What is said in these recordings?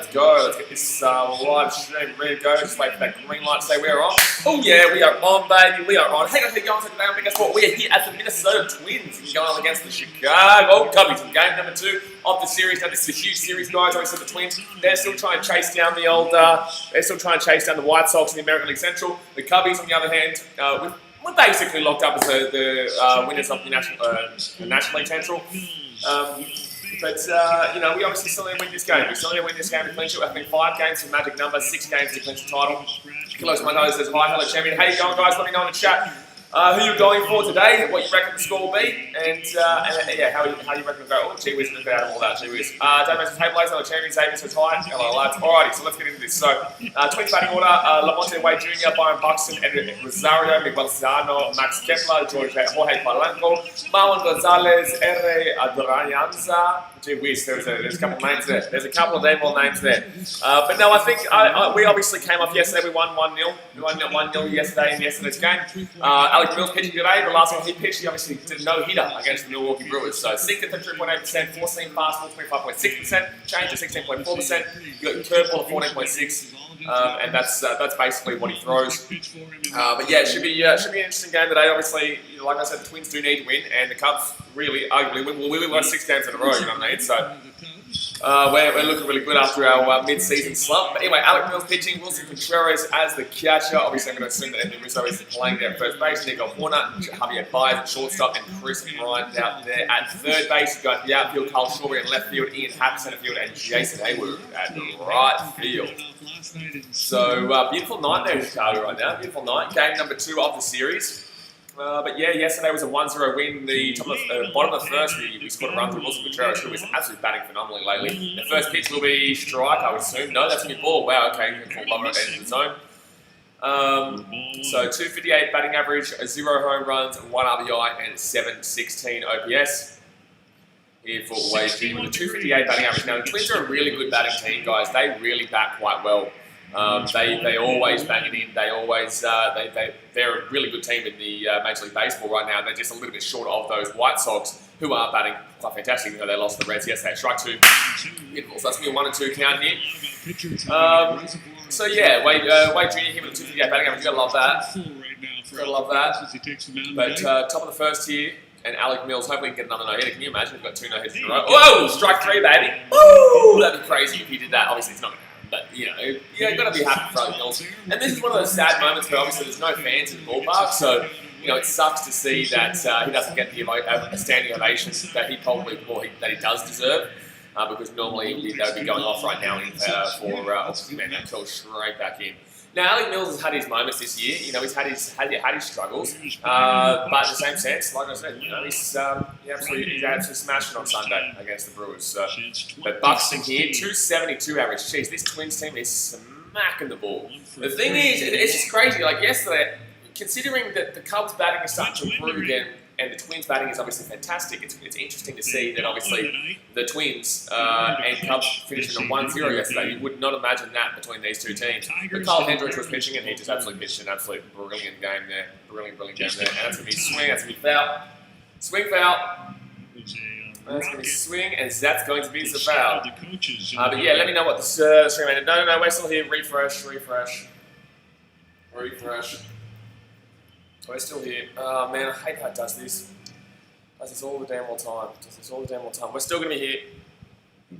let's go. Let's get this live stream ready to go. Just wait for that green light to say we're on. Oh yeah, we are on, baby. We are on. Hey guys, how you going today? And guess what? We are here at the Minnesota Twins going up against the Chicago Cubbies in game number 2 of the series. Now this is a huge series, guys. Obviously the Twins, they're still trying to chase down the old, they're still trying to chase down the White Sox in the American League Central. The Cubbies, on the other hand, we're basically locked up as the winners of the National League Central. You know, we obviously still need to win this game. We still need to win this game to clinch it. I think 5 games for magic number, 6 games to clinch the title. Close my nose says, hi, hello, champion. How you going, guys? Let me know in the chat who you're going for today, what you reckon the score will be, and yeah, how you reckon it'll go. Oh, gee whiz, out of all that, gee whiz. David says, hey, Blaze, hello, champion. Xavier says, hi. Hello, lads. Alrighty, so let's get into this. So, Twins batting order, Lamonte Wade Jr., Byron Buxton, Edwin Rosario, Miguel Zano, Max Kepler, Jorge Polanco, Marlon Gonzalez, R. Adrianza. Gee whiz, there's a couple of names there. There's a couple of D-ball names there. But no, I think we obviously came off yesterday. We won 1-0. We won 1-0 yesterday in yesterday's game. Alex Mills pitching today. The last one he pitched, he obviously did no hitter against the Milwaukee Brewers. So sink at 3.8%, 4-seam fastball 25.6%, change to 16.4%. You got your curveball at 14.6%. And that's basically what he throws. But yeah, it should be an interesting game today. Obviously, you know, like I said, the Twins do need to win, and the Cubs really ugly. We won 6 games in a row, you know what I mean? So we're looking really good after our mid-season slump. But anyway, Alex Mills pitching, Wilson Contreras as the catcher. Obviously, I'm going to assume that Anthony Rizzo is playing there at first base. Nico Horner, Javier Baez at shortstop, and Chris Bryant out there at third base. You've got the outfield, Carl Shawbury in left field, Ian Happ center field, and Jason Hayward at right field. So, beautiful night there in Chicago right now. Beautiful night. Game number 2 of the series. But yeah, yesterday was a 1-0 win. The bottom of the first, we scored a run through Wilson Contreras, who is absolutely batting phenomenally lately. The first pitch will be strike, I would assume. No, that's going to be ball. Wow, okay, you can call lower into the zone. So 258 batting average, 0 home runs, 1 RBI, and 716 OPS. Here for Wade Jr. with a 258 batting average. Now, the Twins are a really good batting team, guys. They really bat quite well. They always bang it in. They always they're a really good team in the Major League Baseball right now. They're just a little bit short of those White Sox, who are batting quite fantastic. You know, they lost the Reds yesterday. Strike 2. Beautiful. So that's going to be a 1 and 2 count here. So yeah, Wade Jr. here with a 258 batting average. You gotta love that. Gotta love that. But top of the first here. And Alec Mills, hopefully he can get another no-hitter. Can you imagine if we've got 2 no-hitters in a row? Whoa! Strike 3, baby. Woo! That'd be crazy if he did that. Obviously, it's not going to happen. But, you know, you've got to be happy for Alec Mills. And this is one of those sad moments where obviously there's no fans in the ballpark. So, you know, it sucks to see that he doesn't get the standing ovation that he probably, that he does deserve. Because normally they would be going off right now man, that fell straight back in. Now, Alec Mills has had his moments this year. You know, he's had his struggles, but in the same sense, like I said, you know, he's absolutely smashed it on Sunday against the Brewers. So, but Buxton here, 272 average. Jeez, this Twins team is smacking the ball. The thing is, it's just crazy. Like yesterday, considering that the Cubs batting is starting to improve again, and the Twins batting is obviously fantastic. It's interesting to see that obviously the Twins and Cubs finished in a 1-0 yesterday. You would not imagine that between these two teams. But Carl Hendricks was pitching and he just absolutely pitched an absolute brilliant game there. Brilliant game there. And that's going to be swing, that's going to be foul. Swing, foul. That's going to be swing, and that's going to be the foul. But yeah, let me know what the stream ended. No, we're still here. Refresh. We're still here. Oh man, I hate how it does this. Does this all the damn well time. We're still going to be here.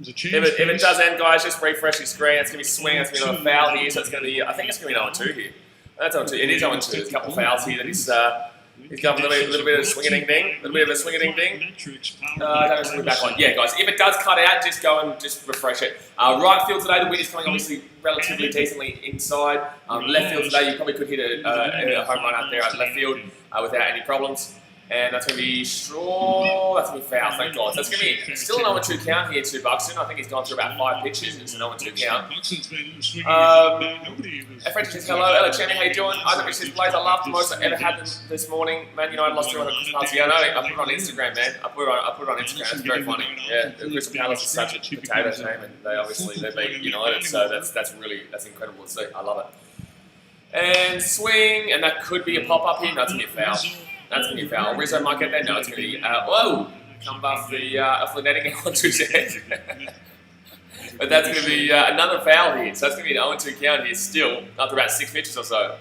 If it does end, guys, just refresh your screen. It's going to be swing. It's going to be another foul here. So it's going to be, I think it's going to be 0-2 here. That's 0-2. It is 0-2. There's a couple of fouls here that he's got a little bit of a swing-a-ding-ding. I don't know if it's back on. Yeah, guys, if it does cut out, just go and just refresh it. Right field today, the wind is coming obviously relatively decently inside. Left field today, you probably could hit a home run out there at left field without any problems. And that's going to be straw. That's going to be foul, thank God. So it's going to be still an 0-2 count here to Buxton. I think he's gone through about 5 pitches. It's an 0-2 count. French says, hello, champion, how you doing? Isaac says, Blaze, I laughed the most I ever had this morning. Man United lost 200 Christmas. Yeah, I know. I put it on Instagram, man. I put it on Instagram. It's very funny. Yeah, Crystal Palace is such a potato team, and they beat United. So that's incredible to see. I love it. And swing, and that could be a pop-up here. No, it's going to be a foul. That's going to be a foul. Rizzo might get there. No, it's going to be, whoa! Come off the netting onto his head. But that's going to be another foul here. So that's going to be an 0-2 count here still, after about 6 pitches or so.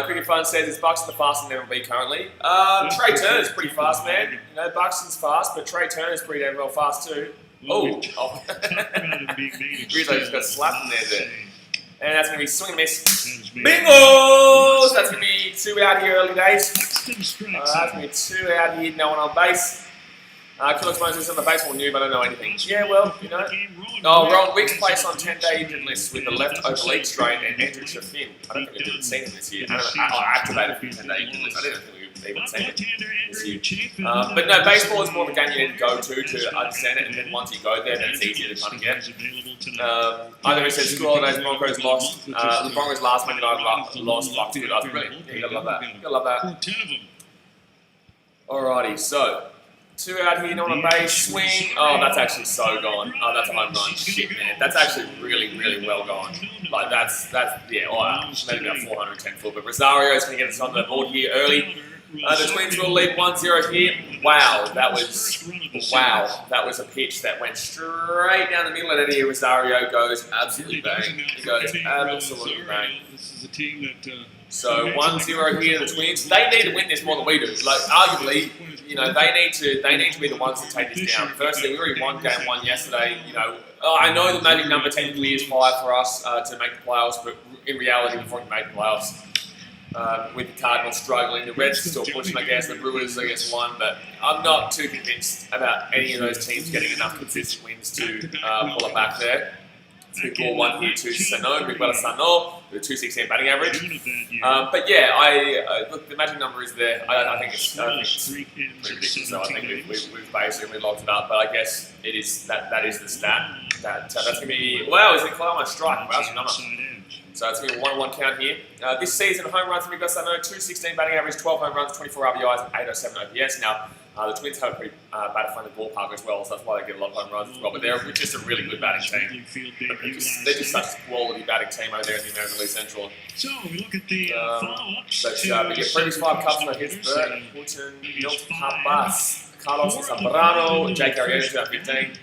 Cricket Fun says it's Buxton the fastest in MLB currently. Trey Turner's pretty fast, man. You know, Buxton's fast, but Trey Turner's pretty damn well fast too. Oh. Rizzo just got slapped in there. And that's going to be swing and miss. Bingo! So that's going to be 2 out here early days. That's going to be 2 out here, no one on base. Killix Moses on the baseball new, but I don't know anything. Yeah, well, you know. Oh, Ron Weeks placed on 10-day injured list with the left oblique strain and Andrew Chaffin. I don't think we've seen him this year. I activated for 10-day injured list. I didn't think we've even seen it this year. But no, baseball is more of a game you need to go to understand it, and then once you go there, then it's easier to kind of get. Either said school holidays, Broncos lost. The Broncos last Monday night lost. Luck's good. That's brilliant. Yeah, you gotta love that. You gotta love that. Alrighty, so 2 out here, no one on base, swing. Oh, that's actually so gone. Oh, that's a home run. Shit, man. That's actually really, really well gone. Like, yeah, maybe about 410 foot. But Rosario's going to get us on the board here early. The Twins will lead 1-0 here. Wow, that was a pitch that went straight down the middle, and Eddie Rosario goes absolutely bang. He goes absolutely bang. So 1-0 here, the Twins. They need to win this more than we do. Like, arguably, you know, they need to be the ones to take this down. Firstly, we already won game 1 yesterday. You know, I know the magic number technically is 5 for us to make the playoffs, but in reality, before we make the playoffs, with the Cardinals struggling, the Reds still pushing, I guess, the Brewers, I guess, won, but I'm not too convinced about any of those teams getting enough consistent wins to pull it back there. Big ball 1 here to Sano, Miguel Sano, with a 216 batting average. But yeah, look, the magic number is there. I think it's pretty ridiculous. So I think we've basically locked it up. But I guess it is that is the stat. That's going to be he's in Kalama strike. Wow, that's a number. So it's going to be a 1-1 count here. This season, home runs for Miguel Sano, 216 batting average, 12 home runs, 24 RBIs, and 807 OPS. Now, the Twins have a pretty batter-friendly ballpark as well, so that's why they get a lot of home runs as well. But they're just a really good batting team. They're just such a quality batting team over there in the American League Central. So we look at the follow-ups. But we get previous 5 cups for Pittsburgh, Horton, Milt, Habas, Carlos Zambrano, Jake Arrieta, 2015.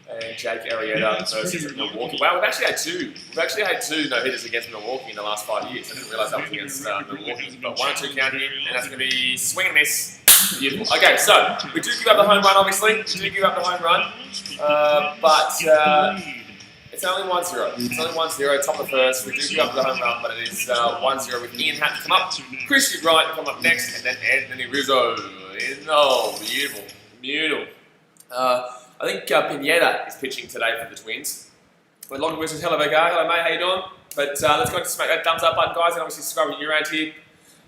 And Jake Arrieta versus Milwaukee. Wow, we've actually had 2. We've actually had 2 no-hitters against Milwaukee in the last 5 years. I didn't realise that was against Milwaukee. But 1-2 count here, and that's going to be swing and miss. Beautiful. Okay, so we do give up the home run, obviously. We do give up the home run. But it's only 1-0. It's only 1-0, top of the first. We do give up the home run, but it is 1-0 with Ian Hatton come up. Christian Bryant come up next, and then Anthony Rizzo. Oh, beautiful. Beautiful. I think Pineda is pitching today for the Twins. But Longer Wilson's hello, mate. Hello, mate. How you doing? But let's go and smack that thumbs up button, guys, and obviously subscribe when you're around here.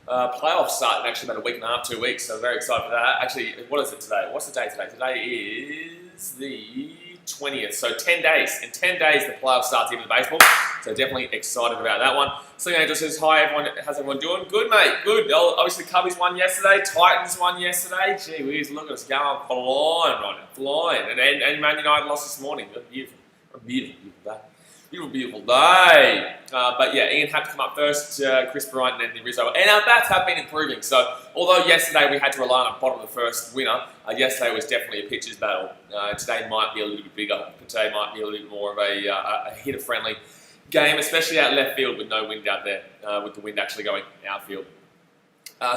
Playoffs start in actually about a week and a half, 2 weeks, so very excited for that. Actually, what is it today? What's the day today? Today is the 20th, so 10 days. In 10 days, the playoffs starts even the baseball, so definitely excited about that one. Sling Angel says, hi, everyone. How's everyone doing? Good, mate, good. Obviously, Cubbies won yesterday, Titans won yesterday. Gee whiz, look at us going flying right now, flying. And Man United lost this morning. Beautiful day. Beautiful day. But yeah, Ian had to come up first, Chris Bryant and Anthony Rizzo. And our bats have been improving. So although yesterday we had to rely on a bottom of the first winner, yesterday was definitely a pitcher's battle. Today might be a little bit bigger. Today might be a little bit more of a hitter-friendly game, especially out left field with no wind out there, with the wind actually going outfield.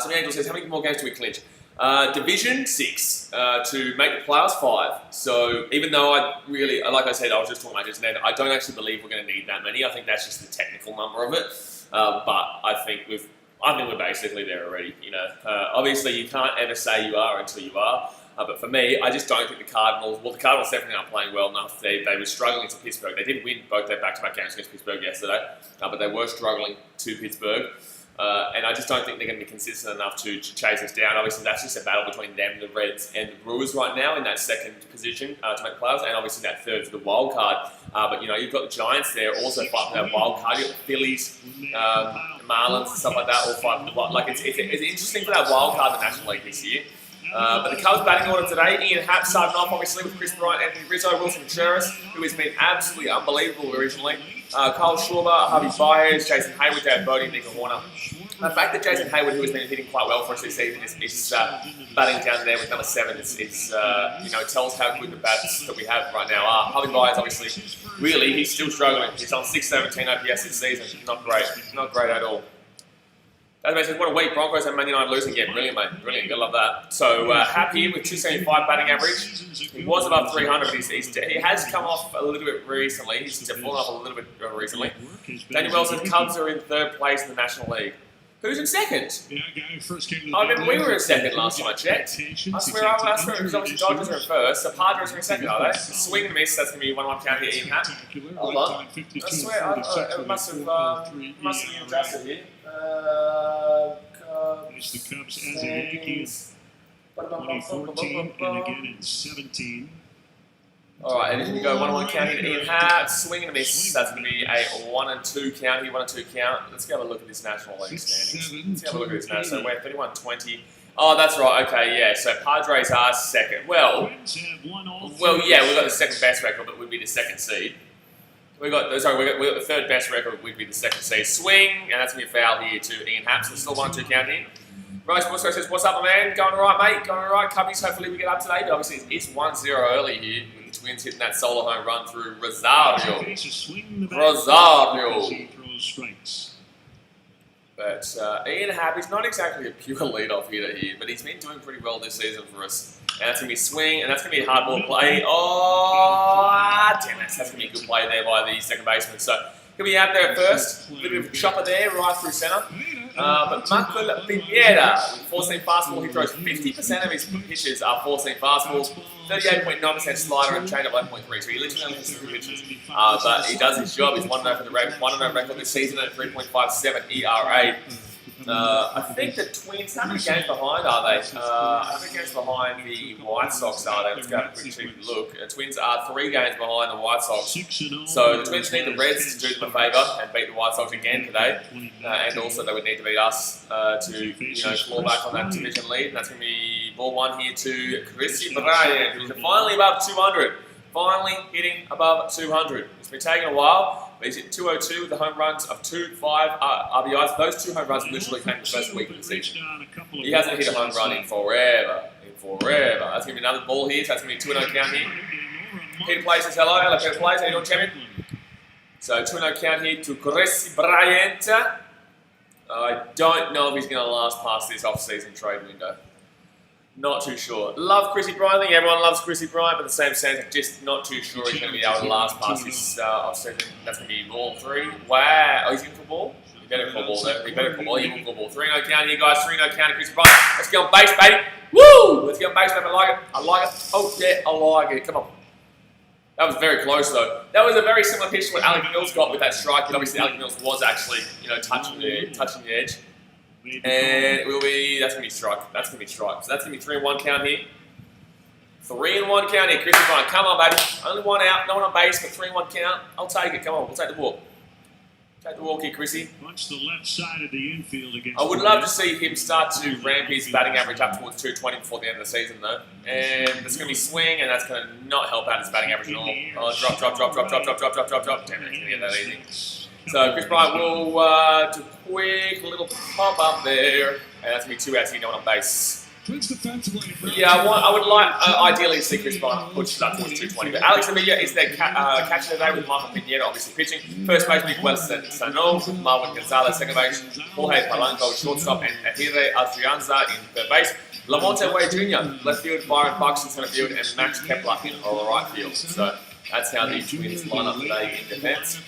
So the Angel says, how many more games do we clinch? Division 6 to make the playoffs 5. So even though like I said, I was just talking about just then, I don't actually believe we're going to need that many. I think that's just the technical number of it. But I think we're basically there already. You know, obviously you can't ever say you are until you are. But for me, I just don't think the Cardinals definitely aren't playing well enough. They were struggling to Pittsburgh. They did win both their back-to-back games against Pittsburgh yesterday, but they were struggling to Pittsburgh. And I just don't think they're going to be consistent enough to chase us down. Obviously, that's just a battle between them, the Reds, and the Brewers right now in that second position to make the playoffs, and obviously that third for the wild card. But, you know, you've got the Giants there also fighting for that wild card. You've got the Phillies, Marlins, and stuff like that all fighting for the wild. Like, it's interesting for that wild card in the National League this year. But the Cubs batting order today, Ian Happ starting off obviously with Chris Bryant, Anthony Rizzo, Wilson Contreras, who has been absolutely unbelievable originally. Kyle Schwarber, Harvey Baez, Jason Hayward, Dave Bodie, Nico Horner. The fact that Jason Hayward, who has been hitting quite well for us this season, is batting down there with number 7 tells how good the bats that we have right now are. Harvey Byers, obviously, really, he's still struggling. He's on 617 OPS this season. Not great at all. As I said, what a week. Broncos and Man United losing again. Brilliant, mate. Brilliant. Gotta love that. So, happy with 275 batting average. He was above 300. He has come off a little bit recently. He's fallen off a little bit recently. Daniel Wilson's Cubs are in 3rd place in the National League. Who's in 2nd? I remember we were in 2nd last time I checked. I swear it was obviously Dodgers are in 1st, so Padres are in 2nd, are they? Swing and miss, that's going to be 1-1 count here, Ian Happ. Hold on. I swear, it must have been adjusted here. It's the Cubs as a Yankees. 2014 and again in 17. Alright, and here we go, 1-1 count here to Ian Happ. Swing and a miss, that's going to be a 1-2 count here, 1-2 count. Let's go have a look at this National League standings. Let's have a look at this now. So we're 31-20. Oh, that's right, okay, yeah. So Padres are 2nd. Well, yeah, we've got the 2nd best record, but we'd be the 2nd seed. We got the 3rd best record, we'd be the 2nd seed. Swing, and that's going to be a foul here to Ian Happ, so still 1-2 count here. Rose Bosco says, what's up, my man? Going all right, mate? Going all right, Cubbies. Hopefully we get up today, but obviously it's 1-0 early here. The Twins hitting that solo home run through Rosario. But Ian Happ is not exactly a pure leadoff hitter here, but he's been doing pretty well this season for us. And that's going to be swing, and that's going to be a hard ball play. Oh, damn it. That's going to be a good play there by the 2nd baseman. So he'll be out there at first. A little bit of a chopper there, right through centre. But Michael Pineda, with 4-seam fastball, he throws 50% of his pitches are 4-seam fastballs, 38.9% slider, and changeup 11.3. So he literally only has 2 pitches. But he does his job. He's 1-0 for the record this season at 3.57 ERA. I think the Twins, how many games behind are they? How many games behind the White Sox are they? Let's go have a quick cheap look. The Twins are 3 games behind the White Sox. So the Twins need the Reds to do them a favour and beat the White Sox again today. And also they would need to beat us to claw back on that division lead. And that's going to be ball 1 here to Chrissy Bryant, who's finally above 200. Finally hitting above 200. It's been taking a while. He's hit 202 with the home runs of 2-5 RBIs. Those 2 home runs literally came the first week of the season. He hasn't hit a home run in forever. That's going to be another ball here. So that's going to be 2-0 count here. Peter Plays says hello. Hello, Peter Plays. How you doing, champion? So 2-0 count here to Chrissy Bryant. I don't know if he's going to last past this off-season trade window. Not too sure. Love Chrissy Bryant. I think everyone loves Chrissy Bryant, but at the same sense, I'm just not too sure he's going to be able to last past this off-season. That's going to be ball 3. Wow. Oh, he's going to call ball? He better call ball there. He better call ball. He will call ball. 3-0 count here, guys. 3-0 count to Chrissy Bryant. Let's get on base, baby. Woo! Let's get on base, baby. I like it. Oh, yeah, I like it. Come on. That was very close, though. That was a very similar pitch to what Alec Mills got with that strike, but obviously Alec Mills was actually, touching the edge. And it will be, that's going to be strike. So that's going to be 3-1 count here. 3-1 count here. Chrissy Bryant, come on, baby. Only 1 out, no one on base, but 3-1 count. I'll take it. Come on, we'll take the walk. Take the walk here, Chrissy. Punch the left side of the infield against. I would love to see him start to ramp his batting average up towards 220 before the end of the season, though. And it's going to be swing, and that's going to not help out his batting average at all. Oh, drop. Damn it, he's going to get that easy. So Chris Bryant will do a quick little pop up there, and that's going to be 2 outs here, no one on base. Yeah, I would like, ideally, to see Chris Bryant push it up towards 220, but Alex Amilla is their catcher today with Michael Pineda obviously pitching. First base, Miguel Sano, Marwin Gonzalez, second base, Jorge Palanco, shortstop, and Ahire Adrianza in third base. Lamonte Wade Jr., left field, Byron Bucks in center field, and Max Kepler in right field. So that's how the Twins line up today in defense.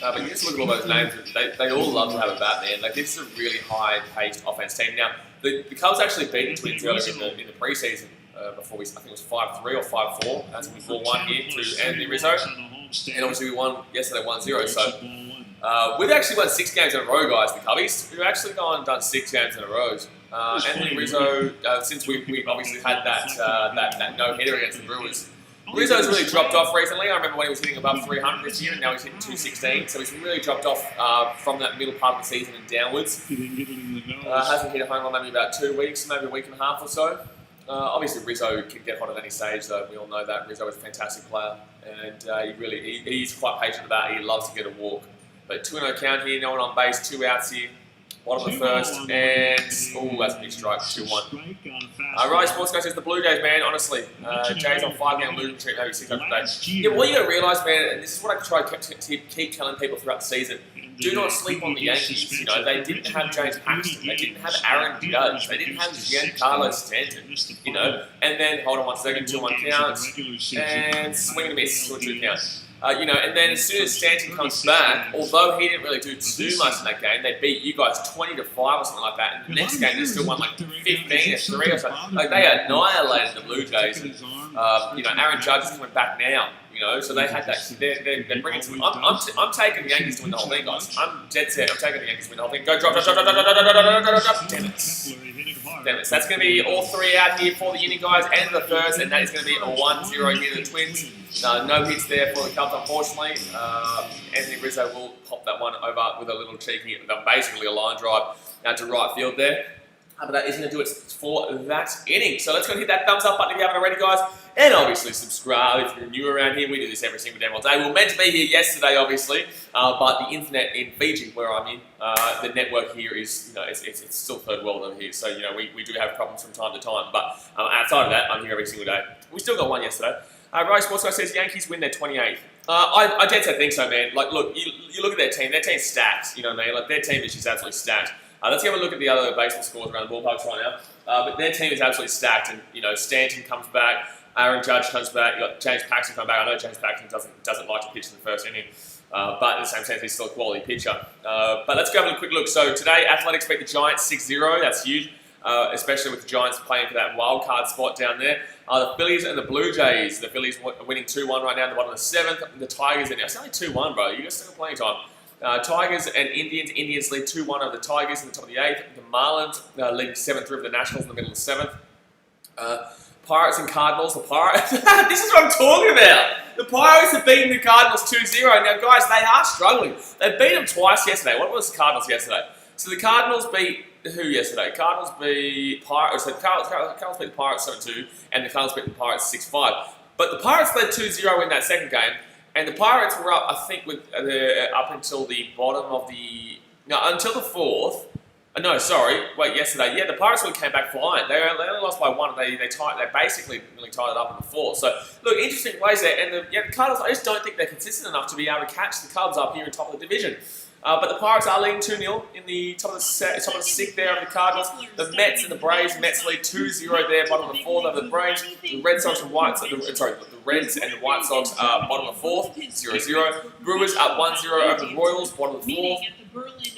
But you just look at all those names, they all love to have a bat, man. Like, this is a really high-paced offense team. Now, the Cubs actually beat the Twins earlier in the preseason before I think it was 5-3 or 5-4. That's when we 4-1 here to Anthony Rizzo. And obviously we won yesterday 1-0. So we've actually won 6 games in a row, guys, the Cubbies. We've actually gone and done 6 games in a row. Anthony Rizzo, since we've obviously had that no-hitter against the Brewers, Rizzo's really dropped off recently. I remember when he was hitting above 300 this year, and now he's hitting 216. So he's really dropped off from that middle part of the season and downwards. Hasn't hit a home run maybe about 2 weeks, maybe a week and a half or so. Obviously, Rizzo can get hot at any stage, though. We all know that. Rizzo is a fantastic player, and he's quite patient about it. He loves to get a walk. But 2-0 count here, no one on base, 2 outs here. Bottom of the first, and oh, that's a big strike, 2-1. Right, Sports Guy says the Blue Jays, man, honestly. Jays on 5-game losing streak, maybe 6 days. Yeah, what you got to realise, man, and this is what I try to keep telling people throughout the season, do not sleep on the Yankees. You know, they didn't have James Paxton, they didn't have Aaron Judge, they didn't have Giancarlo Stanton, you know, and then, hold on 1 second, 2-1 counts, and swing and a miss, 2-2 counts. You know, and then as soon as Stanton comes back, although he didn't really do too much in that game, they beat you guys 20-5 or something like that. And the next game they still won like 15-3 or something. Like they annihilated the Blue Jays. And, you know, Aaron Judge is coming back now. You know, so they had that. They're bringing some. I'm taking the Yankees to win the whole thing, guys. I'm dead set. I'm taking the Yankees to win the whole thing. Go drop. Damn it. Damn it. So that's going to be all 3 out here for the Uni guys and the first, and that is going to be a 1-0 here to the Twins. No hits there for the Cubs, unfortunately. Anthony Rizzo will pop that one over with a little cheeky, basically a line drive out to right field there. But that is going to do it for that inning. So let's go and hit that thumbs up button if you haven't already, guys. And obviously subscribe if you're new around here. We do this every single damn day. We were meant to be here yesterday, obviously, but the internet in Fiji, where I'm in, the network here is, you know, it's still third world over here. So, you know, we do have problems from time to time. But outside of that, I'm here every single day. We still got one yesterday. Ray Sports Guy says Yankees win their 28th. I did say think so, man. Like, look, you look at their team. Their team's stacked. You know what I mean? Like, their team is just absolutely stacked. Let's have a look at the other baseball scores around the ballparks right now. But their team is absolutely stacked, and you know Stanton comes back, Aaron Judge comes back, you got James Paxton coming back. I know James Paxton doesn't like to pitch in the first inning, but in the same sense he's still a quality pitcher. But let's go have a quick look. So today, Athletics beat the Giants 6-0. That's huge, especially with the Giants playing for that wild card spot down there. The Phillies and the Blue Jays. The Phillies are winning 2-1 right now in the bottom of the 7th. The Tigers are now. It's only 2-1, bro. You guys still got plenty of time. Tigers and Indians. Indians lead 2-1 over the Tigers in the top of the 8th. The Marlins leading 7-3 over the Nationals in the middle of the 7th. Pirates and Cardinals. The Pirates. This is what I'm talking about. The Pirates have beaten the Cardinals 2-0. Now, guys, they are struggling. They beat them twice yesterday. What was the Cardinals yesterday? So the Cardinals beat who yesterday? Cardinals beat Pirates. So the Cardinals beat the Pirates 7-2, and the Cardinals beat the Pirates 6-5. But the Pirates led 2-0 in that second game. And the Pirates were up, I think, with up until the bottom of the... No, until the 4th. Yesterday. Yeah, the Pirates really came back flying. They only lost by 1. They basically really tied it up in the 4th. So, look, interesting plays there. And the Cardinals, I just don't think they're consistent enough to be able to catch the Cubs up here in top of the division. But the Pirates are leading 2-0 in the top of the 6th there of the Cardinals. The Mets and the Braves. Mets lead 2-0 there, bottom of the 4th over the Braves. The Red Sox and the Reds and the White Sox are bottom of the 4th, 0-0. Brewers up 1-0 over the Royals, bottom of the 4th.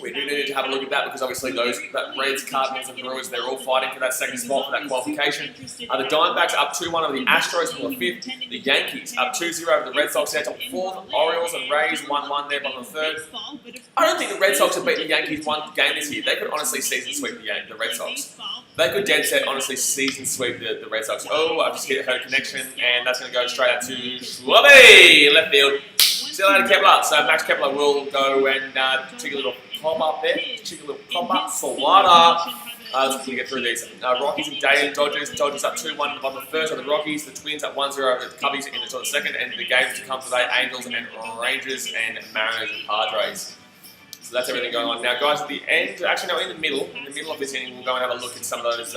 We do need to have a look at that because obviously that Reds, Cardinals and Brewers, they're all fighting for that second spot for that qualification. The Diamondbacks up 2-1 over the Astros from the 5th. The Yankees up 2-0 over the Red Sox there, top of the 4th. Orioles and Rays 1-1 there, bottom of the 3rd. I don't think the Red Sox have beaten the Yankees one game this year. They could honestly season sweep the Red Sox. They could dead set honestly season sweep the Red Sox. Oh, I've just hit her connection, and that's going to go straight out to Schwabby, left field. See you later, Kepler. So Max Kepler will go and check a little pop up there. Check a little pop up for water. Let's quickly get through these. Rockies and Dodgers. Dodgers up 2-1 in the bottom of the 1st. The Rockies. The Twins up 1-0 over the Cubbies in the top of the 2nd. And the games to come today: Angels and Rangers and Mariners and Padres. So that's everything going on. Now, guys, at the end, actually, no, in the middle of this inning, we'll go and have a look at some of those.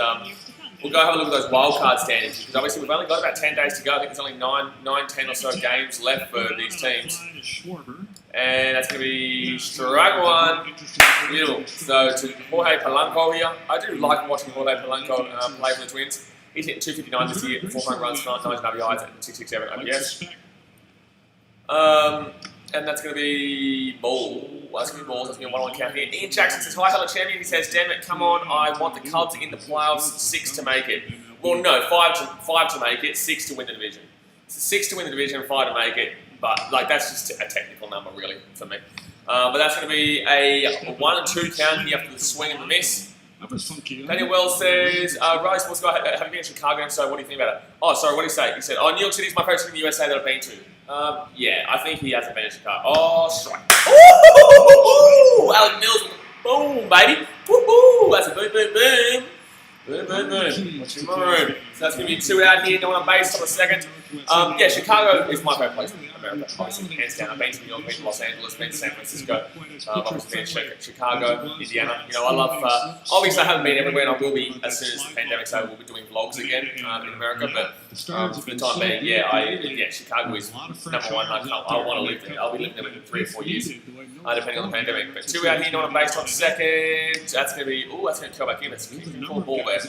We'll go have a look at those wildcard standings because obviously we've only got about 10 days to go. I think there's only 10 or so games left for these teams. And that's going to be strike one, middle. So to Jorge Polanco here. I do like watching Jorge Polanco play for the Twins. He's hitting 259 this year, 4 home runs, 9 RBIs, and 667 OPS. And that's going to be balls. That's going to be balls. That's going to be a 1-1 count here. Ian Jackson says, hi, hello, champion. He says, damn it, come on. I want the Cubs in the playoffs, 6 to make it. Well, no, 5 to make it, 6 to win the division. So 6 to win the division, 5 to make it. But, like, that's just a technical number, really, for me. But that's going to be a 1 and 2 count here after the swing and the miss. Daniel Wells says, Riley Sports Guy, have you been in Chicago? So what do you think about it? Oh, sorry, what did he say? He said, New York City is my favourite city in the USA that I've been to. Yeah, I think he hasn't been in Chicago. Oh, strike. Ooh, Alec Mills, boom, baby. Woo-hoo, that's a boom, boom, boom. Boom, boom, boom. Watch your moon. So that's going to be 2 out here, no one on base, top of the 2nd. Yeah, Chicago is my favourite place. America, obviously, hands down. I've been to New York, been to Los Angeles, been to San Francisco, obviously been to Chicago, Indiana. You know, I love, obviously I haven't been everywhere, and I will be, as soon as the pandemic's over, we'll be doing vlogs again in America, but for the time being, Chicago is number one. I want to live there. I'll be living there in 3 or 4 years, depending on the pandemic. But 2 out here, no one based on second. That's going to be, that's going to come back in. It's a cool ball there.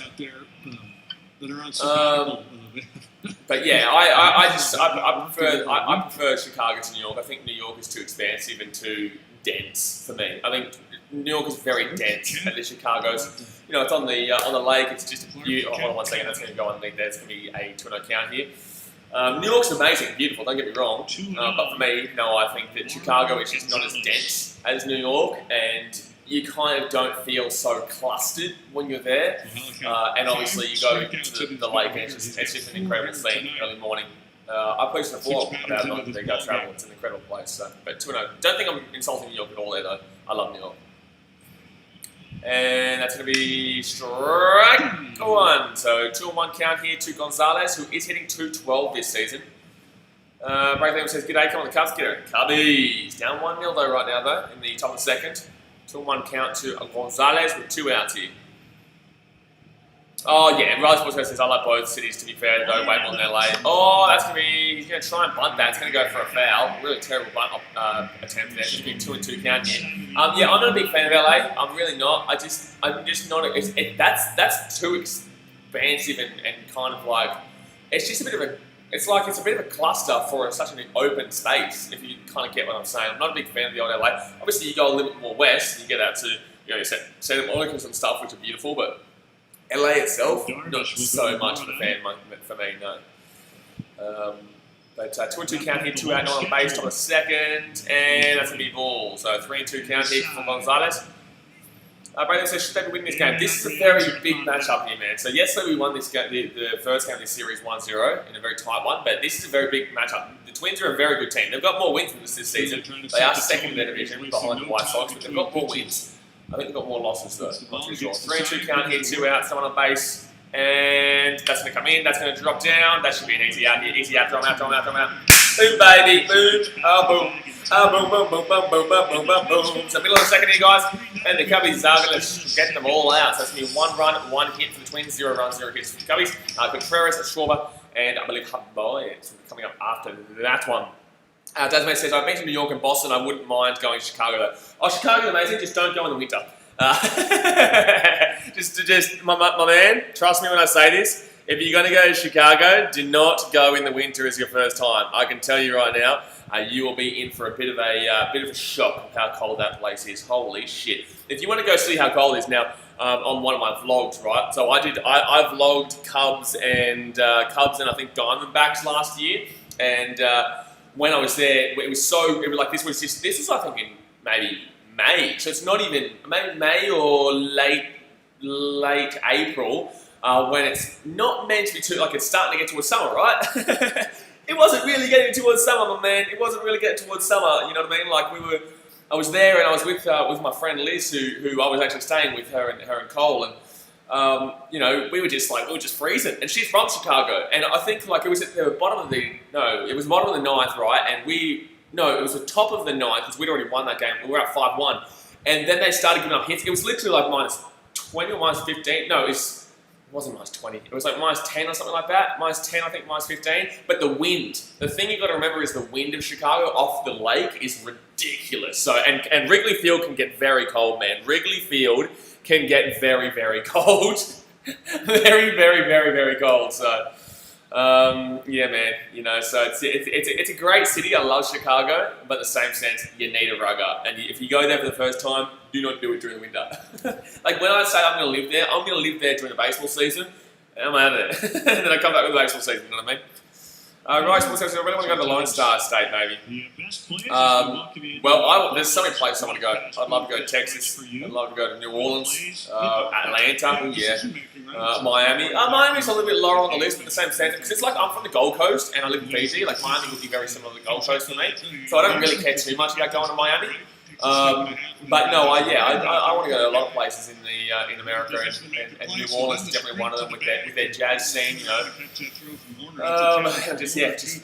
But yeah, I prefer Chicago to New York. I think New York is too expansive and too dense for me. I think New York is very dense, and the Chicago's, you know, it's on the lake. It's just a beautiful. Hold on 1 second. That's going to go underneath there. It's going to be a 2-0 count here. New York's amazing, beautiful. Don't get me wrong, but for me, no, I think that Chicago is just not as dense as New York, and you kind of don't feel so clustered when you're there. And obviously, you go to the lake, and it's just an incredible scene early morning. I posted a vlog about it on Big Travel. It's an incredible place. So, but 2-0. Don't think I'm insulting New York at all there, though. I love New York. And that's going to be strike one. So 2-1 count here to Gonzalez, who is hitting .212 this season. Wrigley Field says, "G'day, come on the Cubs, get it." Cubbies down 1-0 though right now though in the top of the second. 2-1 count to Gonzalez with 2 outs here. Oh yeah, Riley Sports says, "I like both cities to be fair though, way more than LA." Oh, that's going to be, he's going to try and bunt that. It's going to go for a foul. Really terrible bunt attempt there. It's going to be 2-2 count here. Yeah, I'm not a big fan of LA. I'm really not. I'm just not. That's too expansive and kind of like, it's just a bit of a, it's a bit of a cluster for such an open space, if you kind of get what I'm saying. I'm not a big fan of the old LA. Obviously, you go a little bit more west, you get out to, you know, Santa Monica and stuff, which are beautiful, but LA itself, not so much of a fan for me, no. But 2-2 count here, 2 out, no on base, top of second, and that's going to be ball. So 3-2 count here for Gonzalez. Brandon says, "Should they win this game?" This is a very big matchup here, man. So yesterday we won this game, the first game of this series 1-0 in a very tight one, but this is a very big matchup. The Twins are a very good team. They've got more wins than this season. They are second in their division behind the White Sox, but they've got more wins. I think they've got more losses though. Not too sure. 3-2 count here, 2 out, someone on base, and that's going to come in. That's going to drop down. That should be an easy out here. Easy out, throw them out. Boom, baby, boom. Oh, boom. Boom, boom, boom, boom, boom, boom, boom, boom, boom. So middle of the second here, guys, and the Cubbies are going to get them all out. So it's going to be 1 run, 1 hit for the Twins, 0 runs, 0 hits for the Cubbies. Contreras, Schwarber, and I believe Hubboy is coming up after that one. Desmond says, "I've been to New York and Boston. I wouldn't mind going to Chicago though." Oh, Chicago's amazing. Just don't go in the winter. Just my man, trust me when I say this. If you're going to go to Chicago, do not go in the winter as your first time. I can tell you right now, you will be in for a bit of a shock of how cold that place is. Holy shit! If you want to go see how cold it is now, on one of my vlogs, right? So I vlogged Cubs and I think Diamondbacks last year, and when I was there, it was like this was I think in maybe May, so it's not even maybe May or late April, when it's not meant to be too, like it's starting to get towards summer, right? It wasn't really getting towards summer, my man. It wasn't really getting towards summer. You know what I mean? Like I was there and I was with my friend Liz, who I was actually staying with her and Cole, and you know, we were just freezing. And she's from Chicago, and I think like it was at the bottom of the bottom of the ninth, right? And it was the top of the ninth because we'd already won that game. We were at 5-1, and then they started giving up hits. It was literally like minus 20 or minus 15. No, it wasn't minus 20. It was like minus 10 or something like that. Minus 10, I think, minus 15. But the wind. The thing you've got to remember is the wind of Chicago off the lake is ridiculous. So, and Wrigley Field can get very cold, man. Wrigley Field can get very, very cold. Very, very, very, very cold. So, yeah, man. You know, so it's a great city. I love Chicago, but in the same sense, you need a rug up. And if you go there for the first time, do not do it during the winter. Like when I say I'm going to live there, I'm going to live there during the baseball season, and I'm out of it. And then I come back with the baseball season, you know what I mean? Right, sports section, I really want to go to the Lone Star State, maybe. Well, there's so many places I want to go. I'd love to go to Texas. I'd love to go to New Orleans, Atlanta, yeah, Miami. Miami's a little bit lower on the list, but the same sense, because it's like I'm from the Gold Coast and I live in Fiji. Like Miami would be very similar to the Gold Coast for me, so I don't really care too much about going to Miami. But no, I want to go to a lot of places in America, and New Orleans is definitely one of them with their jazz scene, you know. Just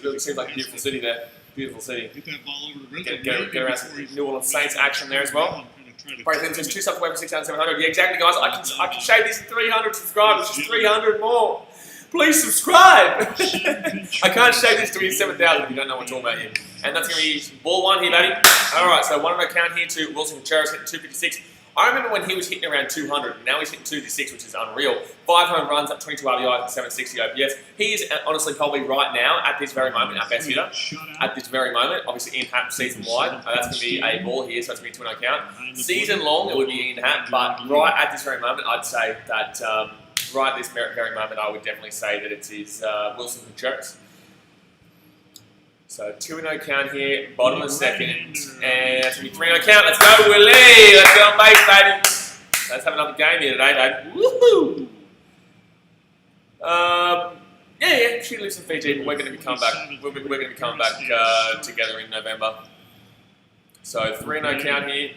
really seems like a beautiful city there. Beautiful city. Get that ball over to Wrigley. Get around some New Orleans Saints action there as well. Breaking says 2 subs away from 6,700. Yeah, exactly, guys. I can shave these 300 subscribers, just 300 more. Please subscribe. I can't shave this to be 7,000 if you don't know what I'm talking about here. And that's going to be ball 1 here, buddy. All right, so 1 on account here to Wilson Contreras hitting 256. I remember when he was hitting around 200, and now he's hitting 256, which is unreal. 5 home runs, up 22 RBIs, and 760 OPS. He is honestly probably right now, at this very moment, our best hitter. At this very moment, obviously Ian Happ season-wide. That's going to be a ball here, so it's going to be 2 on account. Season-long, it would be Ian Happ, but right at this very moment, I'd say that right at this very moment, I would definitely say that it is Wilson Contreras. So 2-0 count here, bottom of the second, and that's going to be 3-0 count. Let's go, Willie! Let's get on base, baby! Let's have another game here today, baby. Woohoo! Yeah, she lives in Fiji, but we're going to be coming back. We're going to be coming back together in November. So 3-0 count here,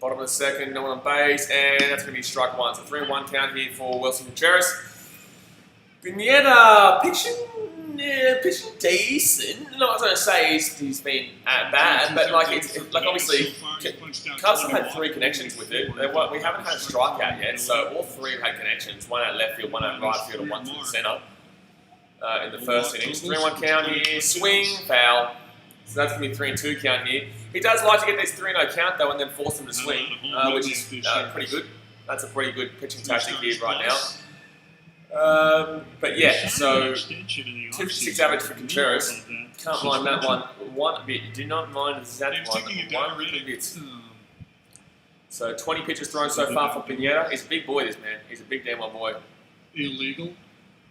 bottom of the second, no one on base, and that's going to be strike 1. So 3-1 count here for Wilson Contreras. Pineda pitching decent. I'm not going to say he's been bad, but like it's like obviously Cubs have had 3 connections with it. We haven't had a strikeout yet, so all 3 have had connections. 1 at left field, 1 at right field, and 1 to the centre in the first innings. 3-1 count here, swing, foul. So that's going to be 3-2 count here. He does like to get these 3-0 count though, and then force them to swing, which is pretty good. That's a pretty good pitching tactic here right now. But yeah, so 256 average for Contreras. Can't mind that one bit. Do not mind that one bit. So 20 pitches thrown so far for Pineda. He's a big boy, this man. He's a big damn old boy. Illegal.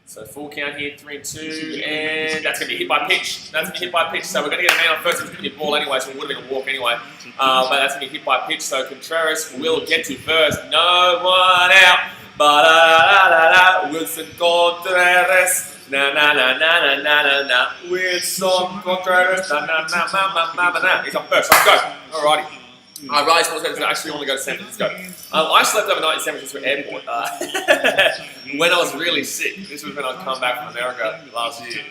So full count here, 3-2, and that's going to be hit by pitch. That's going to be hit by pitch. So we're going to get a man on first. It's going to be a ball anyway, so it would have been a walk anyway. But that's going to be hit by pitch. So Contreras will get to first. No one out. Ba-da-da-da-da, Wilson Contreras, na-na-na-na-na-na-na, Wilson Contreras, na-na-na-na-na-na-na. He's on first, let's go. Alrighty. Riley Sports going to actually only go to San Francisco. I slept overnight in San Francisco Airport when I was really sick. This was when I'd come back from America last year.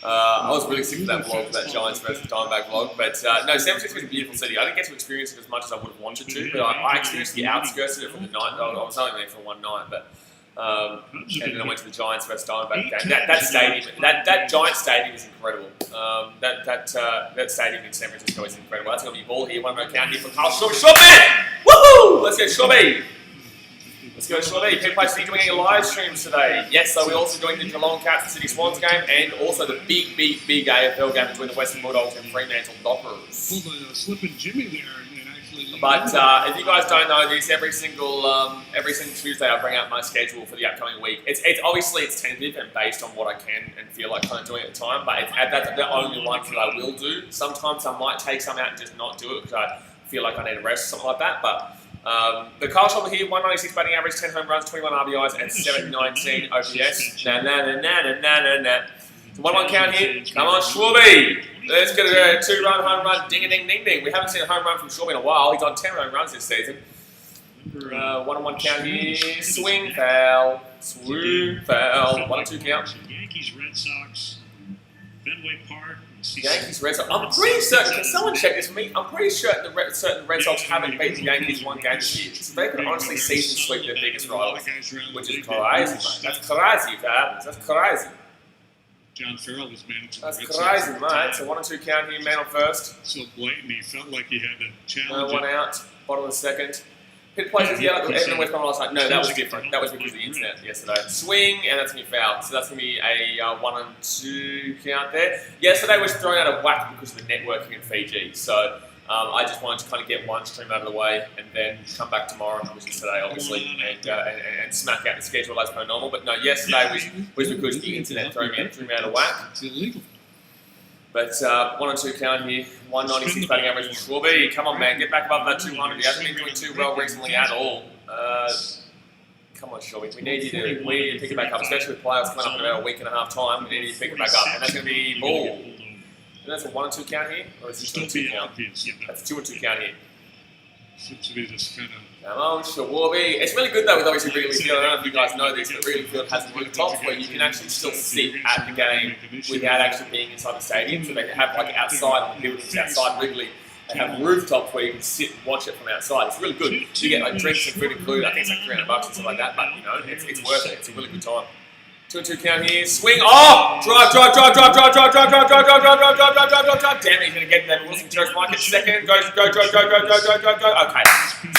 I was really sick of that vlog, that Giants versus Diamondback vlog. But no, San Francisco is a beautiful city. I didn't get to experience it as much as I would have wanted to, but I experienced the outskirts of it for the night. I was only there for 1 night, but and then I went to the Giants versus Diamondback game. That stadium, that Giant stadium is incredible. That stadium in San Francisco is incredible. That's going to be ball here. 1 more count here for Carl Shorby. Woohoo! Let's go, Shorby. Let's go, Shorty. People are doing any live streams today. Yes, so we're also doing the Geelong Cats and City Swans game, and also the big AFL game between the Western Bulldogs and Fremantle Dockers. Slipping Jimmy there and actually. But if you guys don't know this, every single Tuesday I bring out my schedule for the upcoming week. It's obviously it's tentative and based on what I can and feel like kind of doing at the time. But that's the only one that I will do. Sometimes I might take some out and just not do it because I feel like I need a rest or something like that. But the Carl Schwarber here, 196 batting average, 10 home runs, 21 RBIs, and 719 OPS. So 1-1 count here. Come on, Schwarber. Let's get a 2-run home run. Ding-a-ding-ding-ding. We haven't seen a home run from Schwarber in a while. He's on 10 home runs this season. 1-1 count here. Swing, foul. Swing, foul. 1-2 count. Yankees, Red Sox, Fenway Park. Yankees, Red Sox. I'm pretty certain, can someone check this for me? I'm pretty certain the Red Sox haven't beat the Yankees 1 game this year. So they could honestly season sweep their biggest rivals, which is crazy, mate. That's crazy if that happens. That's crazy. John Farrell was managing. That's crazy, mate. So 1-2 count here, man on first. So blatant, he felt like he had to challenge. 1 out, bottom of the second. Hit places, yeah, like Edmund West last night. No, that was different. That was because of the internet yesterday. Swing, and that's going to be foul. So that's going to be a 1-2 count there. Yesterday was thrown out of whack because of the networking in Fiji. So I just wanted to kind of get one stream out of the way and then come back tomorrow, which is today, obviously, and smack out the schedule as per normal. But no, yesterday was because the internet threw me out of whack. It's illegal. But 1-2 count here, 196 batting average from Schwarber. Come on, man, get back above that 200. He hasn't been doing too well recently at all. Come on, Schwarber. We need you to pick it back up, especially with players coming up in about a week and a half time. We need you to pick it back up, and that's going to be ball. And that's a 1-2 count here, or is this a 2 count? That's a 2-2 count here. Seems to be just kind of. Come on, Shawarby. It's really good though with obviously Wrigley Field. I don't know if you guys know this, but Wrigley Field has rooftops where you can actually still sit at the game without actually being inside the stadium. So they have like outside buildings outside Wrigley. They have rooftops where you can sit and watch it from outside. It's really good. You get like drinks and food included. I think it's like $300 or something like that. But you know, it's worth it. It's a really good time. 2-2 count here. Swing. Oh! Drive. Damn it, he's going to get there. Wilson Contreras might get second. Go. Okay.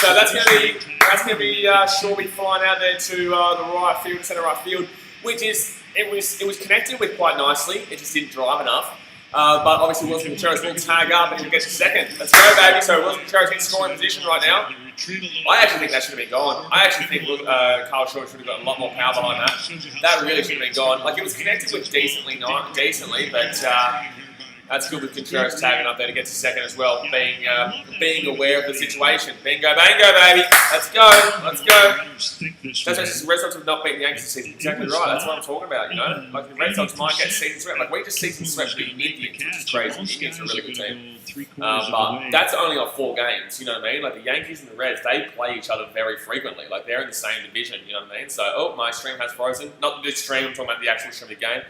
So that's going to be Shawby flying out there to the right field, centre right field, which is it was connected with quite nicely. It just didn't drive enough. But obviously Wilson Contreras will tag up and he'll get to second. Let's go, baby. So Wilson Contreras in scoring position right now. I actually think that should have been gone. I actually think Carl Short should have got a lot more power behind that. That really should have been gone. Like, it was connected with decently, but that's good with Contreras tagging up there to get to second as well, being aware of the situation. Bingo, baby. Let's go. That's actually the Red Sox have not beaten the Yankees this season. Exactly right. That's what I'm talking about, you know? Like, the Red Sox might get season swept. Like, we just season swept the Indians, which is crazy. The Indians are a really good team. But that's only on 4 games, you know what I mean? Like, the Yankees and the Reds, they play each other very frequently. Like, they're in the same division, you know what I mean? So, my stream has frozen. Not this stream, I'm talking about the actual stream of the game.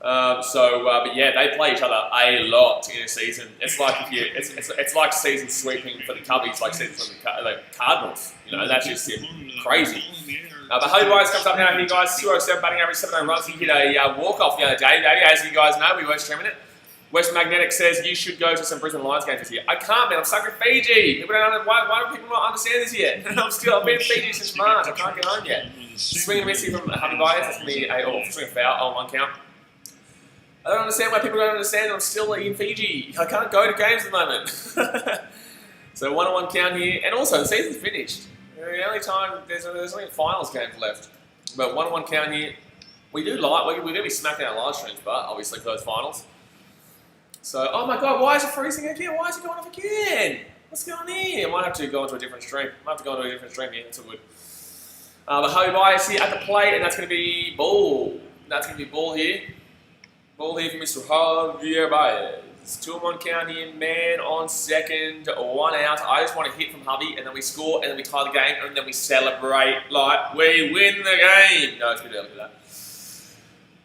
But yeah, they play each other a lot in a season. It's like it's like season sweeping for the Cubbies, like season for the Cardinals. You know, that's just crazy. But Holy Wise comes up now here, guys. 207 batting average, 79 runs. He hit a walk-off the other day, as you guys know. We were streaming it. West Magnetic says you should go to some Brisbane Lions games this year. I can't, man. I'm stuck in Fiji. People don't why do people not understand this yet? I've been in Fiji since March. I can't get home yet. Swing and miss here from Holy Wise. That's going to be a swing and foul on 1 count. I don't understand why people don't understand that I'm still in Fiji. I can't go to games at the moment. So 1-on-1 count here. And also, the season's finished. The only time, there's only finals games left. But 1-on-1 count here. We're going to be smacking our live streams, but obviously for those finals. So, oh my god, why is it freezing again? Why is it going off again? What's going on here? I might have to go into a different stream. Here. That's all good. But Howie Bias here at the plate, and that's going to be ball. Ball here from Mr. Javier Baez. 2-on-1 count here, man on second, 1 out. I just want to hit from Javi, and then we score, and then we tie the game, and then we celebrate like we win the game. No, it's a bit early for that.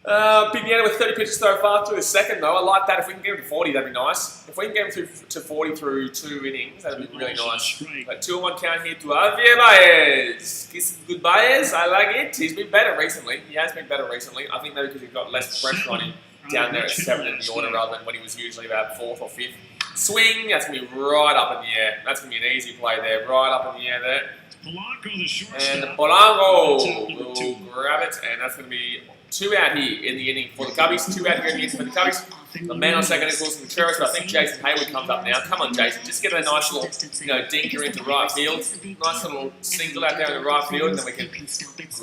Pignetta with 30 pitches so far through the second, though. I like that. If we can get him to 40, that'd be nice. If we can get him to 40 through 2 innings, that'd be really nice. But 2-on-1 count here to Javier Baez. Kiss good Baez. I like it. He's been better recently. He has been better recently. I think maybe because he's got less pressure on him down there at 7 in the order rather than when he was usually about 4th or 5th. Swing. That's going to be right up in the air. That's going to be an easy play there. Right up in the air there. And Polanco will grab it, and that's going to be 2 out here in the inning for the Cubbies. 2 out here in the inning for the Cubbies. The man on second is Wilson Contreras, but I think Jason Hayward comes up now. Come on, Jason. Just get a nice little, dinker into right field. Nice little single out there in the right field, and then we can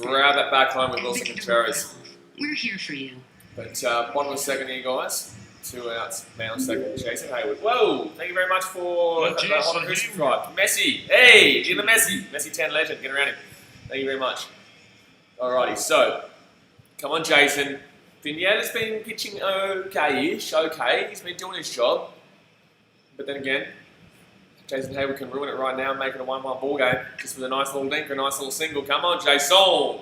grab that back home with Wilson Contreras. We're here for you. But bottom of the second here, guys. 2 outs, man on second, Jason Hayward. Whoa! Thank you very much for the Holland Who subscribe. Messi. Hey! In the Messi. Messi 10 legend. Get around him. Thank you very much. Alrighty, so. Come on, Jason. Vignetta's been pitching okay-ish. Okay. He's been doing his job. But then again, Jason Hayward can ruin it right now and make it a 1-1 ball game. Just with a nice little dink, a nice little single. Come on, Jason. I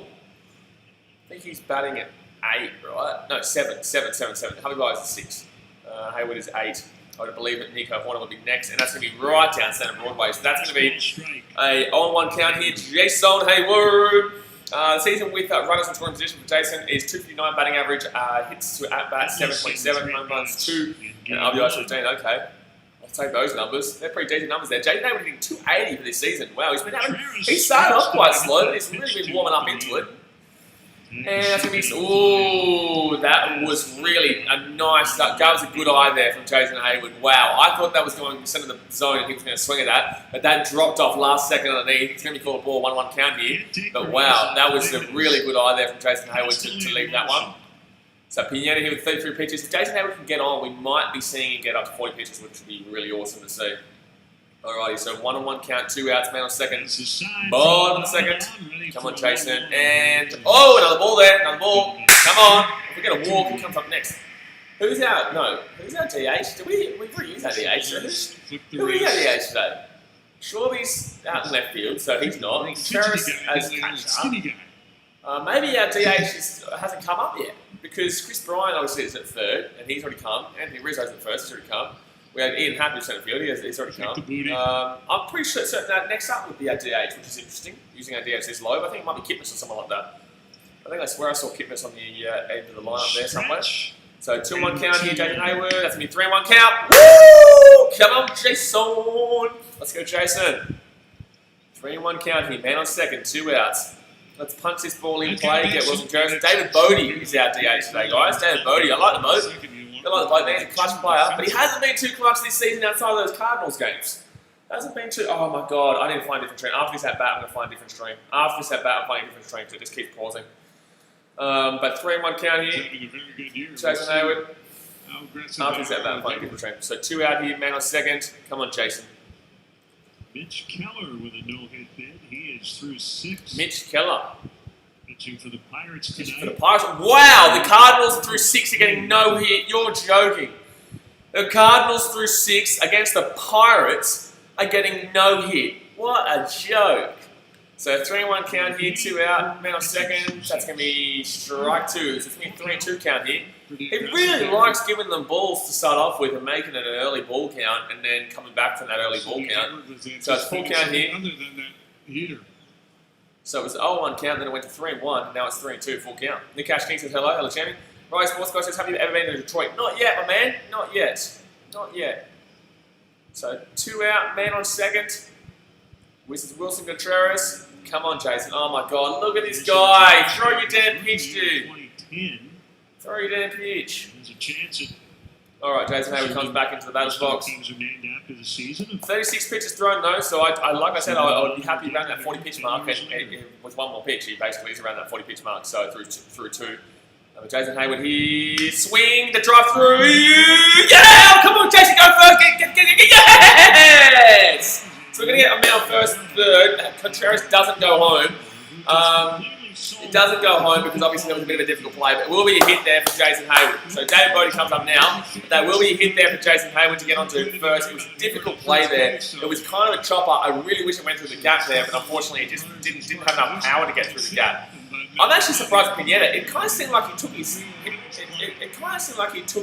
think he's batting at 8, right? No, 7. Javi Baez is 6. Hayward is 8. I would believe that Nico Horner will be next, and that's going to be right down centre Broadway. So that's going to be a 0-1 count here. Jason Hayward. The season with runners in scoring position for Jason is 259 batting average, hits to at-bat 7.7, home runs 2, and RBI 15. Okay, I'll take those numbers. They're pretty decent numbers there. Jason Hayward hitting 280 for this season. Wow, he started off quite slow, but he's really been warming up into it. And that's going to be, ooh, that was really a nice, that was a good eye there from Jason Hayward. Wow, I thought that was going to center the zone and he was going to swing at that, but that dropped off last second underneath. It's going to be called a ball, 1-1 count here. But wow, that was a really good eye there from Jason Hayward to leave that one. So Pignetta here with 33 pitches. If Jason Hayward can get on, we might be seeing him get up to 40 pitches, which would be really awesome to see. Alrighty, so 1-on-1 count, 2 outs, man on second. Ball on the second. Come on, Jason. And, oh, another ball there. Another ball. Come on. If we get a walk, who comes up next? Who's our DH? Did we already use our DH? Who is our DH today? Shorty's out in left field, so he's not. Contreras as catcher. Guy. Maybe our DH hasn't come up yet because Chris Bryan obviously is at third, and he's already come. Anthony Rizzo's at first, he's already come. We had Ian Happy in centre field, he's already come. I'm pretty sure that next up would be our DH, which is interesting, using our DH this low. But I think it might be Kipnis or someone like that. I swear I saw Kipnis on the end of the lineup there somewhere. So 2-1 count here, Jason Hayward. That's going to be 3-1 count. Woo! Come on, Jason. Let's go, Jason. 3-1 count here, man on second, 2 outs. Let's punch this ball in play, get Wilson Jones. David Bodie is our DH today, guys. David Bodie, I like the Bodie. I like the Bodie, man. He's a clutch player, but he hasn't been too clutch this season outside of those Cardinals games. Hasn't been too. Oh my God, I need to find a different stream. After this at bat, I'm going to find a different stream. After this at bat, I'm finding a different stream because it just keeps pausing. But 3-1 count here. Jason Hayward. After this at bat, I'm finding a different stream. So 2 out here, man on second. Come on, Jason. Mitch Keller with a no-hit bid. He is through 6. Mitch Keller. Pitching for the Pirates tonight. For the Pirates. Wow, the Cardinals through 6 are getting no hit. You're joking. The Cardinals through 6 against the Pirates are getting no hit. What a joke. So 3-1 count here, 2 out, man on second. That's going to be strike 2. So it's going to be 3-2 count here. He really likes giving them balls to start off with and making it an early ball count and then coming back from that early ball count. So it's full count here. So it was 0-1 count, then it went to 3-1, and now it's 3-2, full count. Nick Ash King says hello, hello champion. Rise Sports Guy says, have you ever been to Detroit? Not yet, my man, not yet. Not yet. So 2 out, man on second. This is Wilson Contreras. Come on, Jason. Oh my God, look at this guy. Throw your damn pitch, dude. Throw your damn pitch. There's a chance that all right, Jason Hayward comes back into the batter's box. 36 pitches thrown, though, so I like I said, I would be happy around that 40 pitch mark. And with one more pitch, he basically is around that 40 pitch mark, so through 2. Jason Hayward, he swing, the drive through. Yeah! Come on, Jason, go first. Yes! So we're going to get a man on first and third. Contreras doesn't go home. It doesn't go home because obviously there was a bit of a difficult play, but it will be a hit there for Jason Hayward. So David Bodie comes up now, but there will be a hit there for Jason Hayward to get onto first. It was a difficult play there. It was kind of a chopper. I really wish it went through the gap there, but unfortunately it just didn't have enough power to get through the gap. I'm actually surprised with Pineda. It kind of seemed like he took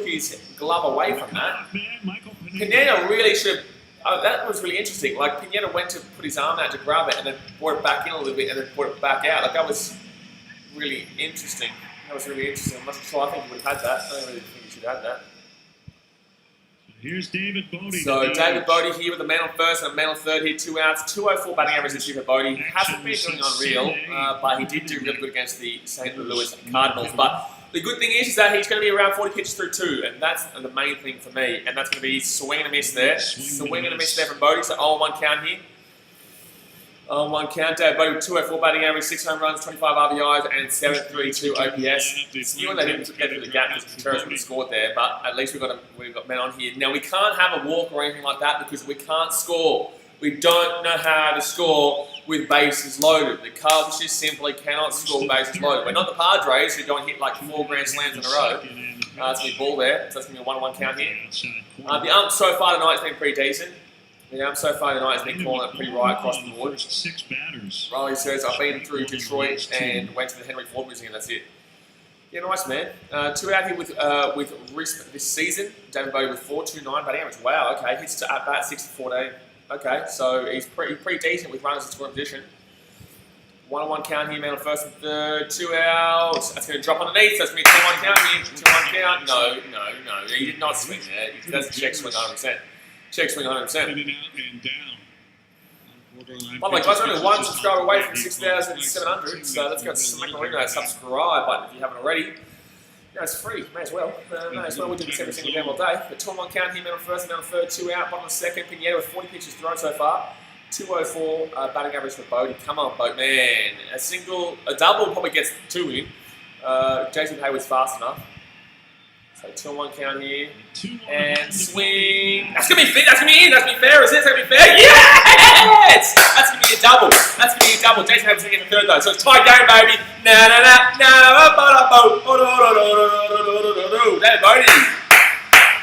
his glove away from that. Pineda really should. That was really interesting. Like Pineda went to put his arm out to grab it and then brought it back in a little bit and then brought it back out. Like that was really interesting. I'm not sure. I think he would have had that. I don't really think he should have had that. Here's David Bodie. So David Bodie here with a man on first and a man on third here, 2 outs, 204 batting average this year for Bodie. He hasn't been doing unreal, but he did do really good against the St. Louis Cardinals. But the good thing is that he's going to be around 40 pitches through 2, and that's the main thing for me. And that's going to be swing and a miss there. Swing and a miss there from Bodie, so 0-1 count here. 0-1 count, David Bodie with 204 batting average, 6 home runs, 25 RBIs, and 732 OPS. It's new they didn't get through the gap because Contreras would have scored there, but at least we've got men on here. Now, we can't have a walk or anything like that because we can't score. We don't know how to score with bases loaded. The Cubs just simply cannot score with bases loaded. We're not the Padres who go and hit like 4 grand slams in a row. That's going to be ball there, so that's going to be a 1-1 count here. The ump so far tonight has been pretty decent. The ump so far tonight has been calling it pretty right across the board. 6 batters. Riley says, I've been through Detroit and went to the Henry Ford Museum, that's it. Yeah, nice, man. 2 out here with Reese this season. David Bodie with 4.29 batting average. Wow, okay. Hits to at bat 6-14. Okay, so he's pretty decent with runners in scoring position. 1-1 count here, man on first and third. 2 outs. That's going to drop underneath. So that's going to be 2-1 count here. 2-1 count. No. He did not swing there. That's a check swing 100%. Check swing 100%. And down. By the way, guys, we're only 1 subscriber away from 6,700. So let's go smack the ring that subscribe button if you haven't already. Yeah, it's free. May as well. We do this every single game all day. But 2-1 count here, man on first and man on third. 2 out, bottom of second. Pineda with 40 pitches thrown so far. 204 batting average for Bodie. Come on, Boat man. A double probably gets 2 in. Jason Hayward's fast enough. So 2-1 count here. And swing. That's going to be fit. That's going to be in. That's going to be fair. Is it? That's going to be fair. Yes! That's going to be a double. That's going to be a double. Jason Hayward's going to get the third though. So it's tie game, baby. There, Bodie.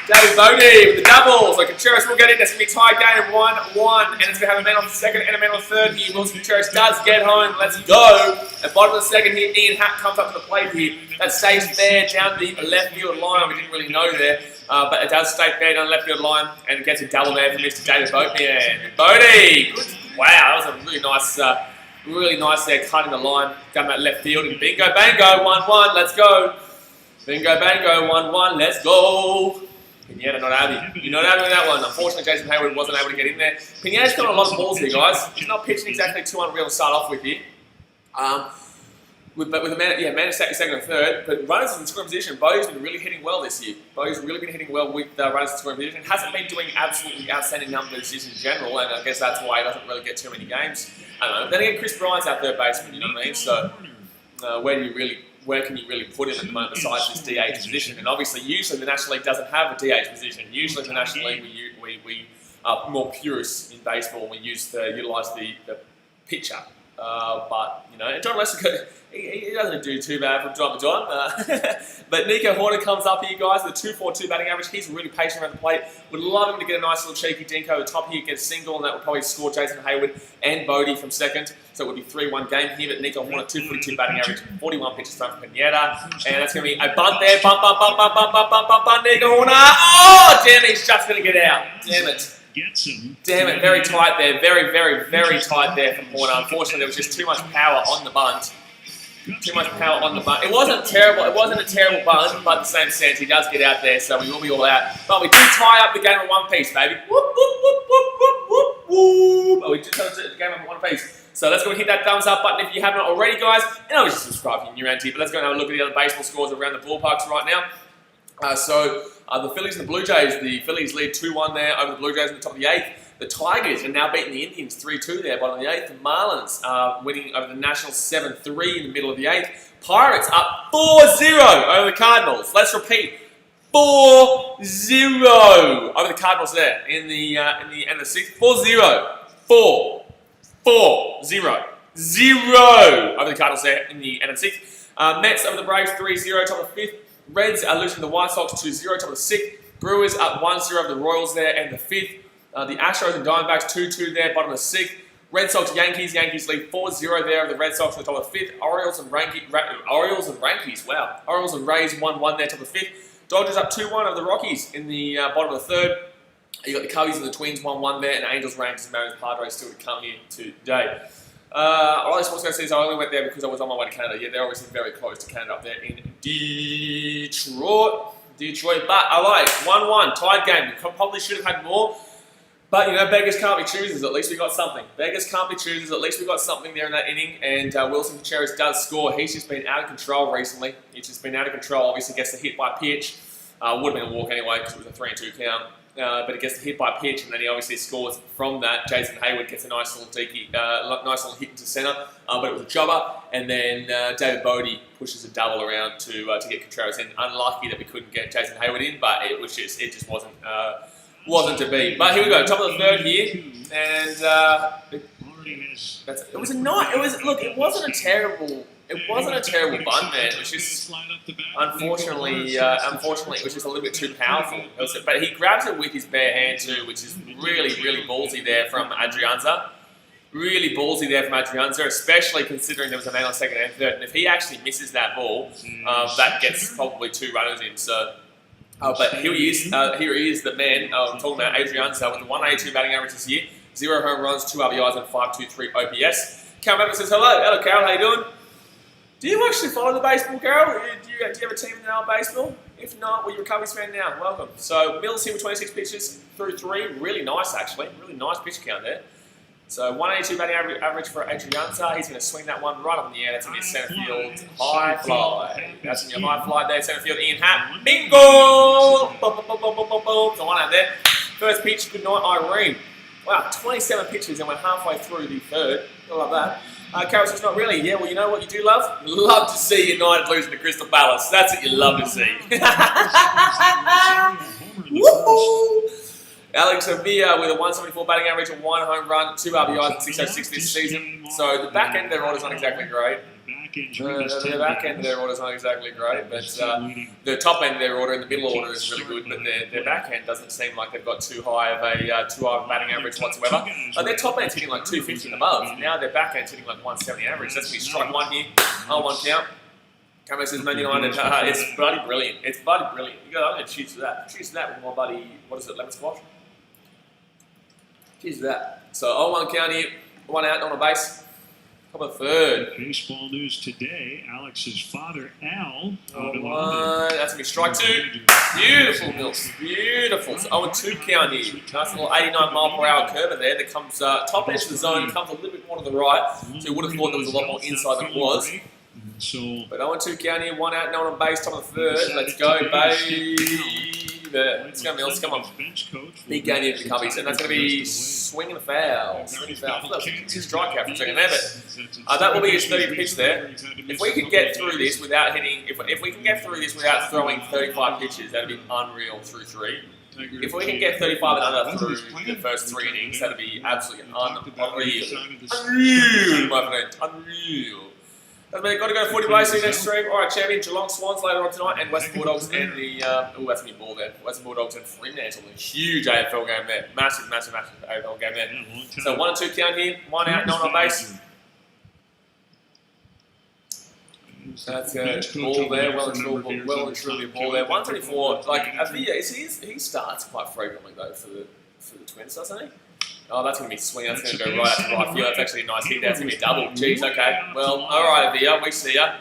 David Bodie with the double. So Contreras will get in. That's going to be a tie game 1-1. And it's going to have a man on the second and a man on the third here. Wilson Contreras does get home. Let's go. At bottom of the second here, Ian Happ comes up to the plate here. That stays fair down the left field line. We didn't really know there. But it does stay fair down the left field line. And it gets a double there from Mr. David Bodie. And Bodie. Good. Wow, that was a really nice there, cutting the line down that left field. And bingo, bango, 1-1. Let's go. Bingo, bango, 1-1. Let's go. Pineda not happy. You're not happy with that one. Unfortunately, Jason Hayward wasn't able to get in there. Pineda's got a lot of balls here, guys. He's not pitching exactly too unreal to start off with here. With a man second and third. But runners in scoring position, Bodie's been really hitting well this year. Bodie's really been hitting well with runners in scoring position. Hasn't been doing absolutely outstanding numbers just in general, and I guess that's why he doesn't really get too many games. I don't know. Then again, Chris Bryant's our third baseman, you know what I mean? So where can you really put him at the moment besides this DH position? And obviously, usually the National League doesn't have a DH position. Usually the National League, we are more purists in baseball. We utilise the pitcher. But, you know, and John Lester, he doesn't do too bad from John to John. But Nico Horner comes up here, guys, with a 2.42 batting average. He's really patient around the plate. Would love him to get a nice little cheeky dink over the top here, get a single, and that would probably score Jason Hayward and Bodie from second. So it would be 3-1 game here. But Nico Horner, 2.42 batting average, 41 pitches thrown for Pineda. And that's going to be a bunt there. Bunt, Nico Horner. Oh, damn it, he's just going to get out. Damn it. Damn it, very tight there. Very, very, very tight there from Horner. Unfortunately, there was just too much power on the bunt. Too much power on the bunt. It wasn't terrible. It wasn't a terrible bunt, but in the same sense, he does get out there, so we will be all out. But we did tie up the game in one piece, baby. Whoop, whoop, whoop, whoop, whoop, whoop, whoop. Oh, we did tie up the game in one piece. So let's go and hit that thumbs up button if you haven't already, guys. And obviously subscribe if you're new around here. But let's go and have a look at the other baseball scores around the ballparks right now. The Phillies and the Blue Jays. The Phillies lead 2-1 there over the Blue Jays in the top of the 8th. The Tigers are now beating the Indians 3-2 there, bottom of the 8th. The Marlins winning over the Nationals 7-3 in the middle of the 8th. Pirates up 4-0 over the Cardinals. Let's repeat, 4-0 over the Cardinals there in the 6th. 4-0. 4-0. 0 over the Cardinals there in the 6th. Mets over the Braves 3-0, top of the 5th. Reds are losing the White Sox 2-0, top of the 6th. Brewers up 1-0 over the Royals there and the 5th. The Astros and Diamondbacks 2-2 there, bottom of the 6th. Red Sox, Yankees lead 4-0 there over the Red Sox on the top of the 5th. Orioles and Yankees, wow. Orioles and Rays 1-1 there, top of the 5th. Dodgers up 2-1 over the Rockies in the bottom of the 3rd. You got the Cubbies and the Twins 1-1 there, and Angels, Rangers, and Mariners, Padres still to come here today. All I was going to say is I only went there because I was on my way to Canada. Yeah, they're obviously very close to Canada up there in Detroit. But I like 1-1, tied game. We probably should have had more. But, you know, beggars can't be choosers. At least we got something. Beggars can't be choosers. At least we got something there in that inning. And Wilson Contreras does score. He's just been out of control recently. He's just been out of control. Obviously gets the hit by pitch. Would have been a walk anyway because it was a 3-2 count. But it gets the hit by pitch, and then he obviously scores from that. Jason Hayward gets a nice little hit into centre, but it was a jobber. And then David Bodie pushes a double around to get Contreras in. Unlucky that we couldn't get Jason Hayward in, but it just wasn't to be. But here we go, top of the 3rd here, and it wasn't a terrible. It wasn't a terrible bunt, man. It was just, unfortunately, it was just a little bit too powerful. But he grabs it with his bare hand too, which is really, really ballsy there from Adrianza. Really ballsy there from Adrianza, especially considering there was a man on second and third. And if he actually misses that ball, that gets probably 2 runners in. So, but here he is. Here he is, the man I'm talking about, Adrianza, with a 182 batting average this year, 0 home runs, 2 RBIs, and 5.23 OPS. Carol Mappin says hello. Hello, Carol. How you doing? Do you actually follow the baseball, Carol? Do you have a team in the baseball? If not, well, you're a Cubbies fan now. Welcome. So, Mills here with 26 pitches through 3. Really nice, actually. Really nice pitch count there. So, 182 batting average for Adrianza. He's going to swing that one right up in the air. That's going to be a centre field high fly. That's going to be a high fly there. Centre field, Ian Happ. Bingo! Boom, boom, boom, boom, boom, boom, boom. So, one out there. First pitch, good night, Irene. Wow, 27 pitches and we're halfway through the 3rd. I love that. Carol says, not really. Yeah, well, you know what you do love? Love to see United losing to Crystal Palace. That's what you love to see. Woohoo! Alex Sevilla with a 174 batting average, 1 home run, 2 RBIs, and 606 this season. So the back end of their order's not exactly great. The back end of their order is not exactly great, but the top end of their order and the middle order is really good. But their back end doesn't seem like they've got too high of a batting average whatsoever. Their top end's hitting like 250 and above. Now their back end's hitting like 170 average. That's me strike one here. Oh, one count. Camera says Man United. It's bloody brilliant. It's bloody brilliant. I'm going to choose that. Choose that with my buddy. What is it? Lemon squash. Choose that. So 0-1 count here. One out on a base. Top of the third. Baseball news today. Alex's father, Al. That's going to be strike two. Beautiful, Mills. Beautiful. So 0-2 count here. Nice little 89-mile-per-hour curve there that comes top edge of the zone, comes a little bit more to the right. So you would have thought there was a lot more inside than it was. But 0-2 count here. One out, no one on base. Top of the third. Let's go, baby. Let's go, Mills. Come on. Big game here for the Cubbies. And that's going to be swinging a foul. Swinging a foul. I thought that was a strikeout for a second there, but that will be his 30th pitch there. If we can get through this without hitting, if we can get through this without throwing 35 pitches, that'd be unreal through three. If we can get 35 and under through the first 3 innings, that'd be absolutely unreal. Unreal, my friend. Unreal. Got to go 40 Blaze next stream. Alright, champion Geelong Swans later on tonight, and Western Bulldogs and the that's gonna be ball there. Western Bulldogs and Fremantle. A huge AFL game there. Massive AFL game there. So 1-2 count here, one out, no one on base. That's a ball there, well and truly a ball there. 124, like Avia, he starts quite frequently though for the Twins, doesn't he? Oh, that's going to be swinging. That's going to go right out to right field. That's actually a nice hit. That's going to be a double. Jeez, okay. Well, all right, Avia. We see ya.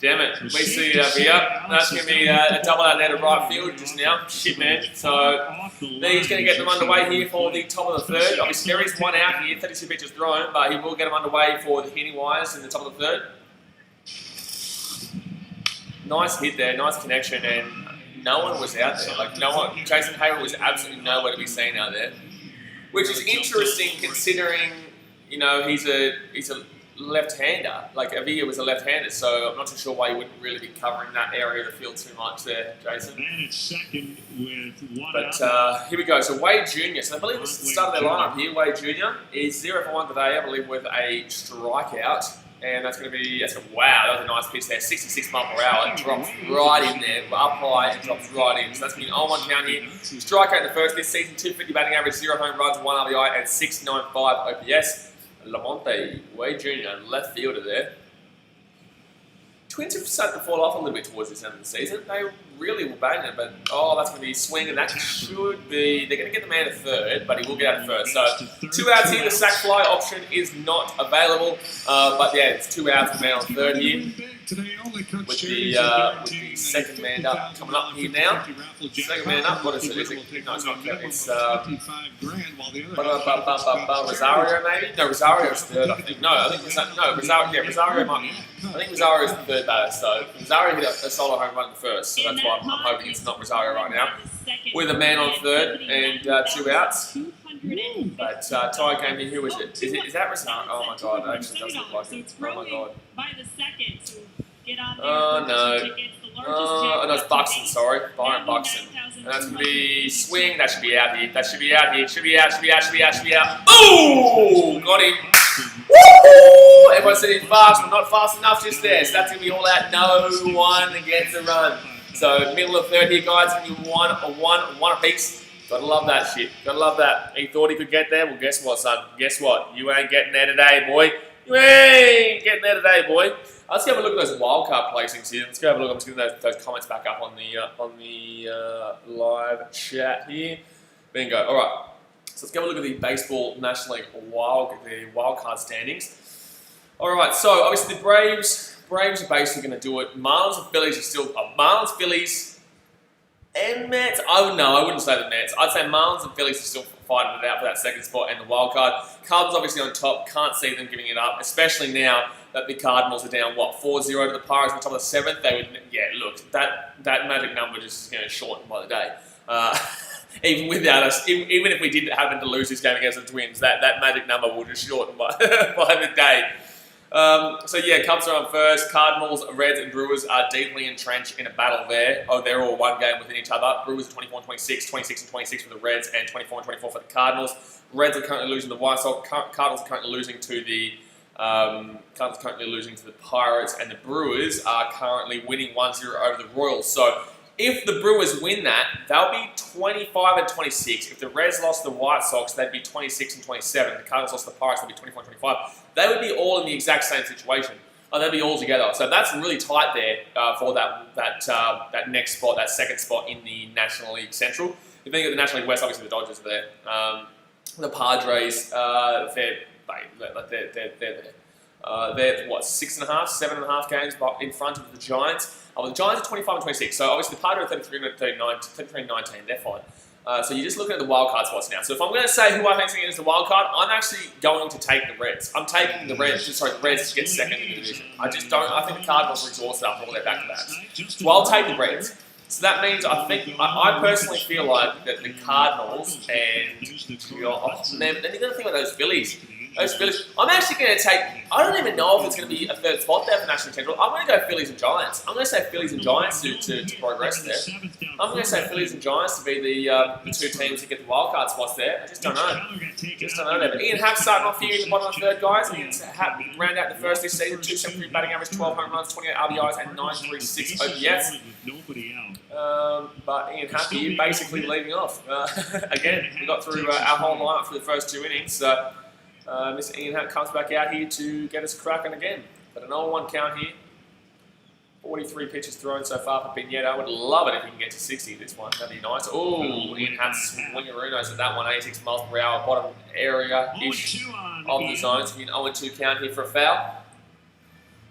Damn it. We see ya, Avia. That's going to be a double out there to right field just now. Shit, man. So, he's going to get them underway here for the top of the third. Obviously, Scary's one out here. 32 pitches thrown, but he will get them underway for the hitting wise in the top of the third. Nice hit there. Nice connection. And no one was out there. Like, no one. Jason Hayward was absolutely nowhere to be seen out there. Which is interesting considering, you know, he's a left-hander. Like, Avia was a left-hander, so I'm not too sure why he wouldn't really be covering that area of the field too much there, Jason. But here we go. So Wade Jr. So I believe this is the start of their lineup here. Wade Jr. is 0 for 1 today, I believe, with a strikeout. And that's going to be, wow, that was a nice pitch there, 66 mile per hour. It drops right in there, up high, and drops right in. So that's going to be an 0-1 count here. Strikeout in the first this season, 250 batting average, 0 home runs, 1 RBI, and 695 OPS. Lamonte, Wade Jr., left fielder there. Twins have started to fall off a little bit towards this end of the season. They really will bang it, but that's going to be a swing, and that should be, they're going to get the man to third, but he will get out first. So 2 outs here, the sack fly option is not available, but yeah, it's 2 outs, the man on third here. With the second man up, coming up here now. Second man up, what is it? No, it's not. It's Rosario maybe? No, Rosario's third, I think. Rosario might be. I think Rosario's the third batter, so Rosario hit a solo home run first, so that's why I'm hoping it's not Rosario right now. With a man on third and 2 outs. But tie game here, who is it? Is that Rosario? Oh my god, that actually does look like it. Oh my god. Oh no. Oh no, it's Buxton, sorry. Byron Buxton. And that's going to be swing. That should be out here. That should be out here. Should be out. Ooh! Got him. Woo! Everyone said he's fast, but not fast enough just there. So that's going to be all out. No one gets a run. So middle of third here, guys. Going to be one apiece. Gotta love that shit. Gotta love that. He thought he could get there. Well, guess what, son? Guess what? You ain't getting there today, boy. You ain't getting there today, boy. Let's have a look at those wildcard placings here. Let's go have a look. I'm just getting those comments back up on the live chat here. Bingo. All right. So let's go have a look at the Baseball National League wildcard standings. All right. So obviously the Braves are basically going to do it. Marlins and Phillies are still Marlins, Phillies, and Mets. I wouldn't say the Mets. I'd say Marlins and Phillies are still fighting it out for that second spot and the wild card. Cubs obviously on top. Can't see them giving it up, especially now that the Cardinals are down, 4-0 to the Pirates on top of the 7th. They would, look, that magic number just is going to shorten by the day. Even without us, even if we did happen to lose this game against the Twins, that magic number will just shorten by the day. So yeah, Cubs are on first. Cardinals, Reds, and Brewers are deeply entrenched in a battle there. They're all one game within each other. Brewers are 24-26, 26-26 for the Reds, and 24-24 for the Cardinals. Reds are currently losing to the White Sox. Cardinals are currently losing to the Cardinals currently losing to the Pirates, and the Brewers are currently winning 1-0 over the Royals. So if the Brewers win that, they'll be 25 and 26. If the Reds lost to the White Sox, they'd be 26 and 27. If the Cardinals lost to the Pirates, they'd be 24 and 25. They would be all in the exact same situation. They'd be all together. So that's really tight there for that next spot, that second spot in the National League Central. If you think of the National League West, obviously the Dodgers are there. The Padres, they're what, 6.5, 7.5 games in front of the Giants. The Giants are 25 and 26, so obviously the Padres are 33 and 19, they're fine. So you're just looking at the wild card spots now. So if I'm going to say who I think is the wild card, I'm actually going to take the Reds. I'm taking the Reds to get second in the division. I think the Cardinals are exhausted after all their back-to-backs. So I'll take the Reds. So that means I personally feel like that the Cardinals and then you're going to think about those Phillies. I'm actually going to take, I don't even know if it's going to be a third spot there for National Central. I'm going to go Phillies and Giants. I'm going to say Phillies and Giants to progress there. I'm going to say Phillies and Giants to be the two teams that get the wildcard spots there. I just don't know. There. But Ian Happ starting off here in the bottom of the third, guys. Ian Happ round out the first this season, 273 batting average, 12 home runs, 28 RBIs, and 936 OPS. But Ian Happ here basically leading off. Again, we got through our whole lineup for the first two innings. So Mr. Ian Happ comes back out here to get us cracking again. But an 0-1 count here. 43 pitches thrown so far for Pineda. I would love it if he can get to 60 this one. That'd be nice. Oh, Ian Happ swingeroos at that one. 86 miles per hour, bottom area-ish of the zone. So an 0-2 count here for a foul.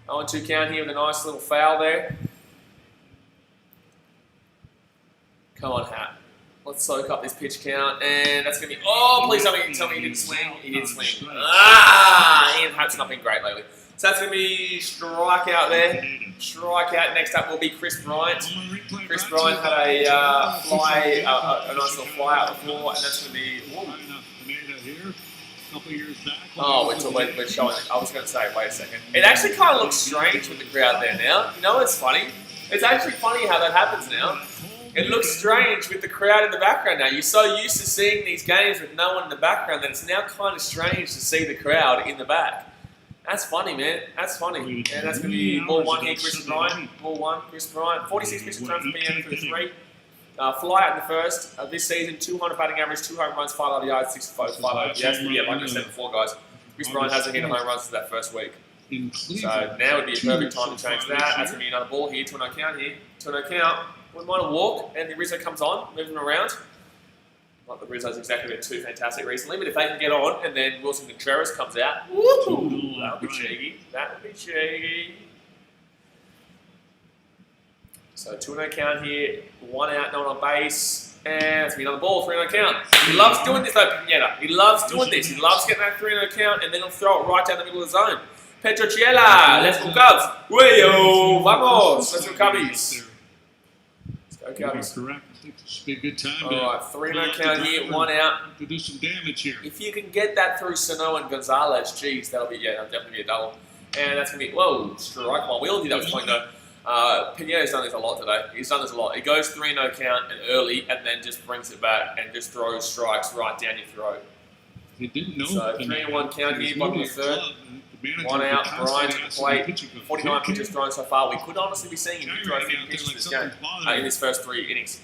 0-2 count here with a nice little foul there. Come on, Happ. Let's soak up this pitch count, and that's going to be... Oh, please tell me he didn't swing. He did swing. Ian Happ's not been great lately. So that's going to be strikeout there. Strikeout. Next up will be Chris Bryant. Chris Bryant had a nice little fly out before, and that's going to be... Oh, we're showing it. I was going to say, wait a second. It actually kind of looks strange with the crowd there now. You know what's funny? It's actually funny how that happens now. It looks strange with the crowd in the background now. You're so used to seeing these games with no one in the background that it's now kind of strange to see the crowd in the back. That's funny, man. That's funny. And that's going to be ball one here, Chris Bryant. Ball one, Chris Bryant. 46 pitches thrown for PM for the three. Fly out in the first. This season, 200 batting average, 2 home runs, 5 RBIs, 6 OPS. Yeah, like I said before, guys. Chris Bryant hasn't hit a home runs for that first week. So now would be a perfect time to change that. That's going to be another ball here, 2-0 count here. 2-0 count. Wouldn't mind a walk, and the Rizzo comes on, moving around. Not that Rizzo's exactly been too fantastic recently, but if they can get on, and then Wilson Contreras comes out, woo-hoo, that would be cheeky. That would be cheeky. So 2-0 count here, 1 out, no one on base, and it's another ball, 3-0 count. He loves doing this though, Pineda. He loves doing this. He loves getting that 3-0 count, and then he'll throw it right down the middle of the zone. Petrochiela, let's go Cubs. Way-o, vamos, let's go Cubbies. Okay, correct. I think this would be a good time. All right, 3-0 count here, 1 out. To do some damage here. If you can get that through Sano and Gonzalez, geez, that'll definitely be a double. And that's going to be, whoa, strike one. We all did that was point though. Pineda's done this a lot today. He's done this a lot. He goes 3-0 count and early and then just brings it back and just throws strikes right down your throat. He didn't know. So 3-1 count here, bottom of the third. 1 out, Bryant to the plate. 49 pitches thrown so far. We could honestly be seeing him throw 50 pitches this game in his first 3 innings.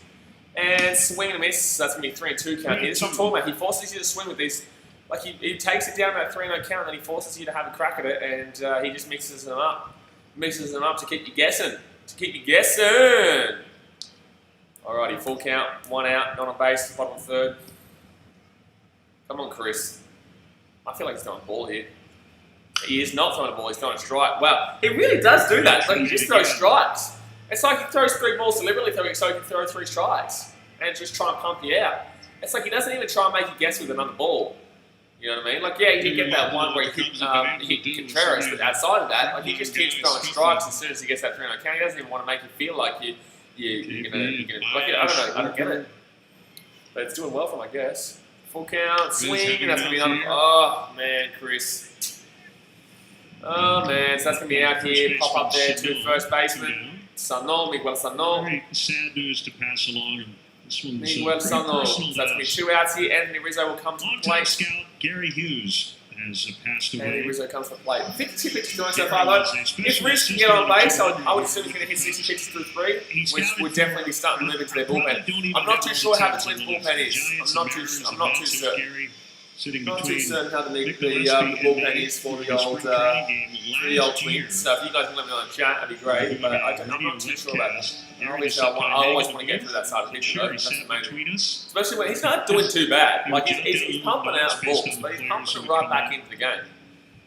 And swing and a miss. That's going to be 3-2 count here. This is what I'm talking about. He forces you to swing with these. Like he takes it down that 3-0 count and then he forces you to have a crack at it, and he just mixes them up. Mixes them up to keep you guessing. Alrighty, full count, 1 out, not on base, bottom of third. Come on, Chris. I feel like he's throwing a ball here. He is not throwing a ball, he's throwing a strike. Wow, he really does do that. Like, he just throws strikes. It's like he throws 3 balls deliberately so he can throw 3 strikes and just try and pump you out. It's like he doesn't even try and make you guess with another ball. You know what I mean? Like, yeah, he did get that one where he hit Contreras, but outside of that, like, he just keeps throwing strikes as soon as he gets that 3-0 count. He doesn't even want to make you feel like you're gonna like, I don't get it. But it's doing well for him, I guess. Full count, swing, and that's gonna be another. Oh man, Chris. Oh man, so that's gonna be out here. Pop up there to first baseman, Miguel Sano. Very sad news to pass along. Miguel Sano. So that's gonna be 2 outs here. Anthony Rizzo will come to the plate. Scout Gary Hughes has passed And away. Rizzo comes to the plate. 52 pitches going so far, though. If Riz can get on base, I would assume he's going to hit 60 pitches through 3, which would definitely be starting to move into their bullpen. I'm not too sure how the Twins' bullpen is. I'm not too certain. Not too certain how the bullpen is for the old Twins. So if you guys can let me know in the chat, that'd be great. But I'm not too sure about that. I always want to get through that side of the picture, though. That's amazing. Especially when he's not doing too bad. Like he's pumping out balls, but he's pumping them right back into the game.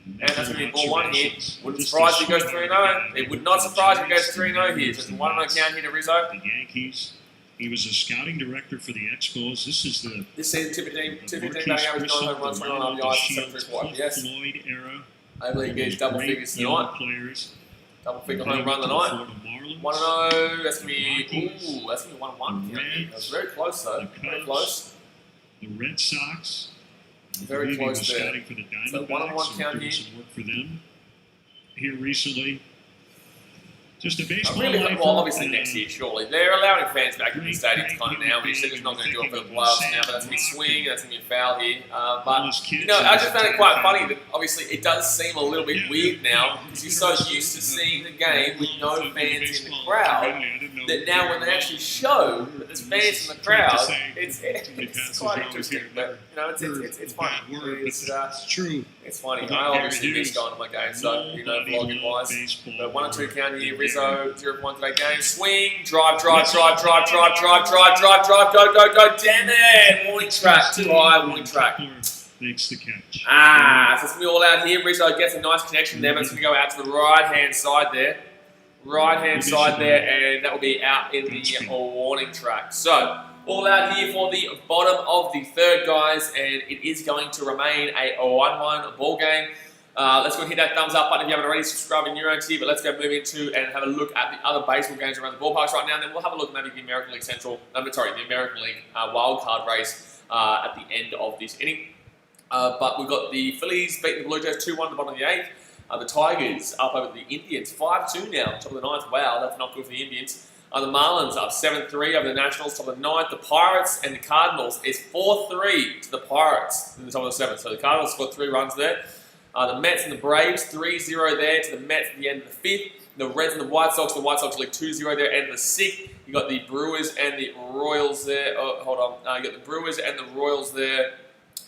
And that's going to be ball 1 here. Wouldn't surprise if he goes 3-0. It would not surprise if he goes 3-0 here. So it's a 1-0 count here to Rizzo. The Yankees. He was a scouting director for the Expos. This season, 215 batting average, 9 home runs, 1 RBI, 7.4 OPS. Floyd era. I believe he gets double figures tonight. Players. Double figure home run tonight. 1-0. That's going to be 1-1. That was very close though. Very close. The Red Sox. Very close there. For the So 1-1 count here. Some work for them here recently. Just a baseball. Well, obviously next year, surely. They're allowing fans back in the stadiums kind of now. We said he's not going to do it for the playoffs now, but that's going to be swing, that's going to be a foul here. But, I just found it quite funny that obviously it does seem a little bit weird now because you're so used to seeing the game with no fans in the crowd that now when they actually show that there's fans in the crowd, it's quite interesting. But, it's funny. It's true. It's funny. I obviously miss going to my game, so, vlogging-wise. But 1-2 count here, Rizzo, 0-1 today game. Swing, drive, go, damn it! Warning track, too high, warning track. Makes the catch. So it's going to be all out here. Rizzo gets a nice connection there, but it's going to go out to the right-hand side there. Right-hand side there, and that will be out in the warning track. So, all out here for the bottom of the third, guys, and it is going to remain a 1-1 ball game. Let's go and hit that thumbs up button if you haven't already. Subscribe in your own tier, but let's go move into and have a look at the other baseball games around the ballparks right now, and then we'll have a look at maybe the American League the American League wildcard race at the end of this inning. But we've got the Phillies beating the Blue Jays 2-1 at the bottom of the 8th. The Tigers up over the Indians 5-2 now, top of the 9th. Wow, that's not good for the Indians. The Marlins up 7-3 over the Nationals, top of the 9th. The Pirates and the Cardinals is 4-3 to the Pirates in the top of the 7th. So the Cardinals scored 3 runs there. The Mets and the Braves 3-0 there to the Mets at the end of the 5th. The Reds and the White Sox lead 2-0 there, end of the 6th. You got the Brewers and the Royals there. You got the Brewers and the Royals there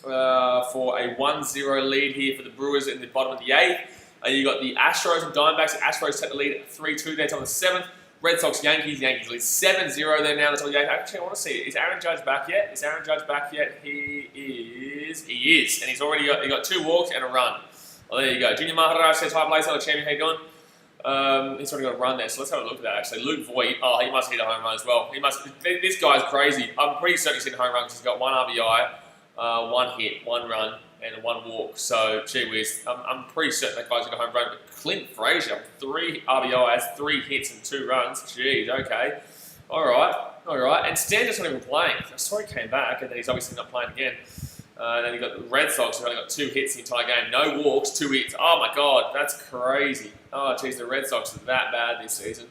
for a 1-0 lead here for the Brewers in the bottom of the 8th. You got the Astros and Diamondbacks. The Astros take the lead 3-2 there, top of the 7th. Red Sox, Yankees lead 7-0 there now. That's all the 8th. Actually, I want to see it. Is Aaron Judge back yet? He is. And he's got 2 walks and a run. Well, there you go. Junior Maharaj says, hi, Blaze, hello, champion. How you doing? He's already got a run there, so let's have a look at that, actually. Luke Voigt, he must hit a home run as well. This guy's crazy. I'm pretty certain he's hit a home run because he's got 1 RBI, 1 hit, 1 run, and 1 walk. So, gee whiz, I'm pretty certain that guy's got a home run. But Clint Frazier, 3 RBIs, 3 hits, and 2 runs. Jeez, okay. All right. And Stan just not even playing. I saw he came back, and then he's obviously not playing again. Then you've got the Red Sox, who've only got 2 hits the entire game. No walks, 2 hits. Oh, my God, that's crazy. Oh, geez, the Red Sox are that bad this season.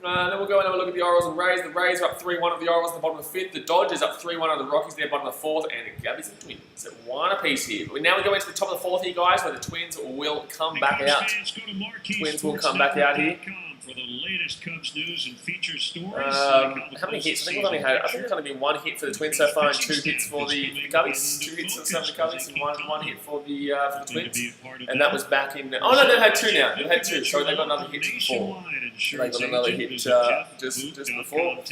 Then we'll go and have a look at the Orioles and Rays. The Rays are up 3-1 of the Orioles in the bottom of the 5th. The Dodgers up 3-1 of the Rockies there, bottom of the 4th. And the Gabbies and Twins at 1 apiece here. But now we go into the top of the 4th here, guys, where the Twins will come back out. Twins will come back out here. For the latest Cubs news and feature stories. How many hits? I think there's only been 1 hit for the Twins so far, and 2 hits for the Cubbies. 2 hits for the Cubbies and one hit for the Twins. And that was back in. Oh no, they've had 2 now. They've had 2. So they got another hit before. They got another hit just before.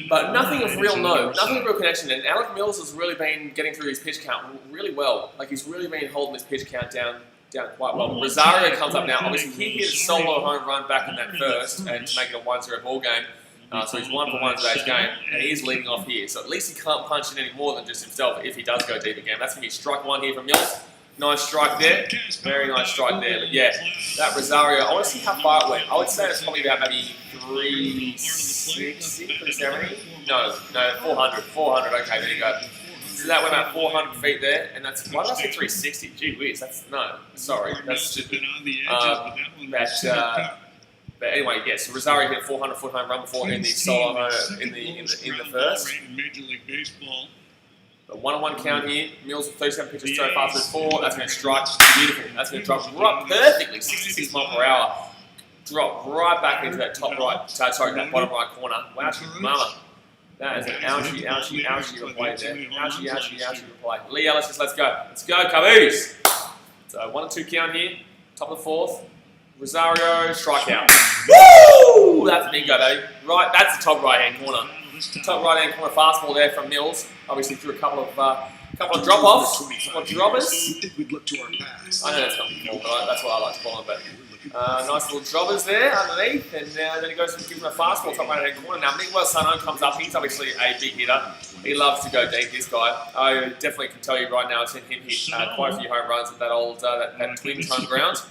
But nothing of real note, nothing of real connection. And Alec Mills has really been getting through his pitch count really well. Like he's really been holding his pitch count down quite well. Rosario comes up now. Obviously, he hit a solo home run back in that first and to make it a 1-0 ball game. So he's 1 for 1 today's game, and he is leading off here. So at least he can't punch in any more than just himself if he does go deep again. That's going to be strike 1 here from Mills. Nice strike there. Very nice strike there. But yeah, that Rosario, I want to see how far it went. I would say it's probably about maybe 360, 370. No, 400. 400, okay, there you go. So that went about 400 feet there, and that's, why did I say 360? Gee whiz, that's stupid. But anyway, yes, so Rosario hit a 400-foot home run before in the solo in the first. A 1-on-1 count here. Mills with 37 pitches so far through 4. That's going to strike beautiful. That's going to drop right perfectly, 66 miles per hour. Drop right back into that top right, sorry, that bottom right corner. Wow, mama. That is an ouchie replay there. Ouchie replay. Lee Ellis says, let's go. Let's go, Cubbies. So 1-2 count here. Top of the 4th. Rosario, strikeout. Woo! That's bingo, baby. Right, that's the top right-hand corner. Top right-hand corner fastball there from Mills. Obviously threw a couple of drop-offs, or droppers. I know that's not ball, but that's what I like to call them. But nice little jobbers there underneath, and then he goes and gives him a fastball top right-hand corner. Now Miguel Sano comes up. He's obviously a big hitter. He loves to go deep. This guy, I definitely can tell you right now, I've seen him hit quite a few home runs at that old that Twins home ground.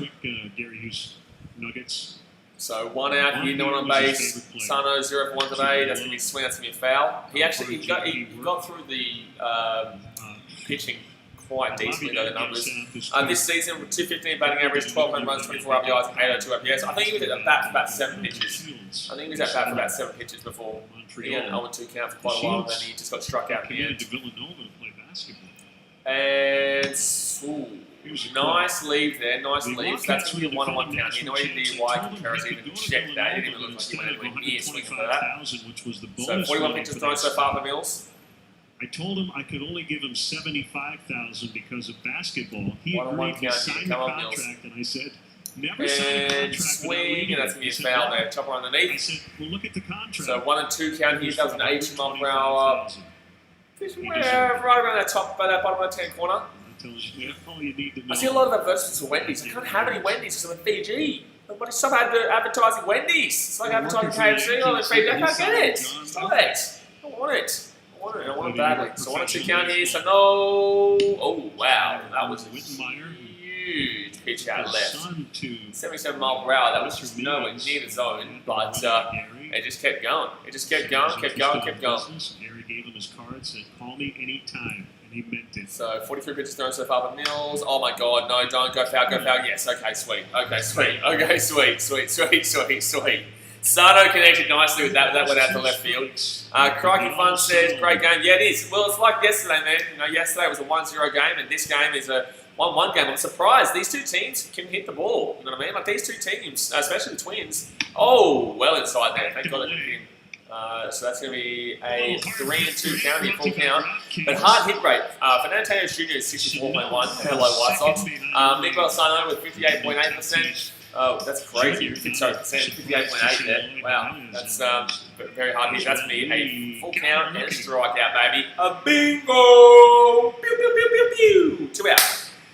Nuggets. So 1 out here, no one on base. Sano 0 for 1 today. That's gonna be a swing. That's gonna be a foul. He actually he got through the pitching quite decently though, the numbers. This season with 215 batting average, 12 home runs, 24 RBIs, and 802 OPS. I think he was at bat for about 7 pitches. I think he was at bat for about 7 pitches before he had an 0-2 count for quite a while, and then he just got struck out at the end. And nice leave there, nice leave. So that's going to be a 1-on-1 count. You know, even the McCarroll's even checked that. It didn't even look like he went anywhere near swinging for that. So 41 pitches thrown so far for Mills. I told him I could only give him 75,000 because of basketball. He agreed to sign the contract, and I said, never sign a contract. Swing, and that's going to be a foul there. Chopper underneath. I said, well, look at the contract. So 1-2 count here. That was an 80 mile per hour. Right around that top, that bottom left-hand corner. I see a lot of advertisements for Wendy's. I can't have any Wendy's because I'm in Fiji. Nobody stop advertising Wendy's. It's like advertising KFC or Fiji. I can't get it. Stop it. I want it. I want it badly. So 1-2 count here. So no. Oh wow, that was a huge pitch out left. 77 mile per hour. That was just nowhere near the zone, but it just kept going. It just kept going. Gary gave him his card, said, "Call me anytime." He meant it. So 43 pitches thrown so far for Mills. Oh my God, no, don't go foul, Yes, okay, sweet. Sano connected nicely with that. That went out to left field. Crikey Fun says, great game. Yeah, it is. Well, it's like yesterday, man. You know, yesterday was a 1-0 game, and this game is a 1-1 game. I'm surprised these two teams can hit the ball. You know what I mean? Like these two teams, especially the Twins. Oh, well inside there. Thank God it hit him. So that's going to be a 3-2 count here, full count. But hard hit rate. Fernando Tatis Jr. is 64.1. Hello, White Sox. Miguel Sano with 58.8%. Oh, that's crazy. 58.8 there. Wow. That's very hard hit. That's going to be a full count and a strikeout, baby. A bingo! Pew, pew, pew, pew, pew. 2 out.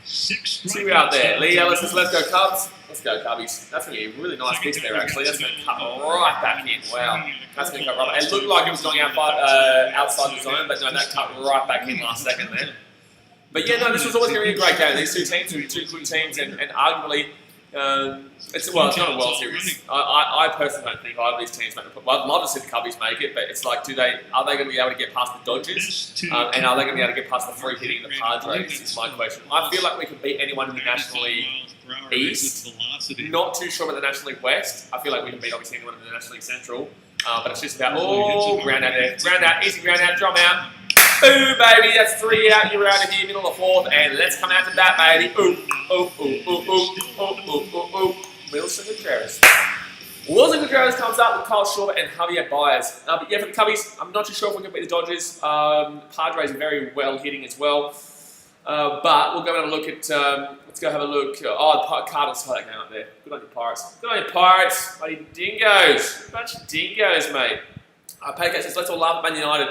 2 out there. Lee Ellis says, let's go Cubs. Let's go Cubbies. That's going to be a really nice pitch there, actually. That's going to cut right back in. Wow. That's going to cut right back. It looked like it was going outside the zone, but no, that cut right back in last second there. But yeah, no, this was always going to be a great game. These two teams are two good teams, and arguably, it's not a World Series. I personally don't think either of these teams make it. I'd love to see the Cubbies make it, but it's like, are they going to be able to get past the Dodgers? And are they going to be able to get past the free hitting the Padres? Is my question. I feel like we can beat anyone in the National League East. Not too sure about the National League West. I feel like we can beat obviously anyone in the National League Central. But it's just about, ground out there. Ground out, easy ground out, drum out. Boom, baby, that's 3 out. You're out of here, middle of the 4th, and let's come out to bat, baby. Wilson Contreras. Wilson Contreras comes up with Kyle Schwarber and Javier Baez. But yeah, for the Cubbies, I'm not too sure if we can beat the Dodgers. Padres are very well hitting as well. But we'll go and have a look at, let's go have a look. The Cardinals saw that game up there. Good on your Pirates. Good on your Pirates. Bloody dingoes. A bunch of dingoes, mate. Paycat says, let's all laugh at Man United.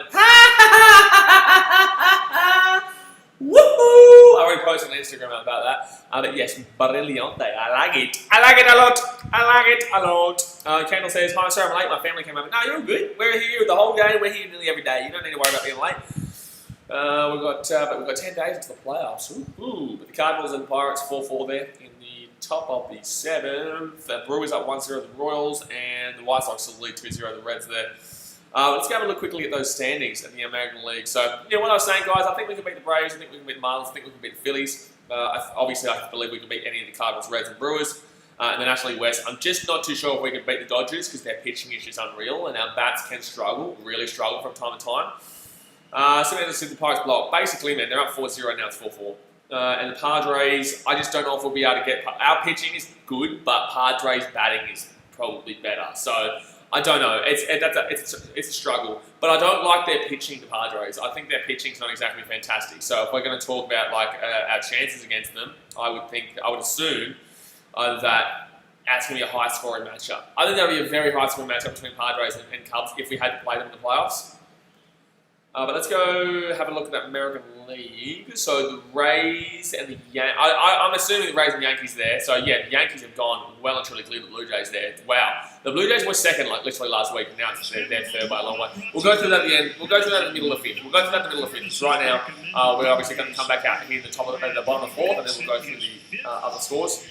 Woohoo! I already posted on Instagram about that. But yes, brilliante. I like it. I like it a lot. Kendall says, hi, sorry I'm late. My family came over. No, you're all good. We're here the whole day. We're here nearly every day. You don't need to worry about being late. We've got 10 days into the playoffs. Ooh. But the Cardinals and Pirates 4-4 there in the top of the 7th. The Brewers up 1-0 the Royals, and the White Sox still lead 2-0 the Reds there. Let's go have a look quickly at those standings in the American League. So, what I was saying, guys, I think we can beat the Braves. I think we can beat the Marlins. I think we can beat the Phillies. Obviously, I believe we can beat any of the Cardinals, Reds, and Brewers. In the National League West, I'm just not too sure if we can beat the Dodgers because their pitching is just unreal, and our bats can struggle, really struggle from time to time. So the Pirates block. Basically, man, they're up 4-0 now. It's 4-4. And the Padres, I just don't know if we'll be able to get. Our pitching is good, but Padres batting is probably better. So I don't know. It's a struggle. But I don't like their pitching, the Padres. I think their pitching's not exactly fantastic. So if we're going to talk about like our chances against them, I would assume that that's going to be a high-scoring matchup. I think that'll be a very high-scoring matchup between Padres and Cubs if we had to play them in the playoffs. But let's go have a look at that American League. So the Rays and the Yankees. I'm assuming the Rays and Yankees there. So yeah, the Yankees have gone well and truly clear the Blue Jays there. Wow. The Blue Jays were second like literally last week, and now they're third by a long way. We'll go through that at the end. We'll go through that in the middle of fifth. We'll go through that in the middle of fifth. So right now, we're obviously going to come back out here at the bottom of the fourth, and then we'll go through the other scores.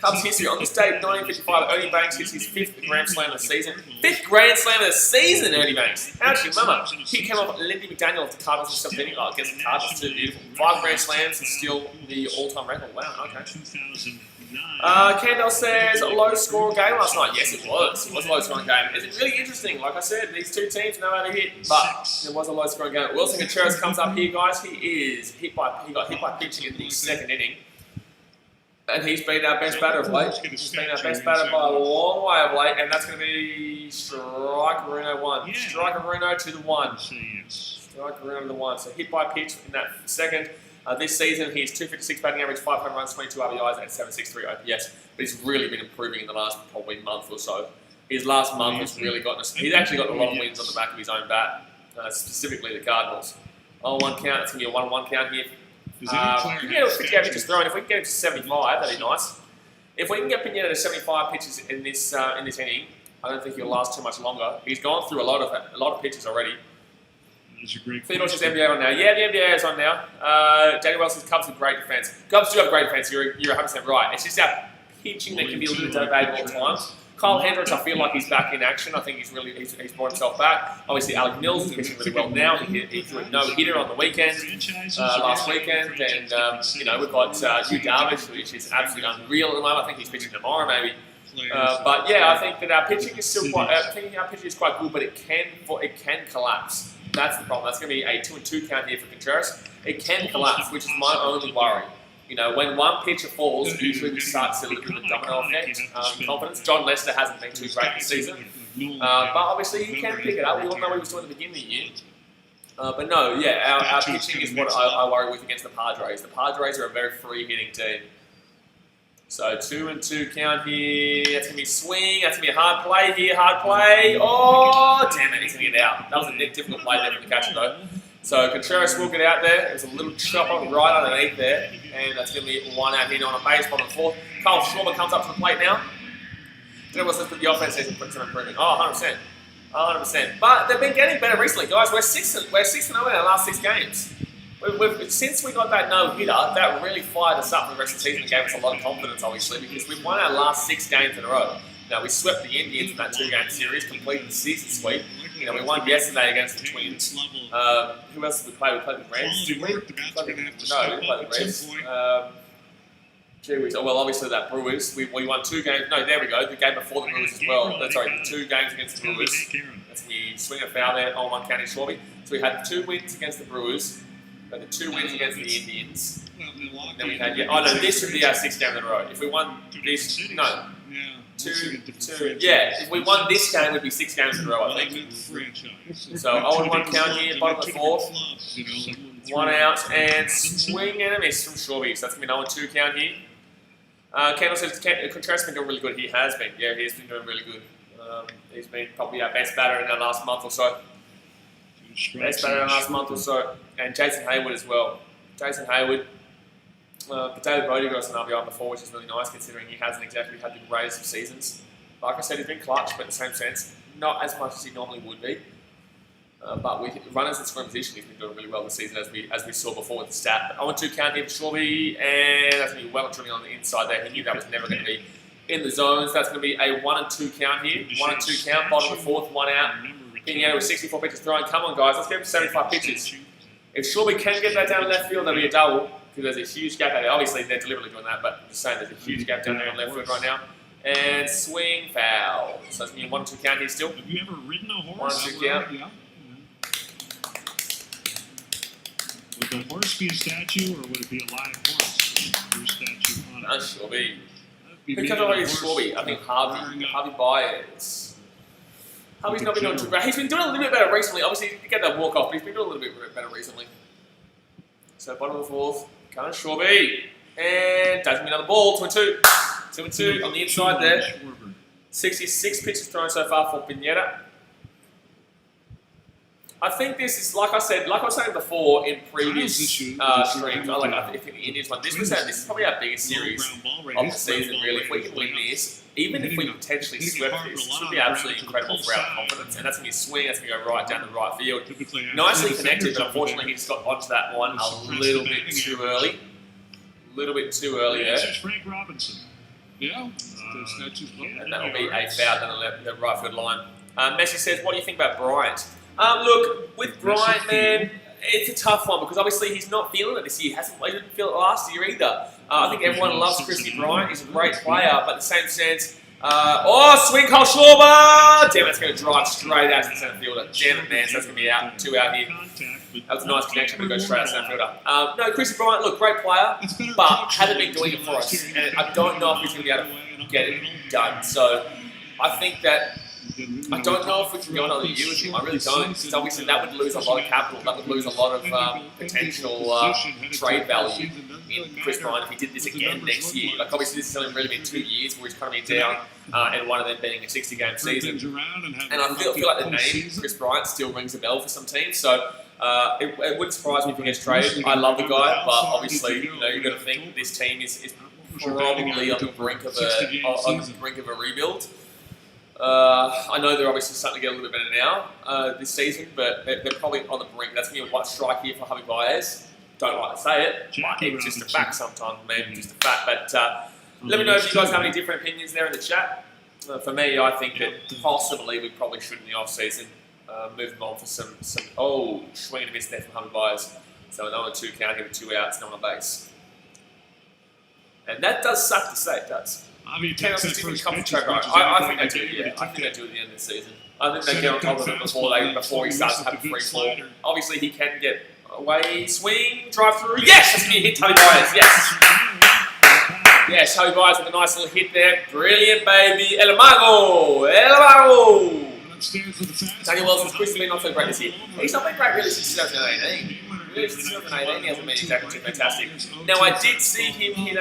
Cubs history. On this date, 1955, Ernie Banks hits his 5th Grand Slam of the season. 5th Grand Slam of the season, Ernie Banks. How'd you remember? He came off Lindy McDaniel of the Cardinals in 17. Oh, against the Cardinals, too beautiful. 5 Grand Slams is still the all-time record. Wow, okay. Kendall says, a low-score game last night. Yes, it was. It was a low-scoring game. It's really interesting. Like I said, these two teams know how to hit, but it was a low-scoring game. Wilson Contreras comes up here, guys. He got hit by pitching in the second inning. And he's been our best batter of late. He's been our best batter by a long way of late, and that's going to be Strike-Runo 1. Strike-Runo to the 1. Strike-Runo to the 1. So hit by pitch in that second. This season, he's 256 batting average, 5 home runs, 22 RBIs, and 763 OPS. But he's really been improving in the last probably month or so. His last month has really gotten us. He's actually got a lot of wins on the back of his own bat, specifically the Cardinals. On 1 count, it's going to be a 1-1 count here. We can get 58 pitches thrown. If we can get him to 75, that'd be nice. If we can get Pineda to 75 pitches in this inning, I don't think he'll last too much longer. He's gone through a lot of pitches already. Theodore's NBA on now. Yeah, the NBA is on now. Danny Wells says Cubs have great defense. Cubs do have great defense. You're 100% right. It's just our pitching that can be a little bit debatable at times. Kyle Hendricks, I feel like he's back in action. I think he's brought himself back. Obviously, Alec Mills is pitching really well now. He threw a no-hitter on the weekend, last weekend. And, we've got Yu Darvish, which is absolutely unreal at the moment. I think he's pitching tomorrow, maybe. But yeah, I think that our pitching is still quite. I think our pitching is quite good, but it can collapse. That's the problem. That's going to be a 2-2 count here for Contreras. It can collapse, which is my only worry. When one pitcher falls, usually we start to see a little bit of a domino effect. Confidence. John Lester hasn't been too great this season, but obviously he can pick it up. We all know what he was doing at the beginning of the year. But no, yeah, our pitching is what I worry with against the Padres. The Padres are a very free-hitting team. So 2-2 count here. That's going to be swing. That's going to be a hard play here. Hard play. Oh, damn it. He's going to get out. That was a difficult play there for the catcher, though. So Contreras will get out there. There's a little chopper right underneath there. And that's going to be 1 out here on a base, bottom 4th. Kyle Schwarber comes up to the plate now. Then what's the offense is and put some improvement. Oh, 100%. 100%. But they've been getting better recently, guys. We're 6-0 in our last 6 games. Since we got that no-hitter, that really fired us up for the rest of the season and gave us a lot of confidence, obviously, because we've won our last 6 games in a row. Now, we swept the Indians in that 2-game series, completed the season sweep. We won yesterday against the Twins. Who else did we play? We played the Reds, did we? No, we didn't play the Reds. Well, obviously that Brewers. We won 2 games. No, there we go. The game before the Brewers as well. Sorry, 2 games against the Brewers. That's the swing and foul there on 1 count in Shorby. So we had 2 wins against the Brewers. We had the 2 wins against the Indians. Then we had, this would be our 6th game in a row. If we won this, no. 2, if we won this game, it would be 6 games in a row, I think. So 0-1 count here, bottom of the 4th. 1 out, and swing and a miss from Shorby. So that's going to be an 0-2 count here. Kendall says Contreras has been doing really good. He has been. Yeah, he has been doing really good. He's been probably our best batter in our last month or so. And Jason Hayward as well. Jason Hayward. David Bodie got us an RBI before, which is really nice considering he hasn't exactly had the greatest of seasons. Like I said, he's been clutch, but in the same sense, not as much as he normally would be. But with runners in scoring position, he's been doing really well this season, as we saw before with the stat. But I want to count him for Shorby, and that's going to be well and truly on the inside there. He knew that was never going to be in the zones. That's going to be a 1-2 count here. 1-2 count, bottom of the 4th, 1 out. Pineda with 64 pitches thrown. Come on, guys, let's get him to 75 pitches. If Shorby can get that down in left field, that'll be a double. Because there's a huge gap out there. Obviously, they're deliberately doing that, but I'm just saying there's a huge gap down there on left foot right now. And swing, foul. So it's going to be a 1-2 count here still. Have you ever ridden a horse? 1-2 count. Yeah. Would the horse be a statue, or would it be a live horse? Your statue on it. That should be. Be Who comes on his Shorby? I think Harvey Byers. Harvey's not been doing too great. He's been doing a little bit better recently. Obviously, he didn't get that walk off, but he's been doing a little bit better recently. So, bottom of the fourth, Gunnar Shorby. And doesn't mean another ball. 2-2. 2-2 on the inside there. 66 pitches thrown so far for Pineda. I think this is, like I was saying before in previous streams, I think the Indians one, this is probably our biggest series of the season, really. If we can win this, even if we potentially swept this, it should be absolutely incredible for our confidence. And that's going to be a swing, that's going to go right down the right field. Nicely connected, but unfortunately he just got onto that one a little bit too early. A little bit too early there. Frank Robinson. Yeah. And that will be a foul down the right field line. Messi says, what do you think about Bryant? Look, with Bryant, man, it's a tough one because obviously he's not feeling it this year. He didn't feel it last year either. I think everyone loves Chrissy Bryant. He's a great player, but in the same sense, swing Cole Schwarber! Damn, that's going to drive straight out to the centre fielder. Damn it, man, so that's going to be out, 2 out here. That was a nice connection, but it goes straight out to centre fielder. No, Chrissy Bryant, look, great player, but hasn't been doing it for us. And I don't know if he's going to be able to get it done. So I think that I don't know if we can go another year with him. I really don't. Because obviously that would lose a lot of capital. That would lose a lot of potential trade value in Chris Bryant if he did this again next year. Like obviously this has only really been 2 years where he's kind of been down, and one of them being a 60-game season. And I feel like the name Chris Bryant still rings a bell for some teams. So it wouldn't surprise me if he gets traded. I love the guy, but obviously you've got to think this team is probably on the brink of a rebuild. I know they're obviously starting to get a little bit better now this season, but they're probably on the brink. That's going to be a white strike here for Javi Baez. Don't like to say it, but it's just a fact sometimes, man. Just a fact. But let me know if you guys have any different opinions there in the chat. For me, I think that possibly we probably should in the off-season move them on for some swing and a miss there from Javi Baez. So another 2 count here with 2 outs, no on base. And that does suck to say, it does. I think they do, yeah. I think they do at the end of the season. I think they get on top of it before he starts to have a free fall. Obviously, he can get away, swing, drive through. Yes, that's going to hit Javi Baez. Yes. Yes, Javi Baez with a nice little hit there. Brilliant, baby. El Mago. Daniel Wilson's quickly been not so great this year. He's not been great really since 2018. Really, since 2018, he hasn't been exactly too fantastic. Now, I did see him hit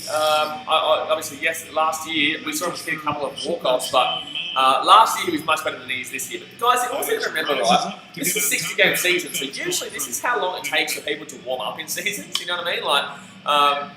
obviously, yes, last year, we saw him hit a couple of walk-offs, but last year he was much better than he is this year. But guys, you also remember, right, this is a 60-game season, so usually this is how long it takes for people to warm up in seasons, you know what I mean? Like,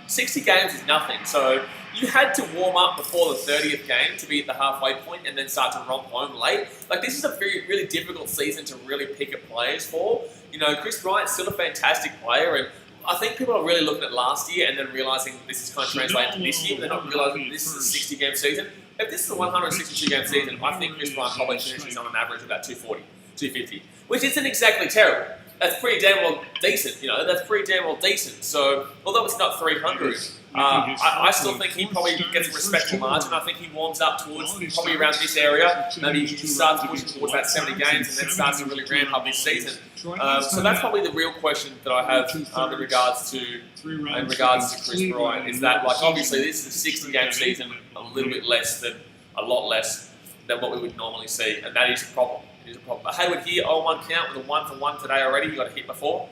60 games is nothing, so you had to warm up before the 30th game to be at the halfway point and then start to romp home late. Like, this is a really difficult season to really pick at players for. You know, Chris Bryant's still a fantastic player, and I think people are really looking at last year and then realising this is kind of translating to this year, but they're not realising this is a 60-game season. If this is a 162-game season, I think Chris Bryant probably finishes on an average of about 240, 250, which isn't exactly terrible. That's pretty damn well decent, you know, that's pretty damn well decent. So, although it's not 300, I still think he probably gets a respectable margin. I think he warms up towards probably around this area. Maybe he starts pushing towards that 70 games and then starts to really ramp up this season. So that's probably the real question that I have in regards to Chris Bryant, is that, like, obviously this is a 60-game season, a lot less than what we would normally see, and that is a problem. It is a problem. But Hayward here, 0-1 count with a 1-for-1 today already. You got a hit before.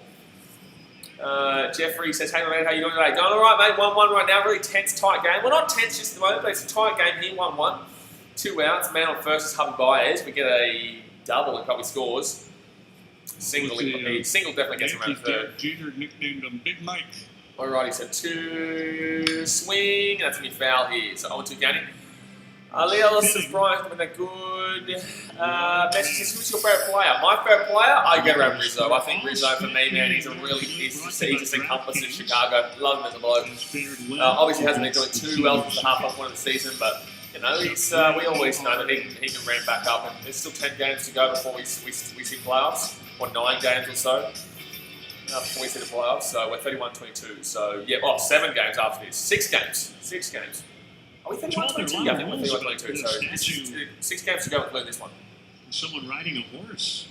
Jeffrey says, hey mate, how you doing today? Going alright, mate. 1-1 right now. Really tense, tight game. Well, not tense just at the moment, but it's a tight game here. 1-1. 2 outs. Man on first is Javi Baez. We get a double. He probably scores. Single definitely gets him around third. Junior nicknamed him Big Mike. Alrighty, so 2 swing. That's going to be foul here. So 0-2 counting. Leo says, Brian, been that good. Messi says, who's your favourite player? My favourite player? I go around Rizzo. I think Rizzo, for me, man, he's just encompassed in Chicago. Love him as a bloke. Obviously hasn't been doing too well since the halfway point of the season, but, you know, we always know that he can ramp back up, and there's still 10 games to go before we see playoffs, or 9 games or so, before we see the playoffs. So we're 31-22. So, yeah, 7 games after this. 6 games. Are we 31-22? Yeah, I think we're 31-22. So this is 6 games to go including this one. Someone riding a horse.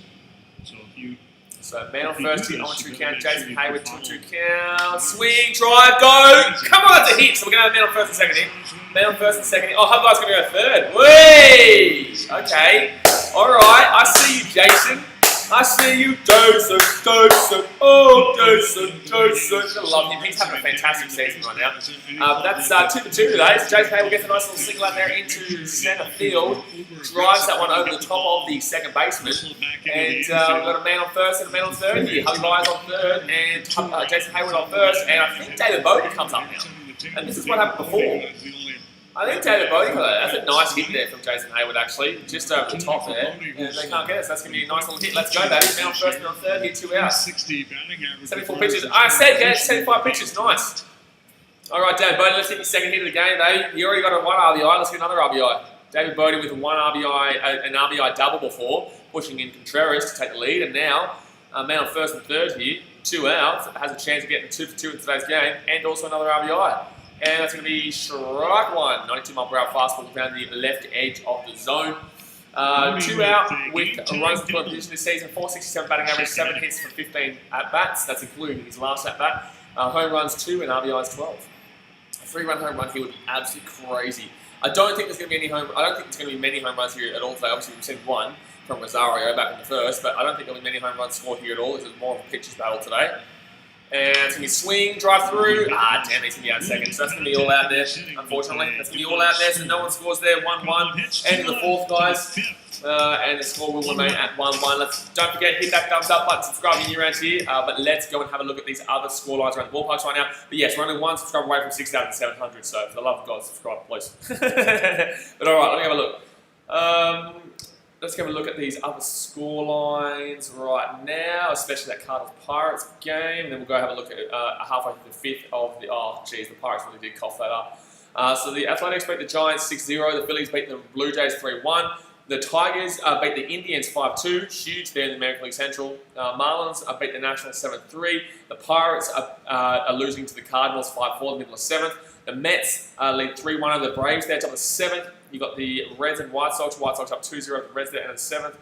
So if you So man on first hit, on 2 count, Jason Hayward, 2-2 count, swing, drive, go, come on, that's a hit, so we're going to have man on first and second hit, man on first and second hit, oh, Hubbar's going to go third, whee, okay, alright, I see you, Jason, I see you, Jason, oh, Jason, I love him, he's having a fantastic season right now. That's 2 for 2 today, so Jason Hayward gets a nice little single out there into centre field, drives that one over the top of the second baseman, and we've got a man on first and a man on third here. Hubby Lyons on third and Jason Hayward on first, and I think David Bodie comes up now. And this is what happened before. I think David Bodie, that's a nice hit there from Jason Hayward actually, just over the top there. And they can't get us, that's going to be a nice little hit. Let's go, baby. Man on first, man on third, hit 2 out. 74 pitches. I said, yeah, 75 pitches, nice. Alright, David Bodie, let's hit your second hit of the game, baby. You already got a 1 RBI, let's get another RBI. David Bodie with 1 RBI, an RBI double before, pushing in Contreras to take the lead, and now man on first and third here, 2 outs, has a chance of getting 2 for 2 in today's game, and also another RBI. And that's going to be strike one, 92-mile-per-hour fastball down the left edge of the zone. 2 out with runs in scoring position this season, 467 batting average, 7 hits for 15 at-bats, that's including his last at-bat. Home runs 2 and RBIs 12. A 3-run home run here would be absolutely crazy. I don't think there's going to be many home runs here at all today. Obviously, we've seen one from Rosario back in the first, but I don't think there'll be many home runs scored here at all. This is more of a pitcher's battle today. And it's going to be swing, drive through. Ah, damn, he's going to be out second. So that's going to be all out there, unfortunately. That's going to be all out there, so no one scores there. 1-1. End of the fourth, guys. And the score will remain at 1-1. Don't forget, hit that thumbs up button, subscribe if you're around here. But let's go and have a look at these other score lines around the ballparks right now. But yes, we're only 1 subscriber away from 6,700, so for the love of God, subscribe, please. But alright, let me have a look. Let's have a look at these other score lines right now, especially that Cardinals-Pirates game. Then we'll go have a look at halfway through the fifth of the... Oh, geez, the Pirates really did cough that up. So the Athletics beat the Giants 6-0. The Phillies beat the Blue Jays 3-1. The Tigers beat the Indians 5-2. Huge there in the American League Central. Marlins beat the Nationals 7-3. The Pirates are losing to the Cardinals 5-4 in the middle of 7th. The Mets lead 3-1 over the Braves there, top of 7th. You've got the Reds and White Sox. White Sox up 2-0 over the Reds there in the 7th.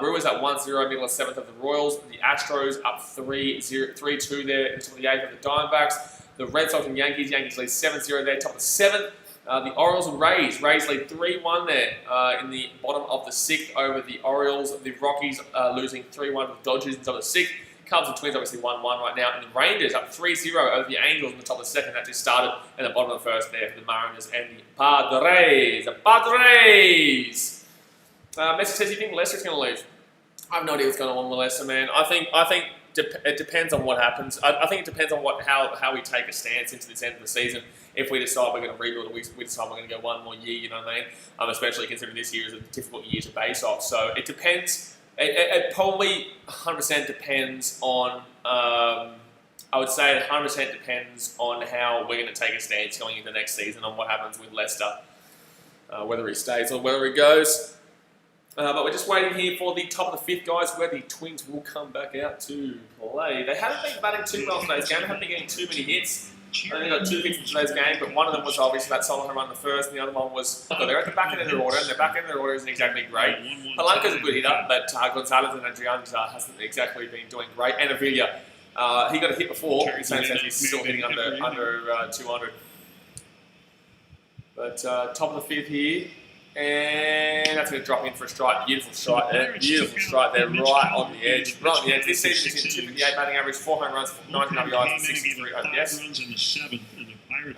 Brewers up 1-0, middle of 7th of the Royals. The Astros up 3-2 there into the 8th of the Diamondbacks. The Red Sox and Yankees. Yankees lead 7-0 there, top of 7th. The Orioles and Rays. Rays lead 3-1 there in the bottom of the 6th over the Orioles. The Rockies losing 3-1 with the Dodgers in the top of the 6th. Cubs and Twins obviously 1-1 right now. And the Rangers up 3-0 over the Angels in the top of the 2nd. That just started. And the bottom of the 1st there for the Mariners and the Padres. The Padres! Messi says, you think Lester's going to lose? I have no idea what's going on with Lester, man. I think it depends on what happens. I think it depends on how we take a stance into this end of the season. If we decide we're going to rebuild, or we decide we're going to go one more year, you know what I mean? Especially considering this year is a difficult year to base off. So it depends. It probably 100% depends on, I would say it 100% depends on how we're going to take a stance going into next season on what happens with Lester. Whether he stays or whether he goes. But we're just waiting here for the top of the 5th, guys, where the Twins will come back out to play. They haven't been batting too well in today's game. They haven't been getting too many hits. They only got 2 hits in today's game, but one of them was obviously that solo home run in the first, and the other one was... They're at the back end of their order, and their back end of their order isn't exactly great. Palanca's a good hitter, but Gonzalez and Adrianza hasn't exactly been doing great. And Avila, he got a hit before, in the same sense he's still hitting under 200. But top of the 5th here. And that's going to drop in for a strike. Beautiful strike there. Beautiful strike there, right on the edge. Right on the edge. This season is in 258 batting average, 4 home runs, 19 RBIs, and 63 OPS.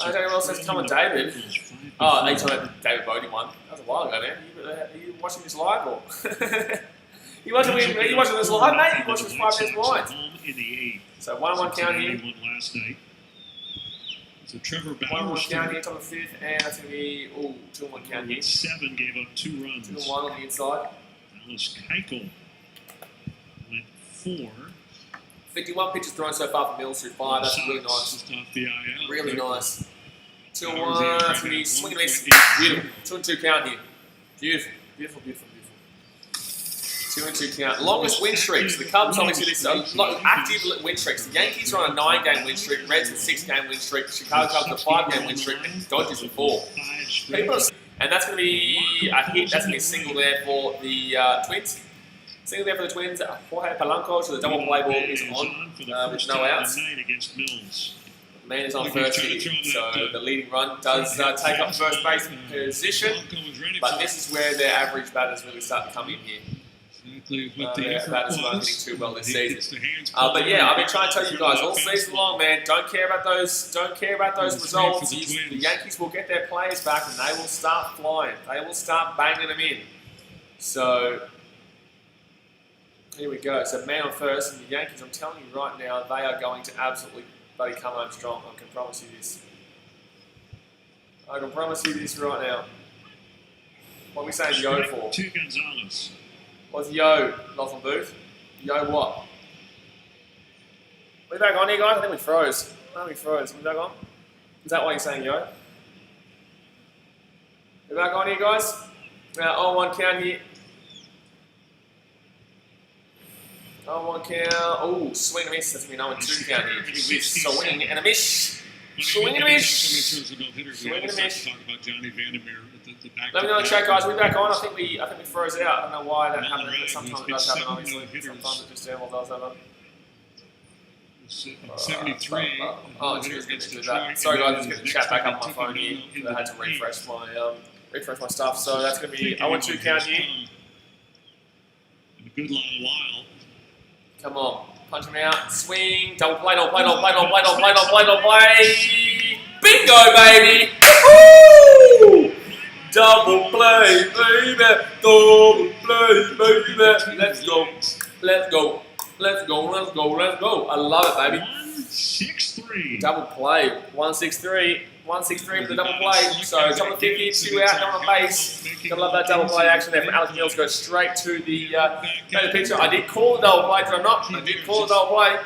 I don't know what else says. Come on, David. Oh, they told David Bodie one. That was a while ago, man. Are you watching this live or? you watching this live, mate? You watching this 5 minutes blind? So 1-1 count here. So Trevor Bauer 1-1 count here, top of the 5th, and that's going to be 2-1 count here. 7 gave up 2 runs. 2-1 on the inside. Dallas Keuchel went 4. 51 pitches thrown so far from Mills through 5. That's really nice. Just off the IL. Really nice. 2-1. That's going to be swing and miss. Beautiful. 2-2 count here. Beautiful. Beautiful, beautiful, beautiful. 2-2 count. Longest win streaks. The Cubs obviously this active win streaks. The Yankees are on a 9-game win streak. Reds a 6-game win streak. Chicago Cubs a 5-game win streak. And Dodgers a 4. And that's going to be a hit. That's going to be a single there for the Twins. Single there for the Twins. Jorge Polanco, so the double play ball is on with no outs. Man is on first here, so the leading run does take up first base position, but this is where their average batters really start to come in here. Their batters weren't hitting too well this season. But yeah, I've been trying to tell you guys all season long, man. Don't care about those results. The Yankees will get their players back, and they will start flying. They will start banging them in. So here we go. So man on first, and the Yankees. I'm telling you right now, they are going to absolutely bloody come home strong. I can promise you this. I can promise you this right now. What are we saying Yo for? To Gonzalez. What's Yo, Lachlan Booth? Yo what? Are we back on here, guys? I think we froze. No, we froze. Are we back on? Is that why you're saying Yo? We're back on here, guys? Now, 0-1 count here. 0-1 count. Oh, swing and a miss. That's going to be 0-2 count here. Swing and a miss. Swing and a miss. Swing and a miss. Let me know in the chat, guys. We're back on. I think we froze out. I don't know why that happened, but sometimes it does happen, obviously. Sometimes it just does happen. 73. Oh, geez, good to do that. Sorry, guys. Just getting the chat back up on my phone here. I had to refresh my stuff. So that's going to be 0-2 count here. A good long while. Come on. Punch him out. Swing. Double play, double play, double play, double play, double play, double play, double play. Bingo, baby! Woo! Double play, baby! Double play, baby! Let's go. Let's go. Let's go. Let's go. Let's go. I love it, baby. 163. Double play. 163. 163 for the double play. So top of the 50, 2 out, no on base. Gotta love that double play action there from Alex Mills. Goes straight to the picture. I did call the double play, did I not? I did call the double play.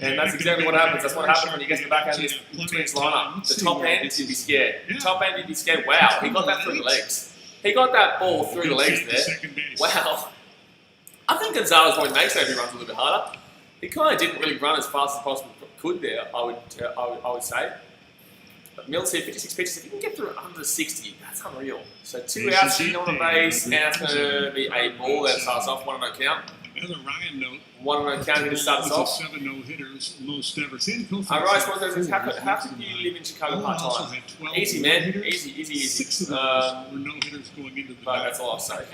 And that's exactly what happens. That's what happens when you get to the back end of this Twins lineup. The top end, you'd be scared. The top end, you'd be scared. Wow, he got that through the legs. He got that ball through the legs there. Wow. I think Gonzalez probably makes every run a little bit harder. He kind of didn't really run as fast as possible could there, I would say. But Mills here, 56 pitches. If you can get through under 60, that's unreal. So 2 outs, no on the base, and that's going to be a ball that starts off 1-0 count. Another Ryan note. 1-0 count here to start us off. 7 no-hitters, most ever. Alright, so how can you live in Chicago part-time? Easy, man. Easy. 6 of those were no-hitters going into the But that's all I'll say.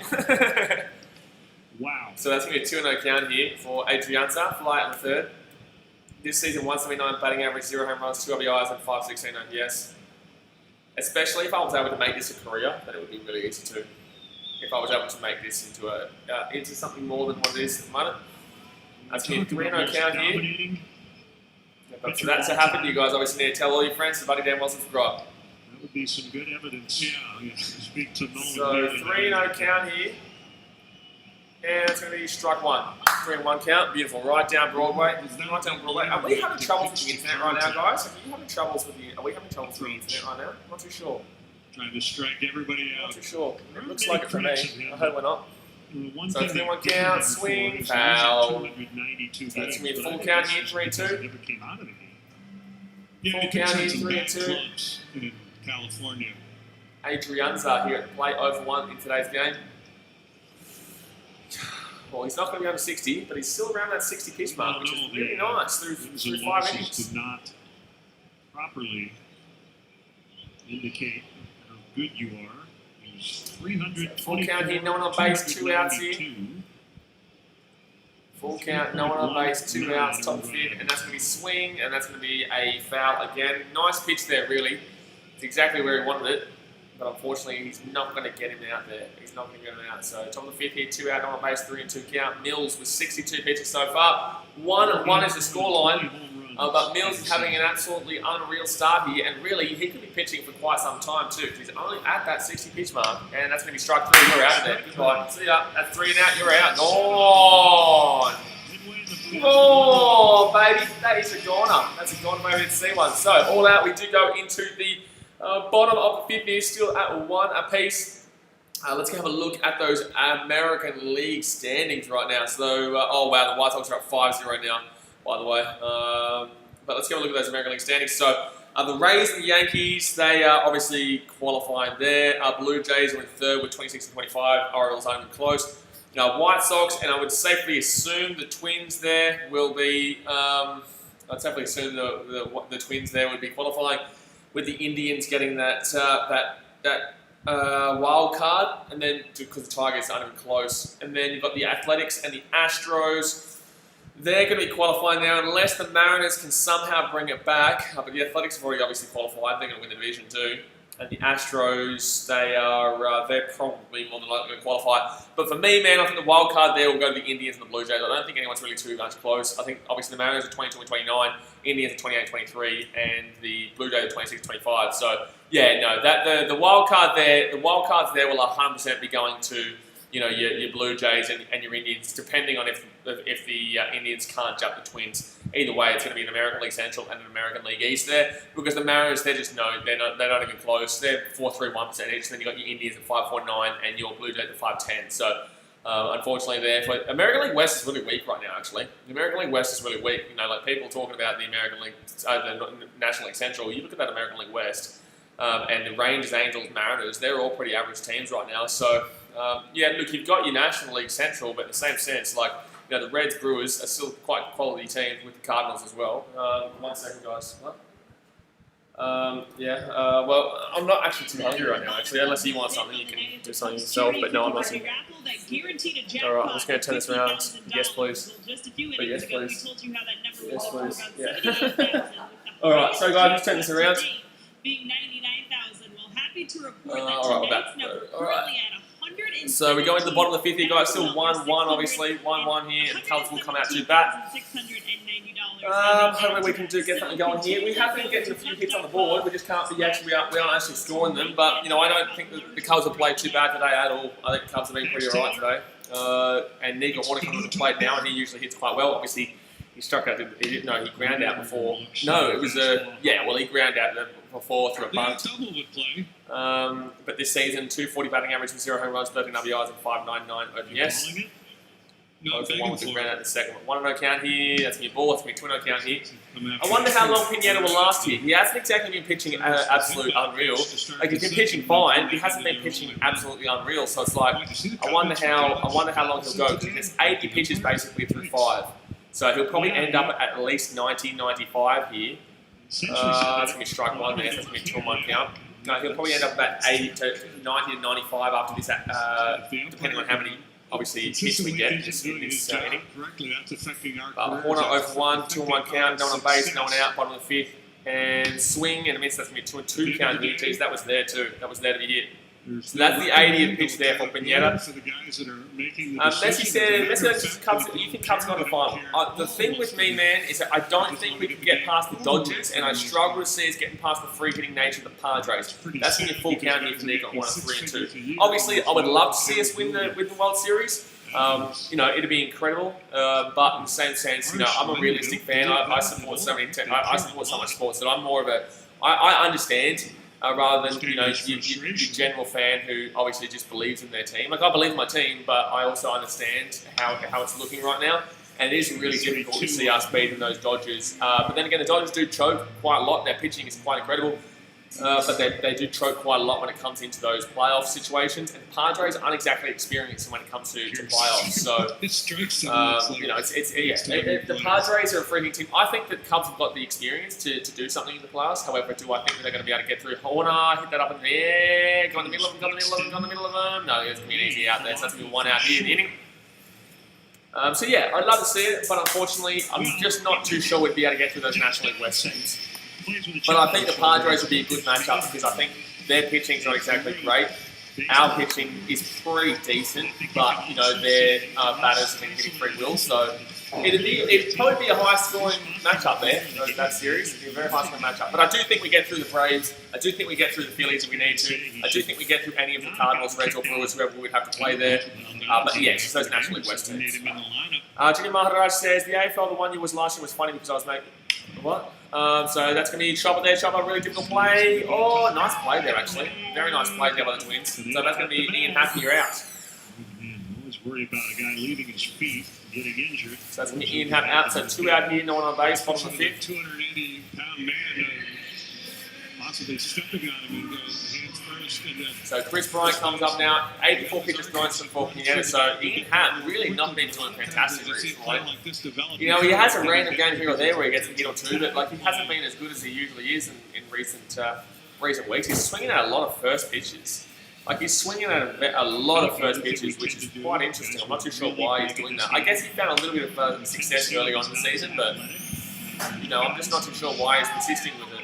Wow. So that's going to be a 2-0 count here for Adrianza, fly out in the third. This season, 179 batting average, 0 home runs, 2 RBIs, and 516 OPS. Especially if I was able to make this a career, then it would be really easy too. If I was able to make this into something more than what it is at the moment. That's going to be a 3-0 count here. But for that to happen, you guys obviously need to tell all your friends that Buddy Dan Wilson forgot. That would be some good evidence. Yeah. Speak to Nolan. So 3-0 count here. And it's going to be strike 1. 3-1 count. Beautiful. Right down Broadway. Right down Broadway. Are we having troubles with the internet right now, guys? Are we having troubles with the internet right now? I'm not too sure. Trying to strike everybody out. Not too sure. It looks like it for me. I hope we're not. So 3-1 count. Swing. Foul. So it's going to be a full count here. 3-2. Full count here. 3-2. In California. Adrianza here at the plate, 0-1 in today's game. Well, he's not going to be under 60, but he's still around that 60 pitch mark, which is really nice through 5 innings. Did not properly indicate how good you are. There's 300. Full count here, no one on base, 2 outs here. Full count, no one on base, 2 outs, top of the fifth, and that's going to be swing, and that's going to be a foul again. Nice pitch there, really. It's exactly where he wanted it. But unfortunately, he's not going to get him out there. He's not going to get him out. So top of the fifth here, 2 out, on base, 3-2 count. Mills with 62 pitches so far. 1-1 is the scoreline. But Mills is having an absolutely unreal start here. And really, he could be pitching for quite some time too. He's only at that 60 pitch mark. And that's going to be strike 3. You're out of there. Goodbye. See ya. That's 3 and out. You're out. Gone. Oh, baby. That is a goner. That's a goner. Maybe we didn't see one. So all out, we do go into the bottom of the fifth is still at 1 apiece. Let's have a look at those American League standings right now. So, oh wow, the White Sox are at 5-0 now, by the way. But let's have a look at those American League standings. So, the Rays and the Yankees, they are obviously qualifying there. Blue Jays are in third with 26 and 25. Orioles aren't even close. White Sox, and I would safely assume the Twins there will be. I'd safely assume the Twins there would be qualifying, with the Indians getting that wild card, and then because the Tigers aren't even close, and then you've got the Athletics and the Astros. They're going to be qualifying now, unless the Mariners can somehow bring it back. But the Athletics have already obviously qualified; they're going to win the division too. And the Astros, they're probably more than likely going to qualify. But for me, man, I think the wild card there will go to the Indians and the Blue Jays. I don't think anyone's really too much close. I think obviously the Mariners are 22 and 29, Indians are 28 and 23, and the Blue Jays are 26 and 25. So yeah, no, the wild card there, the wild cards there will 100% be going to your Blue Jays and your Indians, depending on if the Indians can't jump the Twins. Either way, it's going to be an American League Central and an American League East there, because the Mariners, they're not even close. They're 4.31% each. Then you got your Indians at 5.49 and your Blue Jays at 5.10. So unfortunately, there for American League West is really weak right now. Actually, the American League West is really weak. Like people talking about the American League, the National League Central. You look at that American League West, and the Rangers, Angels, Mariners. They're all pretty average teams right now. So yeah, look, you've got your National League Central, but in the same sense, like. The Reds, Brewers are still quite quality teams with the Cardinals as well. 1 second, guys. What? Well, I'm not actually too hungry right now, actually. Unless you want something, you can do something yourself. But no, I'm not. Alright, I'm just going to turn this around. Yes, please. But yes, please. Yes, please. Yeah. Alright, so guys, just turn this around. Alright, we're back. Alright. So we go into the bottom of the 5th here, guys. Still 1-1, obviously. 1-1 here, and the Cubs will come out to bat. Hopefully we can get something going here. We have been getting a few hits on the board. We just can't be we aren't actually scoring them. But I don't think the Cubs have played too bad today at all. I think the Cubs have been pretty alright today. And Nico Warner comes to the plate now, and he usually hits quite well. Obviously, he struck out. He ground out before. No, it was he ground out before through a bunt. But this season, 240 batting average with 0 home runs, 13 RBIs, and 599 OPS. No, for 1 with the ground out in the second. 1-0 count here. That's going to be a ball. That's going to be a 2-0 count here. I wonder how long Pineda will last here. He hasn't exactly been pitching absolute unreal. Like he's been pitching fine. He hasn't been pitching absolutely unreal. So it's like I wonder how long he'll go, because he has 80 pitches basically through 5. So he'll probably end up at least 90, 95 here. That's going to be strike 1 there. That's going to be a 2-1 count. No, he'll probably end up about 80 to 90 to 95 after this, depending on how many, obviously, hits we get in this inning. Horner 0 for 1, 2-1 count, no one on base, no one out, bottom of the 5th. And swing, and it means that's going to be a 2-2 count here. Geez, that was there too. That was there to be hit. So that's the 80th pitch there for Pineda. Messi said, you think Cubs got to the final? The thing with me, man, is that I don't think we can get past the Dodgers, and I struggle to see us getting past the free-hitting nature of the Padres. That's going to be a full count here for Nico at 1-3-2. Obviously, I would love to see us win the World Series. It'd be incredible, but in the same sense, I'm a realistic fan. I support so many. I support so much sports that I'm more of a. I understand. Rather than your general fan who obviously just believes in their team. Like I believe in my team, but I also understand how it's looking right now, and it is really difficult to see us beating those Dodgers. But then again, the Dodgers do choke quite a lot. Their pitching is quite incredible, but they do choke quite a lot when it comes into those playoff situations. And Padres aren't exactly experienced when it comes to playoffs. So the Padres are a freaking team. I think that Cubs have got the experience to do something in the playoffs. However, do I think that they're going to be able to get through? Horner hit that up in the air, go in the middle of them, go in the middle of them. No, it's going to be an easy out there. So that's going to be 1 out here in the inning. So yeah, I'd love to see it, but unfortunately, I'm just not too sure we'd be able to get through those National League West teams. But I think the Padres would be a good matchup, because I think their pitching's not exactly great. Our pitching is pretty decent, but their batters have been hitting free will, so it'd probably be a high-scoring matchup there. That series it'd be a very high-scoring matchup. But I do think we get through the Braves. I do think we get through the Phillies if we need to. I do think we get through any of the Cardinals, Reds, or Brewers, whoever we would have to play there. But yeah, it's those National League West teams. Jimmy Maharaj says the AFL the 1 year was last year was funny because I was making what? So that's going to be Chopper there. Chopper, really difficult play. Oh, nice play there, actually. Very nice play there by the Twins. So that's going to be Ian Happy, you're out. Always worry about a guy leaving his feet, getting injured. So that's going to be Ian Happy out. So 2 out here, no one on base, bottom of the 5th. 280-pound man possibly stepping on him and go hands first. And then so Chris Bryant comes up now. 84 pitches thrown for Pineda. So Ian Hatt really not been doing fantastic recently. You know, he has a random game here or there where he gets a hit or two, but like he hasn't been as good as he usually is in recent weeks. He's swinging at a lot of first pitches. Like he's swinging at a lot of first pitches, which is quite interesting. I'm not too sure why he's doing that. I guess he found a little bit of success early on in the season, but you know, I'm just not too sure why he's persisting with it.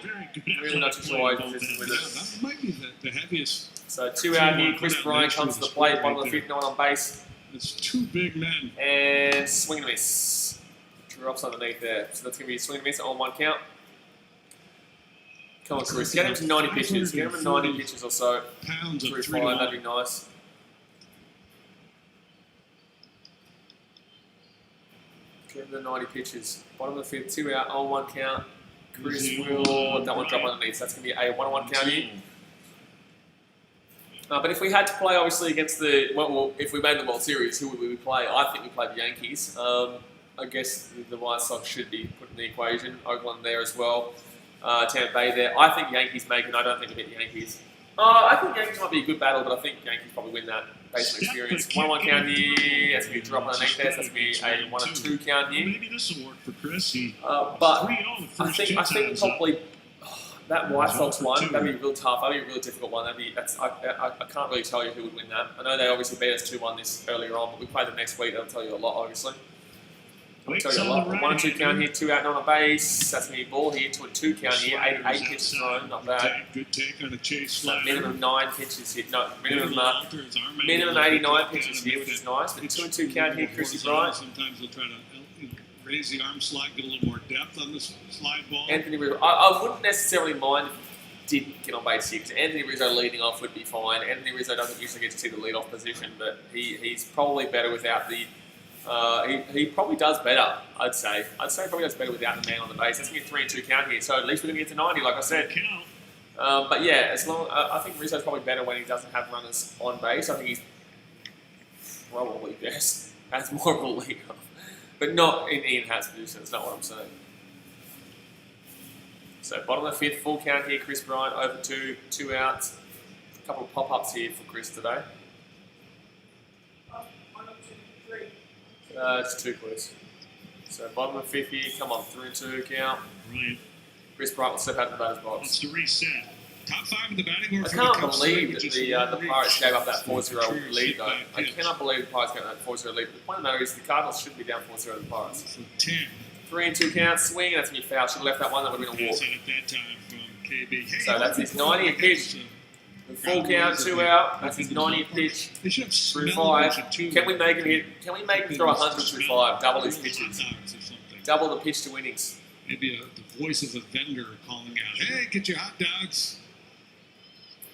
Really not too sure why he's persisting with it. That might be the heaviest. So 2 out here. Chris Bryant comes to the plate, bottom of the fifth, no one on base. It's 2 big men. And swing and a miss. Drops underneath there. So that's going to be a swing and a miss on 1 count. Come on, Chris. Get him to 90 pitches. Get him to 90 pitches or so. Through 5, that'd be nice. Get him to 90 pitches. Bottom of the fifth, 2 out on 1 count. Chris will let that one drop underneath. So that's going to be a 1-1 count here. But if we had to play, obviously, against the... Well, if we made the World Series, who would we play? I think we play the Yankees. I guess the White Sox should be put in the equation. Oakland there as well. Tampa Bay there. I think Yankees make it. I don't think we beat the Yankees. I think Yankees might be a good battle, but I think Yankees probably win that based on experience. 1-1 count here. That's going to be a drop underneath there. So that's going to be a 1-2 count here. Maybe this will work for Chris. But I think probably that White Sox one, that'd be real tough. That'd be a really difficult one. I can't really tell you who would win that. I know they obviously beat us 2-1 this earlier on, but we play them next week. That'll tell you a lot, obviously. I'll tell you a lot. 1-2 count here, 2 out, not on base. That's going to be ball here, 2-2 count here. 8 pitches thrown, not bad. Good take on a chase so minimum 9 pitches here. No, minimum 89 pitches here, which is nice. But 2-2 count here, Chrissy Bryant. Sometimes they'll try to raise the arm slide, get a little more depth on this slide ball. Anthony Rizzo, I wouldn't necessarily mind if he didn't get on base here, because Anthony Rizzo leading off would be fine. Anthony Rizzo doesn't usually get to see the lead-off position, but he's probably better without the... he probably does better, I'd say. I'd say he probably does better without the man on the base. That's going to be a 3-2 count here, so at least we're going to get to 90, like I said. But yeah, I think Rizzo's probably better when he doesn't have runners on base. I think he's probably best. Has more of a lead off. But not in Ian Hatt's position, that's not what I'm saying. So bottom of the fifth, full count here, Chris Bryant over 2 outs. A couple of pop-ups here for Chris today. It's 2 please. So bottom of the fifth here, come on, 3-2 count. Right. Chris Bryant will step out of the batter's box. Wants to reset. Top 5 in the batting order. I can't believe that the Pirates gave up that 4-0 lead, though. I cannot believe the Pirates gave up that 4-0 lead. But the point of the matter is the Cardinals shouldn't be down 4-0 to the Pirates. So 10. 3-2 count, swing, that's going to be foul. Should have left that one, that would have been a walk. At that time from KB. So that's his 90th pitch. Full count, 2 out. That's his 90th pitch. Through 5. Can we make him hit? Can we make him throw 100 through 5? Double his pitches. Double the pitch to innings. Maybe the voice of a vendor calling out, "Hey, get your hot dogs."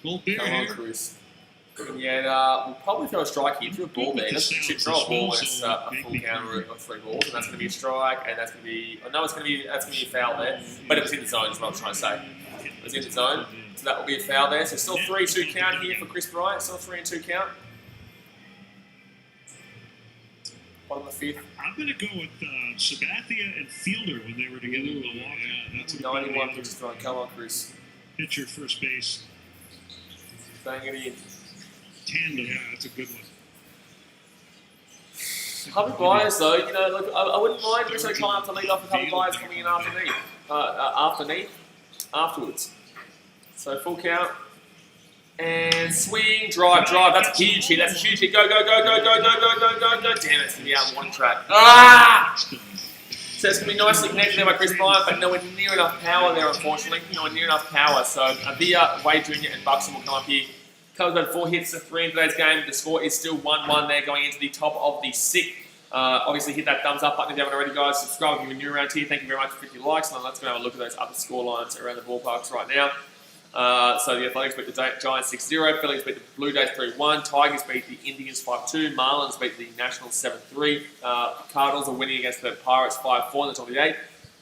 Cold beer Come on, here. Chris. Yeah, we'll probably throw a strike here. Through a ball there. Should throw a ball when it's a full count of 3 balls, and that's going to be a strike, and that's going to be. Oh, no, that's going to be a foul there. But it was in the zone, is what I'm trying to say. It was in the zone, so that will be a foul there. So still 3-2 count here for Chris Bryant. Still 3-2 count. Bottom of the fifth. I'm going to go with Sabathia and Fielder when they were together in Milwaukee. Yeah, that's 91 pitches thrown. Come on, Chris. Pitcher, first base. Bang it in. Tandem. Yeah, that's a good one. Couple of buyers though, you know, look, I wouldn't mind Rizzo coming up to lead off a couple of buyers coming in afterwards. So full count. And swing, drive. That's a huge hit. That's a huge hit. Go. Damn it, it's going to be out on 1 track. Ah! So it's going to be nicely connected there by Chris Bryant, but nowhere near enough power there, unfortunately. Nowhere near enough power. So Avia, Wade Jr. and Buxton will come up here. Cubs got 4 hits to 3 in today's game. The score is still 1-1 there going into the top of the 6th. Obviously, hit that thumbs up button if you haven't already, guys. Subscribe if you're new around here. Thank you very much for 50 likes. And let's go have a look at those other score lines around the ballparks right now. So the Athletics beat the Giants 6-0. Phillies beat the Blue Jays 3-1. Tigers beat the Indians 5-2. Marlins beat the Nationals 7-3. Cardinals are winning against the Pirates 5-4 in the top of the 8th.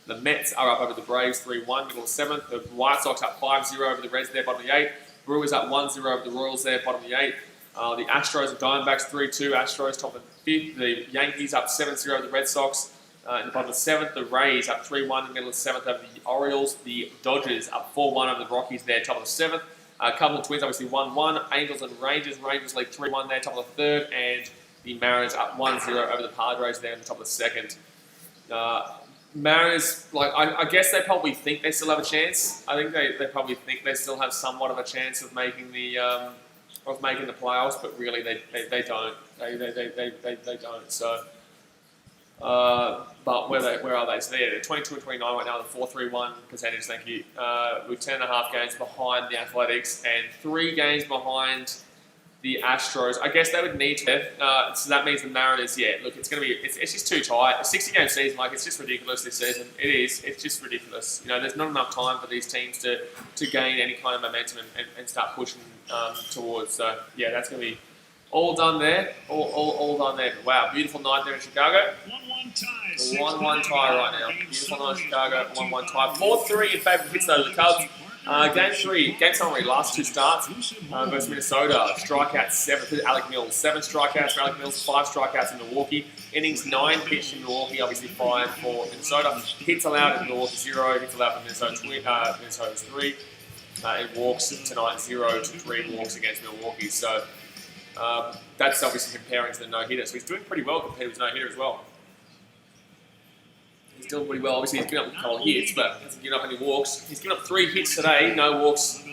The Mets are up over the Braves 3-1, middle of 7th. The White Sox up 5-0 over the Reds there, bottom of the 8th. Brewers up 1-0 over the Royals there, bottom of the 8th. The Astros and Diamondbacks 3-2. Astros top of the 5th. The Yankees up 7-0 over the Red Sox. In the bottom of the 7th, the Rays up 3-1 in the middle of the 7th over the Orioles. The Dodgers up 4-1 over the Rockies there, top of the 7th. A couple of Twins obviously 1-1. Angels and Rangers. Rangers lead 3-1 there, top of the 3rd. And the Mariners up 1-0 over the Padres there in the top of the 2nd. Mariners, like I guess they probably think they still have a chance. I think they probably think they still have somewhat of a chance of making the playoffs, but really they don't. They don't. So. But where are they? So they're 22 and 29 right now, the 4-3-1 percentage, thank you. With 10.5 games behind the Athletics and 3 games behind the Astros. I guess they would need to. So that means the Mariners, look, it's just too tight. A 60-game season, like, it's just ridiculous this season. It is. It's just ridiculous. You know, there's not enough time for these teams to gain any kind of momentum and start pushing towards. So, yeah, that's going to be all done there. All done there. Wow, beautiful night there in Chicago. 1-1 tie. 1-1 tie right now. Beautiful night in Chicago. 1-1 tie. 4-3 in favour of Pittsburgh, the Cubs. Game summary, last 2 starts versus Minnesota. Strikeouts 7 for Alec Mills. 7 strikeouts for Alec Mills, 5 strikeouts in Milwaukee. Innings 9 pitched in Milwaukee, obviously 5 for Minnesota. Hits allowed in Milwaukee 0. Hits allowed for Minnesota's 3. And walks tonight 0 to 3 walks against Milwaukee. So that's obviously comparing to the no-hitter. So he's doing pretty well compared to his no-hitter as well. He's doing pretty well. Obviously, he's given up a couple of hits, but hasn't given up any walks. He's given up 3 hits today, no walks.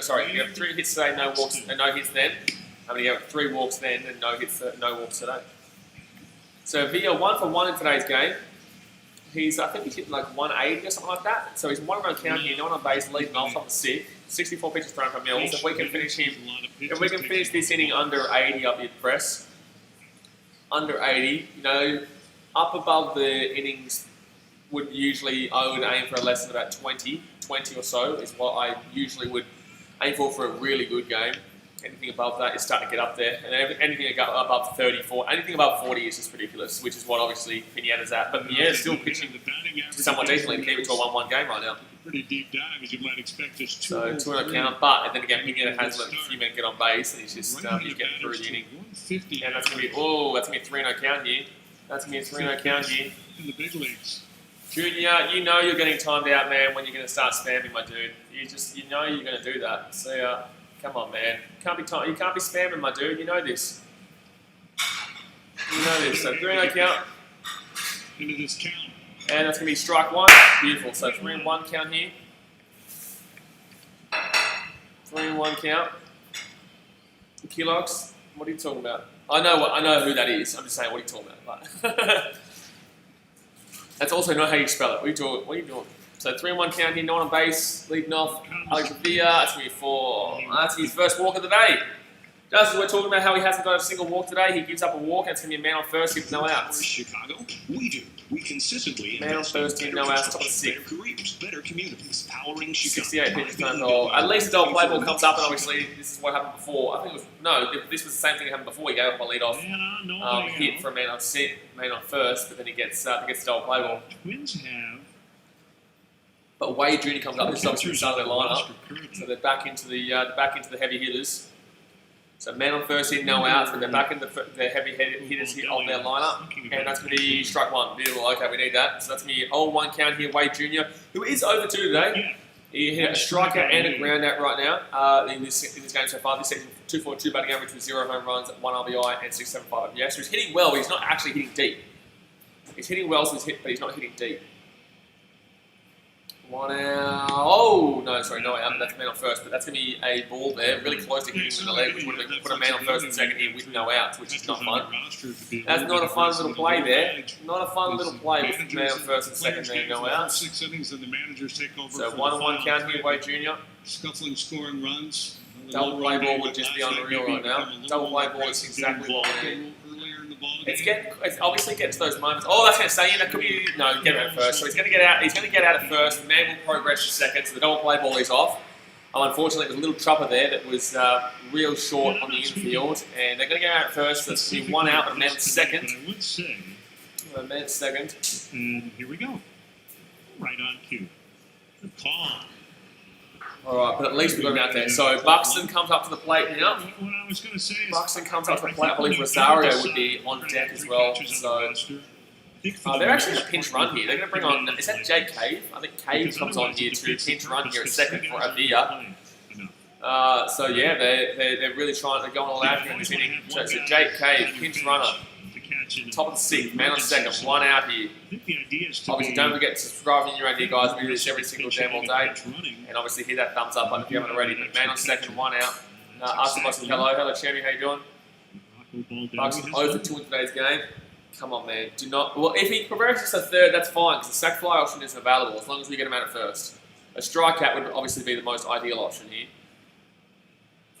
Sorry, he had 3 hits today, no walks, and no hits then. He had 3 walks then, and no hits, no walks today. So Villa 1 for 1 in today's game. I think he's hit like 180 or something like that. So he's 1 run count here, no one on base, leading off on the 6th. 64 pitches thrown from Mills. If we can finish this inning under 80, I'll be impressed. Under 80, you know, up above the innings I would aim for a less than about 20 or so is what I usually would aim for a really good game. Anything above that is starting to get up there. And anything above 34, anything above 40 is just ridiculous, which is what obviously Pineda's at. But Pineda's still pitching somewhat decently to keep it to a 1-1 game right now. Pretty deep dive, as you might expect. Just 2 on account, but then again, Pineda has let a few men get on base, and he's just he's getting through the inning. And that's gonna be a 3-0 count here. That's gonna be a 3-0 count here. In the big leagues. Junior, you know you're getting timed out, man, when you're going to start spamming, my dude. You know you're going to do that. So, come on, man. You can't be spamming, my dude. You know this. So, 3-0 count. Into this count. And that's going to be strike 1. Beautiful. So, 3-1 count here. 3-1 count. Kelox, what are you talking about? I know who that is. I'm just saying, what are you talking about? That's also not how you spell it. What are you doing? So 3-1 count here, no one on base, leading off. Alex Villa, that's going to be 4. That's his first walk of the day. Just as we're talking about how he hasn't got a single walk today, he gives up a walk, and it's going to be a man on first with no outs. Chicago, we do. We consistently man on first team, no outs, top of the 6th. Better careers, better communities, powering Chicago. 68 pitches turned goal. At least the double play ball comes up, and obviously this is what happened before. I think this was the same thing that happened before. He gave up a lead-off hit for a man on first, but then he gets the double play ball. Twins have. But Wade Jr. comes up. This is obviously the start of their lineup, so they're back into the heavy hitters. So man on first hit, no outs, but they're back in the heavy hitters here on their lineup. And that's going to be strike 1. Beautiful, okay, we need that. So that's going to be 0-1 count here, Wade Jr., who is over 2 today. He hit a strikeout and a ground out right now in this game so far. This season, 2.42 batting average with 0 home runs, 1 RBI, and 6.75 OPS. So he's hitting well, but he's not actually hitting deep. He's hitting well, but he's not hitting deep. 1 out. Oh, no, sorry, no out. That's man on first, but that's going to be a ball there, really close to hitting him in the leg, which would have put a man on first and second here with no outs, which is not fun. That's not a fun little play there. Not a fun little play with man on first and second there, no outs. 6 innings, and the managers take over. So 1-1 count here, Wade Jr. Scuffling, scoring runs. Double play ball would just be unreal right now. Double play ball is exactly what we need. It's obviously getting to those moments. Oh, that's going to say, that could be, no, get out first. So he's going to get out. He's going to get out at first. The man will progress to second. So the double play ball is off. Unfortunately, there's a little trapper there that was real short on the infield, and they're going to get out at first. So it's going to be 1 out, and a man at second. A man at second. And here we go. Right on cue. The call. All right, but at least we got him out there. So Buxton comes up to the plate now. What I was going to say is Buxton comes up to the plate. I believe Rosario would be on deck as well. So They're actually in a pinch run here. They're going to bring on, is that Jake Cave? I think Cave comes on here to pinch run here at second for Avia. So yeah, they're really trying, they're going all out here in this inning. So Jake Cave, pinch runner. Top of the sixth, man on second, one out here. Obviously, don't forget to subscribe when you're around here, guys. We do this every single damn all day. And obviously, hit that thumbs up button if you haven't already. But man on second, one out. Ask Bucks, hello. Hello, Champion. How you doing? Bucks 0 for 2 in today's game. Come on, man. Do not. Well, if he progresses to third, that's fine, because the sack fly option isn't available as long as we get him out at first. A strikeout would obviously be the most ideal option here.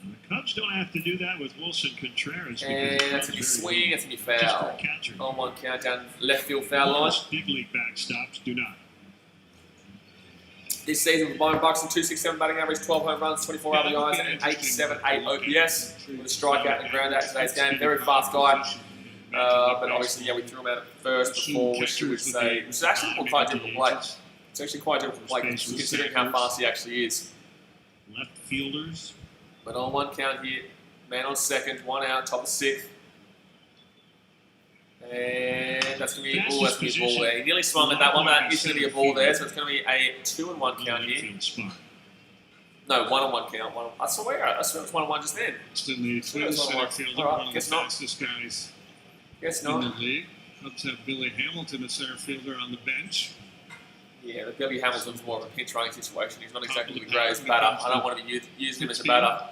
The Cubs don't have to do that with Wilson Contreras. And that's going to be swing, that's going to be foul. On one count down left field foul line. Big league backstops do not. This season, with Byron Buxton, 267 batting average, 12 home runs, 24 RBIs, and an 8.78 OPS with a strikeout and ground out in today's game. Very fast guy. But obviously, yeah, we threw him out at first before, which you would say, which is actually quite a difficult play. It's actually quite a difficult play considering how fast he actually is. Left fielders. But on one count here, man on second, one out, top of sixth. And that's going to be, that's going to be a ball there. He nearly swung at that one, but that is going to be a ball there, so it's going to be a 2-1 count here. No, 1-1 count. I swear it was 1-1 just then. It's in the Twins center fielder, one of the fastest guys in the league. Cubs have Billy Hamilton, a center fielder, on the bench. Yeah, but Billy Hamilton's more of a pinch running situation. He's not exactly the greatest batter. I don't want to be using him as a batter.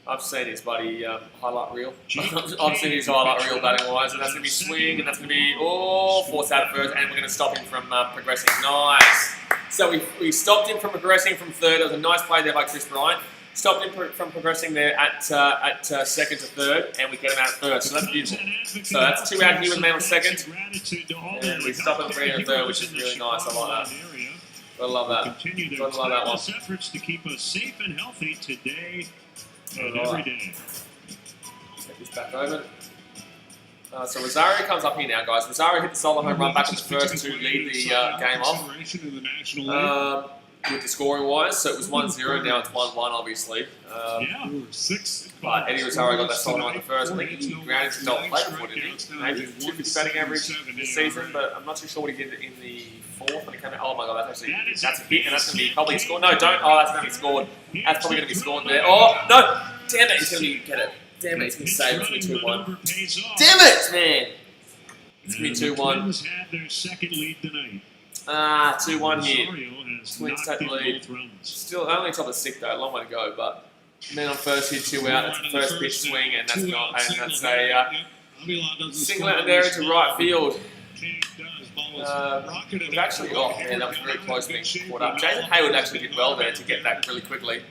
I've seen his buddy highlight reel. I've seen his highlight reel batting wise, and that's going to be swing, and that's going to be forced out of first, and we're going to stop him from progressing. Nice. So we stopped him from progressing from third. It was a nice play there by Chris Bryant. Stopped him from progressing there at second to third, and we get him out at third. So that's beautiful. So that's 2 out here with a man on second, and we stop him from third, which is really nice. I like that. I love that. Continue I love that one. efforts to keep us safe and healthy today and All every right. day. Get this back over. So Rosario comes up here now, guys. Rosario hit the solo home run back in the first to lead the game off. With the scoring wise, so it was 1-0, now it's 1-1 obviously. But Eddie Rosario got that solo on the first. I think he grounded to not play before, didn't he? Maybe 250 batting average this season, but I'm not too sure what he did in the fourth when he came out. Oh my god, that's a hit, and that's going to be probably scored. No, don't. Oh, that's going to be scored. That's probably going to be scored there. Oh, no! Damn it, he's going to get it. Damn it, he's going to save it. It's going to be 2-1. Damn it, man! It's going to be 2-1. Twins had their second lead tonight. 2-1 here. Twins Twins take the lead. Still only top of sixth though, a long way to go. But man on first hit, 2 out. That's the first pitch swing, and that's not. And that's a single out there into right field. Actually, oh man, that was very close being caught up. Jason Hayward actually did well there to get that really quickly.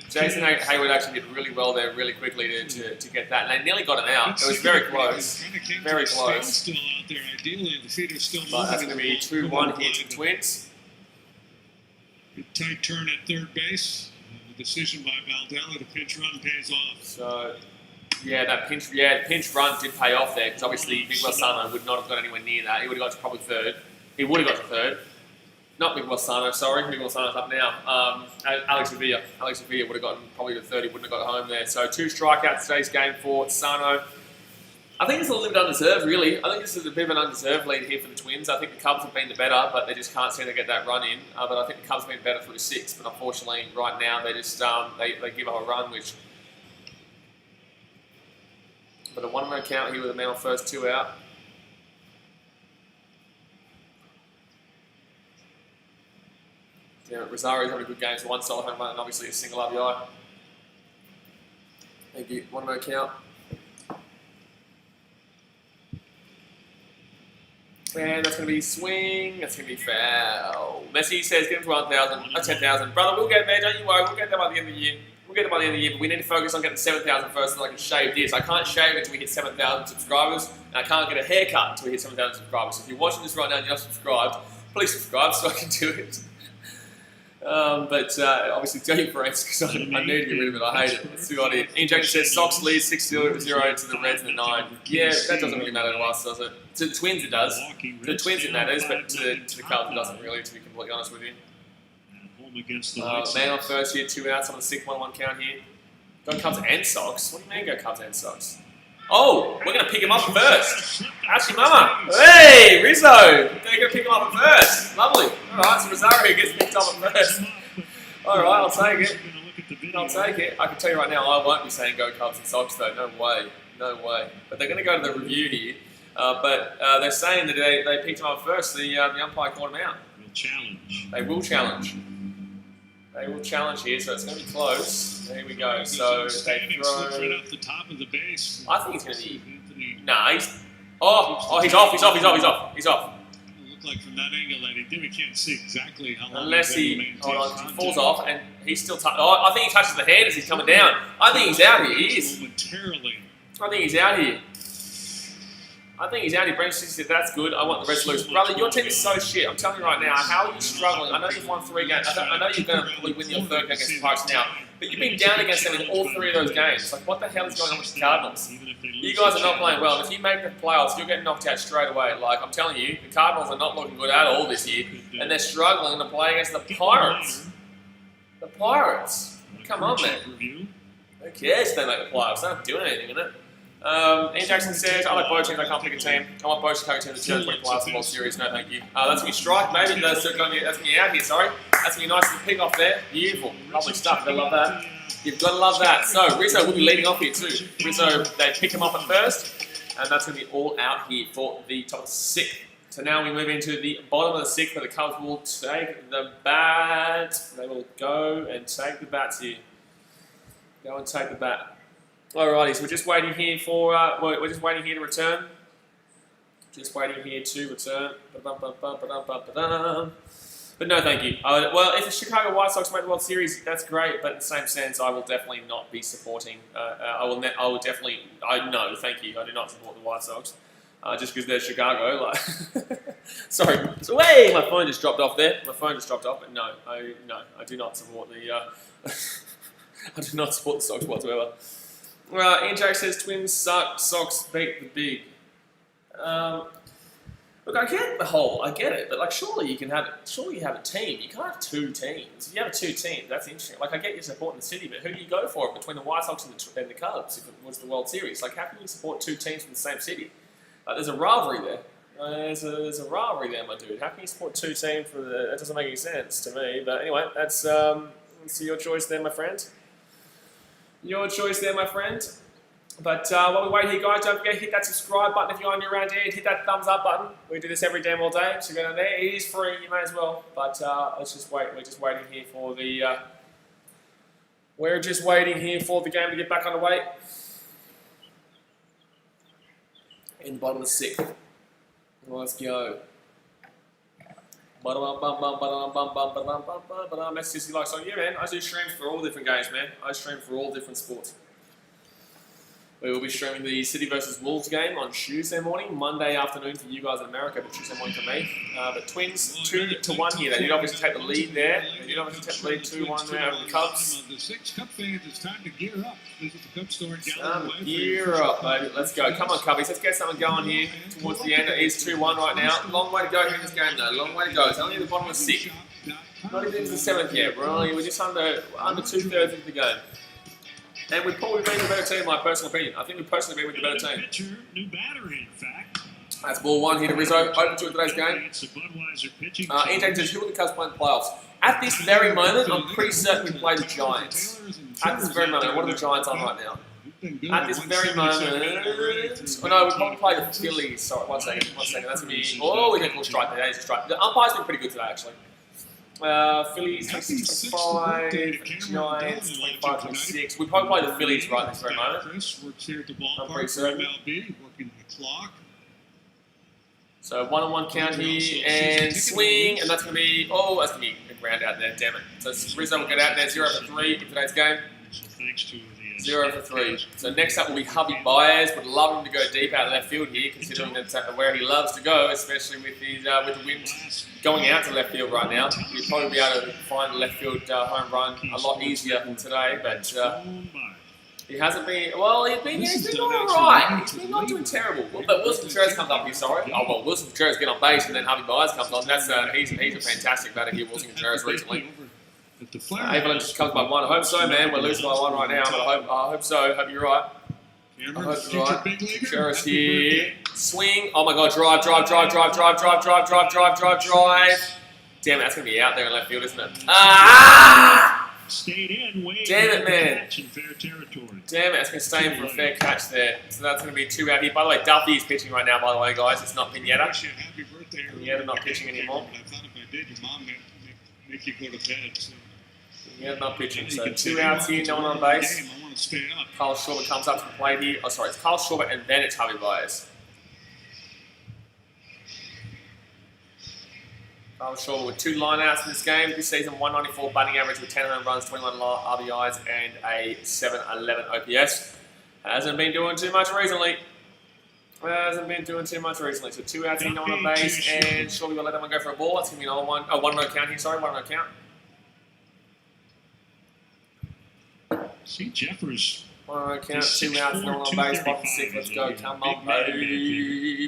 Jason Hayward actually did really well there really quickly to get that, and they nearly got him out. It was very close. Very close. But that's going to be 2-1 here to the Twins. Good tight turn at third base. The decision by Valdella to pinch run pays off. So, yeah, the pinch run did pay off there, because obviously Miguel Sano would not have got anywhere near that. He would have got to probably third. He would have got to third. Not Miguel Sano, sorry. Miguel Sano's up now. Alex Avila. Alex Avila would have gotten probably to third. He wouldn't have got home there. So 2 strikeouts today's game for Sano. I think it's a little bit undeserved, really. I think this is a bit of an undeserved lead here for the Twins. I think the Cubs have been the better, but they just can't seem to get that run in. But I think the Cubs have been better through 6. But unfortunately, right now, they just they give up a run, which... But a 1-run count here with a man on first, 2 out. Yeah, Rosario's having a good game, so 1 solo home run and obviously a single RBI. Thank you. 1-run count. And that's going to be swing, that's going to be foul. Messi says get him to 1,000, 10,000. Brother, we'll get there, don't you worry, we'll get there by the end of the year. We'll get there by the end of the year, but we need to focus on getting 7,000 first so I can shave this. I can't shave until we hit 7,000 subscribers, and I can't get a haircut until we hit 7,000 subscribers. So if you're watching this right now and you're not subscribed, please subscribe so I can do it. But obviously, tell your friends because I need to get rid of it. I hate it. It's too odd here. Ian Jenkins says Sox lead 6-0 to the Reds in the 9. Yeah, that doesn't really matter to us, does it? To the Twins, it does. To the Twins, it matters, but to the Cubs, it doesn't really, to be completely honest with you. Man on first here, 2 outs on the 6-1-1 count here. Go Cubs and Sox. What do you mean go Cubs and Sox? Oh, we're going to pick him up first. Actually, Mama. Hey, Rizzo. They're going to pick him up at first. Lovely. All right, so Rosario gets picked up at first. All right, I'll take it. I'll take it. I can tell you right now, I won't be saying go Cubs and Sox, though. No way. No way. But they're going to go to the review here. But they're saying that they picked him up first. The umpire called him out. They will challenge. They will challenge here, so it's going to be close. There we go. So they throw. Right off the top of the base. I think it's going to be. Nah, he's. Oh, he's off. He's off. He's off. He's off. He's off. It looked like from that angle that he did. We can't see exactly how long. Unless he falls off and he's still. Oh, I think he touches the hand as he's coming down. I think he's out here. He is. Momentarily. I think he's out here. I think he's out here. Brent said that's good. I want the resolution. Brother, your team is so shit. I'm telling you right now. How are you struggling? I know you've won 3 games. I know you're going to probably win your 3rd game against the Pirates now. But you've been down against them in all 3 of those games. Like, what the hell is going on with the Cardinals? You guys are not playing well. And if you make the playoffs, you're getting knocked out straight away. Like, I'm telling you, the Cardinals are not looking good at all this year. And they're struggling to play against the Pirates. The Pirates. Come on, man. Who cares if they make the playoffs? They're not doing anything in it. Ian Jackson says, I like both teams, I can't pick a team. I want both to coach in the 2020 playoffs World Series. No, thank you. That's going to be strike, maybe. That's going to be out here, sorry. That's going to be nice little pick off there. Beautiful. Lovely stuff. I love that. You've got to love that. So, Rizzo will be leading off here too. Rizzo, they pick him up at first. And that's going to be all out here for the top 6th. So now we move into the bottom of the 6th where the Cubs will take the bat. They will go and take the bats here. Go and take the bat. Alrighty, so we're just waiting here for. We're just waiting here to return. Just waiting here to return. But no, thank you. Well, if the Chicago White Sox make the World Series, that's great. But in the same sense, I will definitely not be supporting. I will definitely. No, thank you. I do not support the White Sox. Just because they're Chicago. Like, sorry. So, hey, my phone just dropped off there. My phone just dropped off. But no, I do not support the. I do not support the Sox whatsoever. Ian Jack says Twins suck, Sox beat the big. Look, I get the whole, I get it, but like surely you have a team. You can't have 2 teams. If you have 2 teams, that's interesting. Like I get you supporting the city, but who do you go for between the White Sox and the Cubs if it was the World Series? Like how can you support 2 teams from the same city? There's a rivalry there. There's a rivalry there, my dude. How can you support 2 teams for the? That doesn't make any sense to me. But anyway, that's your choice there, my friend. Your choice there, my friend. But while we wait here, guys, don't forget to hit that subscribe button if you're on your around here. Hit that thumbs up button. We do this every damn all day, so go down there. It is free, you may as well. But let's just wait. We're just waiting here for the. We're just waiting here for the game to get back underway. In the bottom of the 6th. Let's go. Messages like, so yeah, man, I do streams for all different games, man. I stream for all different sports. We will be streaming the City versus Wolves game on Tuesday morning, Monday afternoon for you guys in America, but Tuesday morning for me. But Twins 2-1 here. They did obviously take the lead there. They did obviously take the lead 2-1 there over the Cubs. The 6 Cub fans, it's time to gear up. Visit the Cub store in gear up, baby. Let's go. Come on, Cubbies. Let's get something going here towards the end. It is 2-1 right now. Long way to go here in this game, though. Long way to go. It's only at the bottom of the 6th. Not even into the 7th yet. We're just under 2/3 into the game. And we've probably been the better team, in my personal opinion. I think we've personally been with the better team. New battery, in fact. That's ball 1 here to Rizzo. Open to today's game. Ian Jackson says, who will the Cubs play in the playoffs? At this very moment, I'm pretty certain we play the Giants. At this very moment. What are the Giants on right now? At this very moment. Oh no, we probably play the Phillies. Sorry, one second. That's going to be. Oh, we get a cool strike there. That is a strike. The umpire's been pretty good today, actually. Phillies 26-25, Giants 25-26. We probably play the Phillies right this very moment. I'm pretty certain. So 1-on-1 count here and swing, and that's going to be that's going to be a ground out there. Damn it! So Rizzo will get out there 0 for 3 in today's game. 0 for 3. So next up will be Javi Baez. Would love him to go deep out of left field here, considering that's where he loves to go, especially with his with the wind going out to left field right now. He'll probably be able to find a left field home run a lot easier than today, but he hasn't been. Well, he's been all right. He's been not doing terrible. But Wilson Contreras comes up here. Sorry. Oh well, Wilson Contreras get on base, and then Javi Baez comes on. That's he's a fantastic batter here, Wilson Contreras recently. Evelyn just comes by 1. I hope so, man. We're losing by 1 right now, but I hope so. Hope you're right. Cheris here. Swing. Oh my god, drive. Damn it, that's going to be out there in left field, isn't it? Ah! Stayed in, damn it, man. Fair territory. Damn it, that's going to stay in for a fair catch there. So that's going to be 2 out here. By the way, Duffy is pitching right now, by the way, guys. It's not Pineda. Pineda not pitching anymore. I thought if I did, your mom would make you go to bed. So. Pineda not pitching. So 2 outs here, no one on base. I want to stay up. Carl Schwarber comes up to the plate here. Oh, sorry, it's Carl Schwarber and then it's Javi Baez. Carl Schwarber with 2 lineouts in this game. This season, 194 batting average with 10 home runs, 21 RBIs, and a 711 OPS. Hasn't been doing too much recently. So 2 outs here, no one on base, and Schwarber will let that one go for a ball. That's going to be another one. Oh, 1 count here, sorry, 1 count. See, Jeffers. 1 count, 2 outs, no one on base, bottom 6. Let's go. Come on, baby.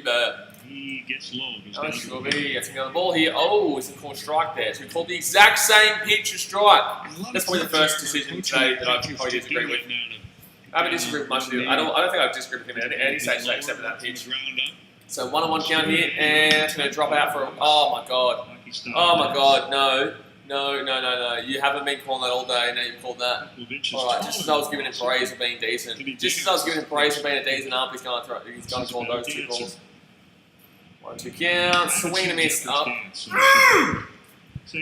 He gets low. Oh, Schwarber gets me on the ball here. Oh, it's a called strike there. So we called the exact same pitch a strike. That's probably the first decision today that I probably disagree with. I haven't disagreed with much of it. I don't think I've disagreed with him at any stage today except for that pitch. So 1-on-1 count here, and it's going to drop out for. Oh my god. Oh my god. No. You haven't been calling that all day. Now you've called that. Alright, just as I was giving him praise for being decent. Just as I was giving him praise for being a decent ump, he's going to call those 2 calls. 1-2 count, swing and a miss up.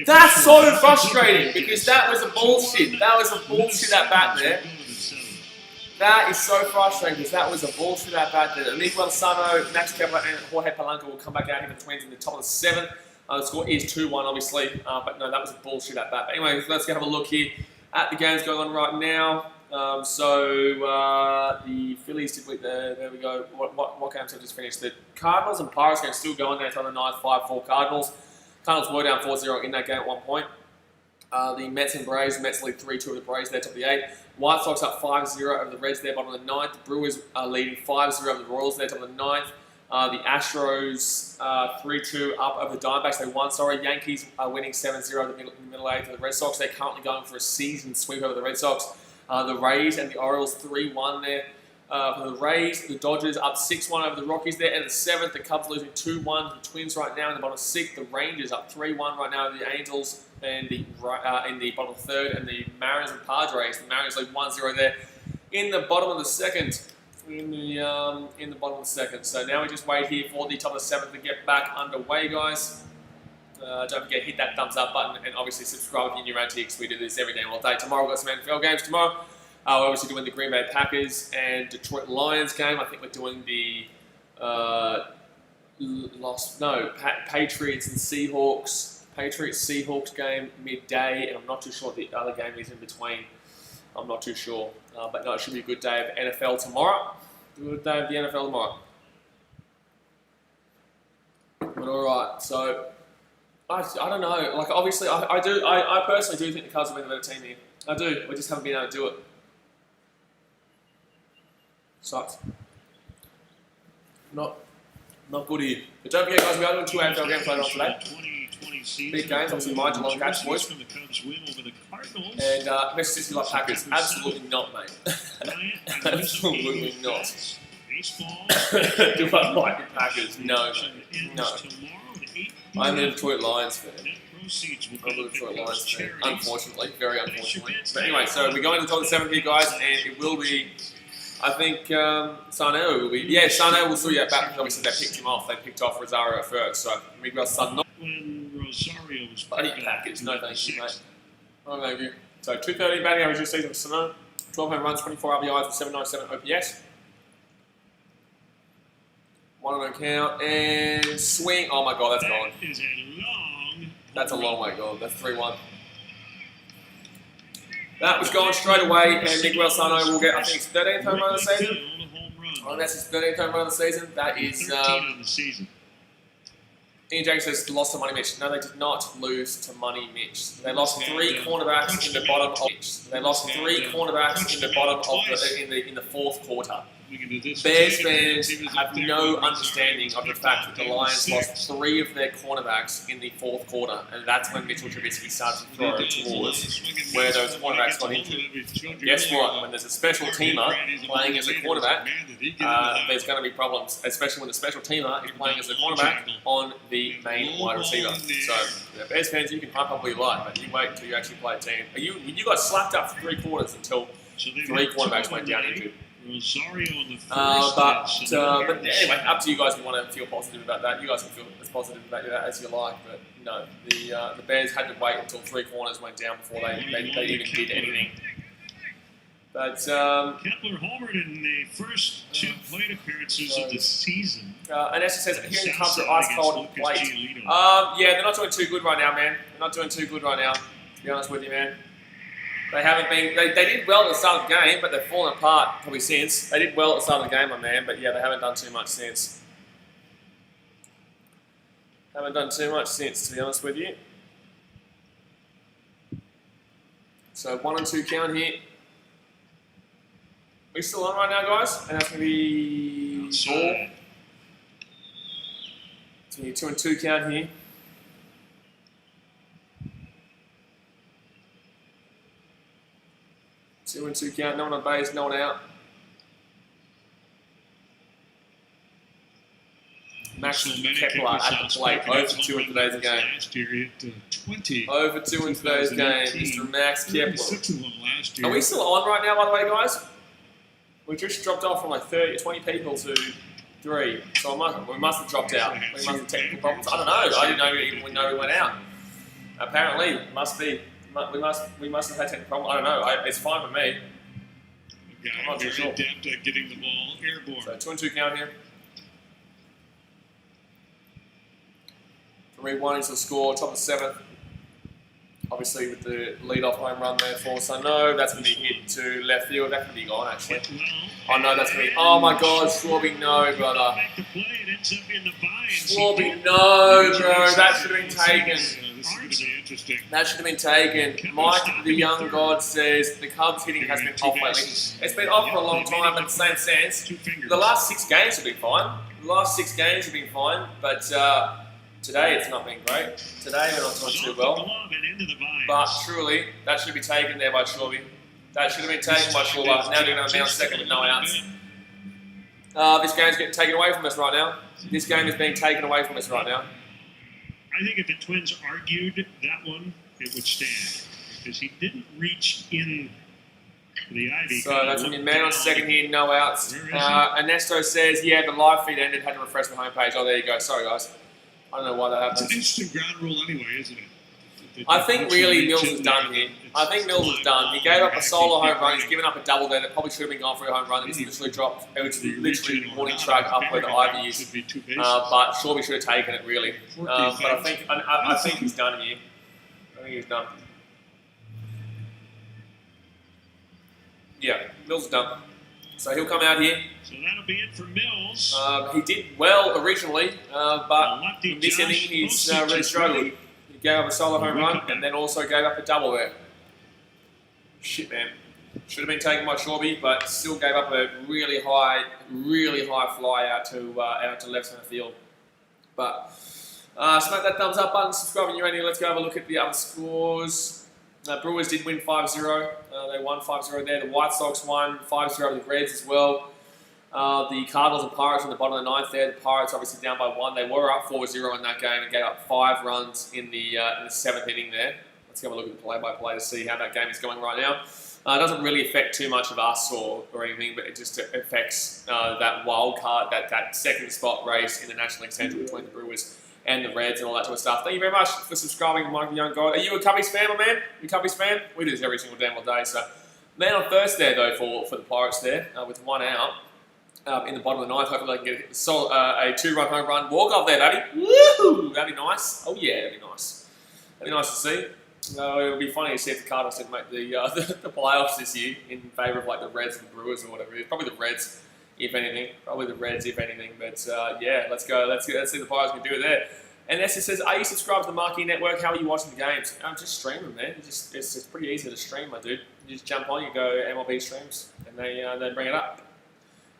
That's so frustrating because that was a bullshit. That was a bullshit at bat there. That is so frustrating because that was a bullshit at bat there. Miguel Sano, Max Kepler, and Jorge Polanco will come back out here for the Twins in the top of the 7th. The score is 2-1, obviously, but no, that was a bullshit at bat. But anyway, let's go have a look here at the games going on right now. The Phillies did there we go. What games have just finished? The Cardinals and Pirates game still going there. It's on the 9th, 5-4 Cardinals. Cardinals were down 4-0 in that game at one point. The Mets and Braves, Mets lead 3-2 of the Braves there, top of the 8th. White Sox up 5-0 over the Reds there, bottom of the 9th. The Brewers are leading 5-0 over the Royals there, top of the 9th. The Astros 3-2 up over the Diamondbacks. They won, Yankees are winning 7-0 in the middle 8th of the Red Sox. They're currently going for a season sweep over the Red Sox. The Rays and the Orioles 3-1 there. For the Rays, the Dodgers up 6-1 over the Rockies there. And the 7th, the Cubs losing 2-1 to the Twins right now in the bottom 6th. The Rangers up 3-1 right now over the Angels and in the bottom 3rd. And the Mariners and Padres. The Mariners lead 1-0 there in the bottom of the 2nd. In the bottom of the 2nd. So now we just wait here for the top of the 7th to get back underway, guys. Don't forget, hit that thumbs up button and obviously subscribe if you're new around here because we do this every day all day. Tomorrow we've got some NFL games tomorrow. We're obviously doing the Green Bay Packers and Detroit Lions game. I think we're doing the Patriots and Seahawks. Patriots-Seahawks game midday, and I'm not too sure what the other game is in between. I'm not too sure. But no, it should be a good day of NFL tomorrow. Good day of the NFL tomorrow. But alright, so I don't know. Like obviously I personally do think the Cubs will be the better team here. I do. We just haven't been able to do it. Sucks. Not good here. But don't forget guys, we are doing 2 NFL games later on today. Big games, obviously my Geelong Cats boys. And Mississippi like Packers. Absolutely not, mate. Absolutely not. Do I like the Packers? No, mate. No. I'm the Detroit Lions fan. I'm the Detroit Lions fan. Unfortunately, very unfortunately. But anyway, so we're going to the top of the 7th here, guys, and it will be, I think, Sarnell will be. Yeah, Sarnell will still get back because obviously they picked him off. They picked off Rosario at first, so Miguel Sarnell. When Rosario was Buddy Packers, no thank you, mate. No thank you. So 230 batting average this season for Sarnell. 12 home runs, 24 RBIs with 797 OPS. 1-0 count and swing. Oh my god, that's gone. That's a long way gone. That's 3-1. That was gone straight away, and Miguel Sano will get, I think, his 13th home run of the season. Oh, that's his 13th home run of the season. That is. Ian James says lost to Money Mitch. No, they did not lose to Money Mitch. They lost 3 cornerbacks in the bottom of. They lost 3 cornerbacks in the bottom of in the 4th quarter. Bears fans have no understanding of the fact that the Lions lost 3 of their cornerbacks in the 4th quarter, and that's when Mitchell Trubisky started to throw towards where those cornerbacks got injured. Guess what? When there's a special teamer playing as a quarterback, there's going to be problems, especially when the special teamer is playing as a cornerback on the main wide receiver. So, Bears fans, you can hype up what you like, but you wait until you actually play a team. You got slapped up for 3 quarters until 3 cornerbacks went down injured. But anyway, up to you guys if you want to feel positive about that. You guys can feel as positive about that as you like, but no, the Bears had to wait until 3 corners went down before they even did anything. But Kepler homered in the first 2 plate appearances of the season. And as it says, here in Cubs are ice cold plate. Yeah, they're not doing too good right now, man. They're not doing too good right now, to be honest with you, man. They haven't been. They did well at the start of the game, but they've fallen apart probably since. They did well at the start of the game, my man, but yeah, they haven't done too much since. Haven't done too much since, to be honest with you. So 1 and 2 count here. Are we still on right now, guys? And that's going to be 4. It's going to be 2 and 2 count here. 2 and 2 count, no one on base, no one out. Max Kepler at the plate, over 2 in today's game. Over 2 in today's game, Mr. Max Kepler. Are we still on right now, by the way, guys? We just dropped off from like 20 people to 3, so we must have dropped out. We must have technical problems. I don't know. I didn't know we went out. Apparently, it must be. We must have had technical problems. I don't know. It's fine with me. I'm not too sure. Adept at getting the ball airborne. So 2 and 2 count here. 3-1 into the score, top of the 7th. Obviously with the lead-off home run there for Sano, that's going to be hit to left field. That's going to be gone actually. Oh no, that's going to be. Oh my God, Schwarby, no, brother. Schwarby, no, bro. That should have been taken. That should have been taken. Mike, the young god, says the Cubs hitting has been off lately. It's been off for a long time, but in the same sense, the last 6 games have been fine. But today it's not been great. Today we're not doing too well. But truly, that should be taken there by Schwarby. That should have been taken by Schwarby. Now they're going to bounce second with no outs. This game's getting taken away from us right now. This game is being taken away from us right now. I think if the Twins argued that one, it would stand. Because he didn't reach in the ivy. So that's going to be man on second here, no outs. Ernesto says, yeah, the live feed ended, had to refresh the homepage. Oh, there you go. Sorry, guys. I don't know why that happens. It's an interesting ground rule anyway, isn't it? I think really Mills is done here. I think Mills is done. He gave up a solo home run. He's given up a double there that probably should have been gone for a home run. It's literally dropped. It was literally warning track up where the ivy is. But Shorby should have taken it really. But I think he's done here. I think he's done. Yeah, Mills is done. So he'll come out here. So that'll be it for Mills. He did well originally, but in this inning he's really struggled. He gave up a solo home run and then also gave up a double there. Shit, man. Should have been taken by Shorby, but still gave up a really high fly out to left center field. But smack that thumbs up button, subscribe when you're ready. Let's go have a look at the other scores. Brewers did win 5-0. They won 5-0 there. The White Sox won 5-0 with the Reds as well. The Cardinals and Pirates on the bottom of the 9th there. The Pirates obviously down by 1. They were up 4-0 in that game and gave up 5 runs in the 7th inning there. Let's have a look at the play-by-play to see how that game is going right now. It doesn't really affect too much of us or anything, but it just affects that wild card, that second spot race in the National League Central between the Brewers and the Reds and all that sort of stuff. Thank you very much for subscribing, Mike Young God. Are you a Cubbies fan, my man? You a Cubbies fan? We do this every single damn day. So, man on first there, though, for the Pirates there, with 1 out in the bottom of the 9th. Hopefully they can get a 2-run home run walk-off there, buddy. Woohoo! That'd be nice. Oh, yeah, that'd be nice. That'd be nice to see. It would be funny to see if the Cardinals didn't make the playoffs this year in favour of like the Reds and the Brewers or whatever it is. Probably the Reds, if anything. But yeah, let's go. Let's see if the Pirates can do it there. And as it says, are you subscribed to the Marquee Network? How are you watching the games? Just stream them, man. It's just pretty easy to stream, my dude. You just jump on, you go MLB streams, and they bring it up.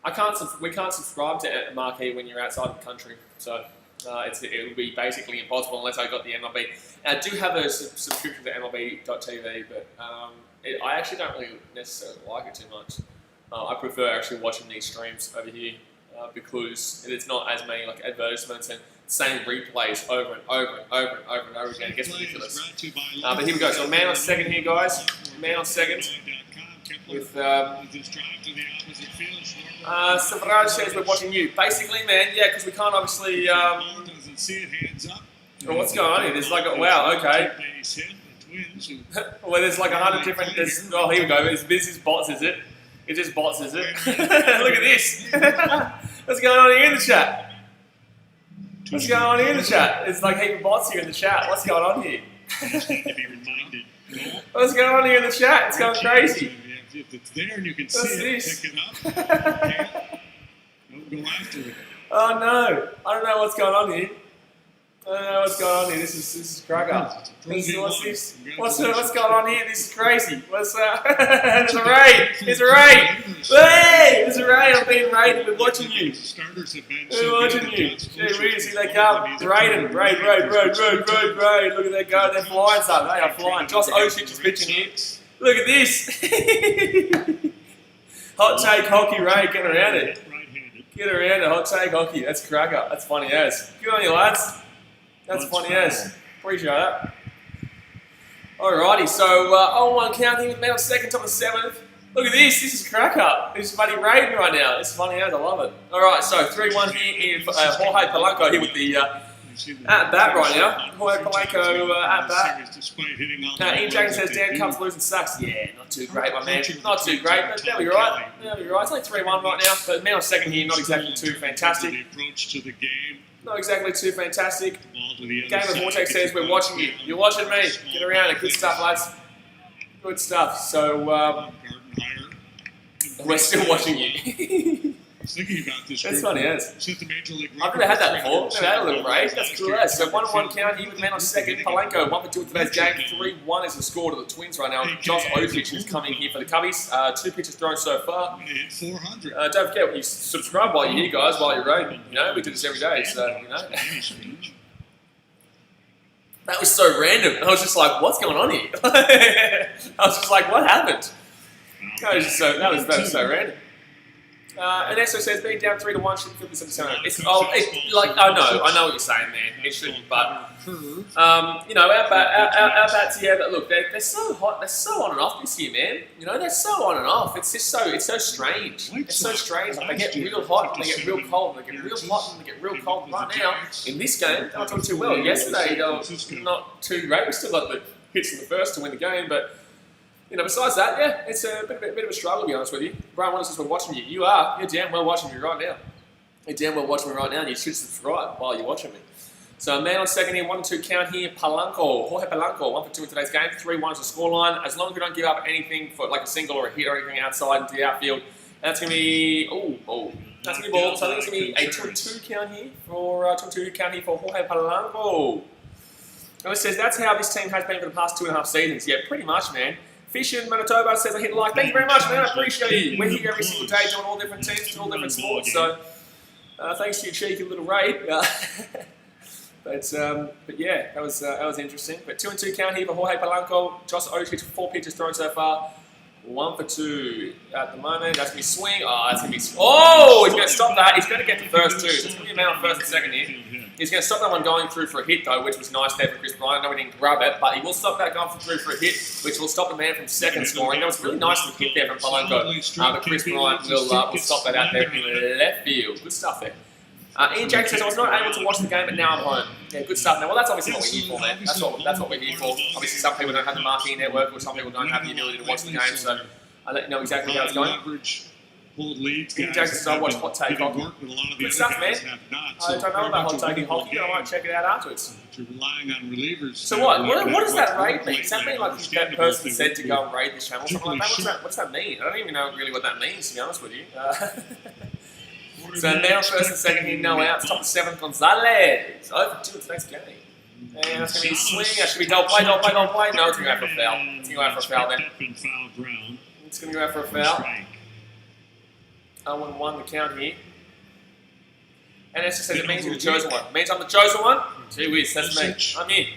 We can't subscribe to Marquee when you're outside the country, so it would be basically impossible unless I got the MLB. I do have a subscription to MLB.tv, but I actually don't really necessarily like it too much. I prefer actually watching these streams over here because it's not as many like advertisements and same replays over and over and over and over and over again. It gets ridiculous. But here we go. So man on second here, guys. Man on second. With Savraj says we're watching you. Basically, man, yeah, because we can't obviously. Well, what's going on here? There's like a wow. Okay. Well, there's like 100 different. Oh, here we go. This is bots, is it? It's just bots, is it? Look at this. What's going on here in the chat? What's going on here in the chat? There's like heaps of bots here in the chat. What's going on here? What's going on here in the chat? It's going crazy. If it's there and you can see it, pick it up. Don't go after it. Oh no! I don't know what's going on here. I don't know what's going on here. This is cracker. What's this? What's going on here? This is crazy. What's there's a raid. There's a raid. Hey! There's a raid. I'm being raided. We're watching you. We're watching you. Gee whiz, here they come. Raiding. Raid. Look at that go. They're flying, son. They are flying. Josh Oshich is pitching here. Look at this. Hot take hockey raid. Get around it. Get around it. Hot take hockey. That's cracker. That's funny as. Good on you, lads. That's funny as. Appreciate that. Alrighty, so 0-1 count here with man on second, top of seventh. Look at this. This is cracker. This is bloody raiding right now. It's funny as. I love it. Alright, so 3-1 here in Jorge Polanco here with the at bat right now. Jorge Polanco at bat. Ian Jackson says Dan Cubs losing sucks. Yeah, not too great, my man. Not too great, but they'll be right. They'll be right. It's only 3-1 right now, but man on second here, not exactly too fantastic. Not exactly too fantastic. Game of Vortex says we're watching you. You're watching me. Get around it. Good stuff, lads. Good stuff. So we're still watching you. I was thinking about this. That's funny, yes. I've never had that before. Never had a little raid. That's cool, as. So 1-1 count here with man on second. Polanco 1-for-2 in today's game. 3-1 is the score to the Twins right now. Josh Oshich is coming here for the Cubbies. 2 pitches thrown so far. Don't forget, you subscribe while you're here, guys. While you're raiding, you know, we do this every day. So you know. That was so random. I was just like, what's going on here? I was just like, what happened? That was so random. And Esso says being down 3-1 shouldn't flip this into 7. I know what you're saying, man. It shouldn't, but you know, our bats here. But look, they're so hot. They're so on and off this year, man. You know, they're so on and off. It's just so strange. It's so strange. Like, they get real hot, and they get real cold. They get real hot, and they get real cold. Right now, in this game, they're not doing too well. Yesterday, they were not too great. We still got the hits in the first to win the game, but. You know, besides that, yeah, it's a bit of a struggle, to be honest with you. Brian Wallace says we're watching you. You're damn well watching me right now. You're damn well watching me right now, and you should subscribe while you're watching me. So, man on second here, 1-2 count here. Jorge Polanco, 1-for-2 in today's game. 3-1 is the scoreline. As long as we don't give up anything for like a single or a hit or anything outside into the outfield, that's going to be that's going to be ball. So I think it's going to be a 2-2 count here for Jorge Polanco. And it says that's how this team has been for the past 2.5 seasons. Yeah, pretty much, man. Fish in Manitoba says I hit like. Thank you very much, man. I appreciate you. We're here every single day doing all different teams, doing all different sports. So thanks to your cheeky little raid. But yeah, that was interesting. But 2-2 count here for Jorge Polanco. Josh Oshich, 4 pitches thrown so far. 1-for-2 at the moment. That's going to be swing. Oh, that's going to be... Oh, he's going to stop that. He's going to get the first 2. So it's going to be a man on first and second here. He's going to stop that one going through for a hit, though, which was nice there for Chris Bryant. I know he didn't grab it, but he will stop that going through for a hit, which will stop the man from second scoring. That was really nice to hit there from Polanco. But Chris Bryant will stop that out there in left field. Good stuff there. Ian Jackson says, I was not able to watch the game, but now I'm home. Yeah, good stuff. Now, well, that's obviously what we're here for, man. That's what we're here for. Obviously, some people don't have the Marquee network, or some people don't have the ability to watch the game, so I'll let you know exactly how it's going. Ian Jackson says, I watch Hot Take Hockey. Good stuff, man. I don't know about Hot Take Hockey. I might check it out afterwards. So what does that raid mean? Does that mean like that person said to go and raid this channel? Something like that? What does that mean? I don't even know really what that means, to be honest with you. So now first and second here, no outs. Top of 7, Gonzalez. 0-for-2 in today's game. And that's going to be a swing. That should be double play. No, it's going to go out for a foul. It's going to go out for a foul then. It's going to go out for a foul. 0-1 the count here. And it's just says it means you're the chosen one. It means I'm the chosen one. Gee whiz, that's me. I'm here.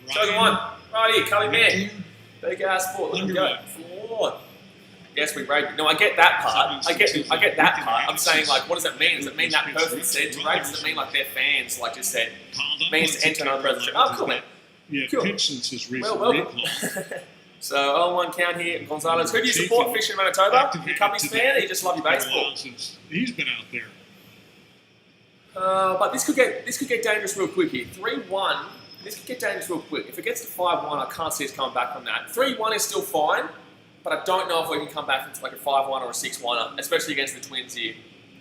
Chosen one. Right here, Cully Man. Big ass sport. Let me go. Lord. Yes, we rate. No, I get that part. I get that part. I'm saying, like, what does it mean? Does it mean that person said to rate? Does it mean, like, their fans, like, just said, means to enter another person's trip? Oh, cool, man. Yeah, cool. since his recent welcome. So, 0-1 count here. Gonzalez. Who do you support fishing in Manitoba? You Cubbies fan, or you just love your baseball? He's been out there. But this could get dangerous real quick here. 3-1. This could get dangerous real quick. If it gets to 5-1, I can't see us coming back from that. 3-1 is still fine, but I don't know if we can come back into like a 5-1 or a 6-1, especially against the Twins here.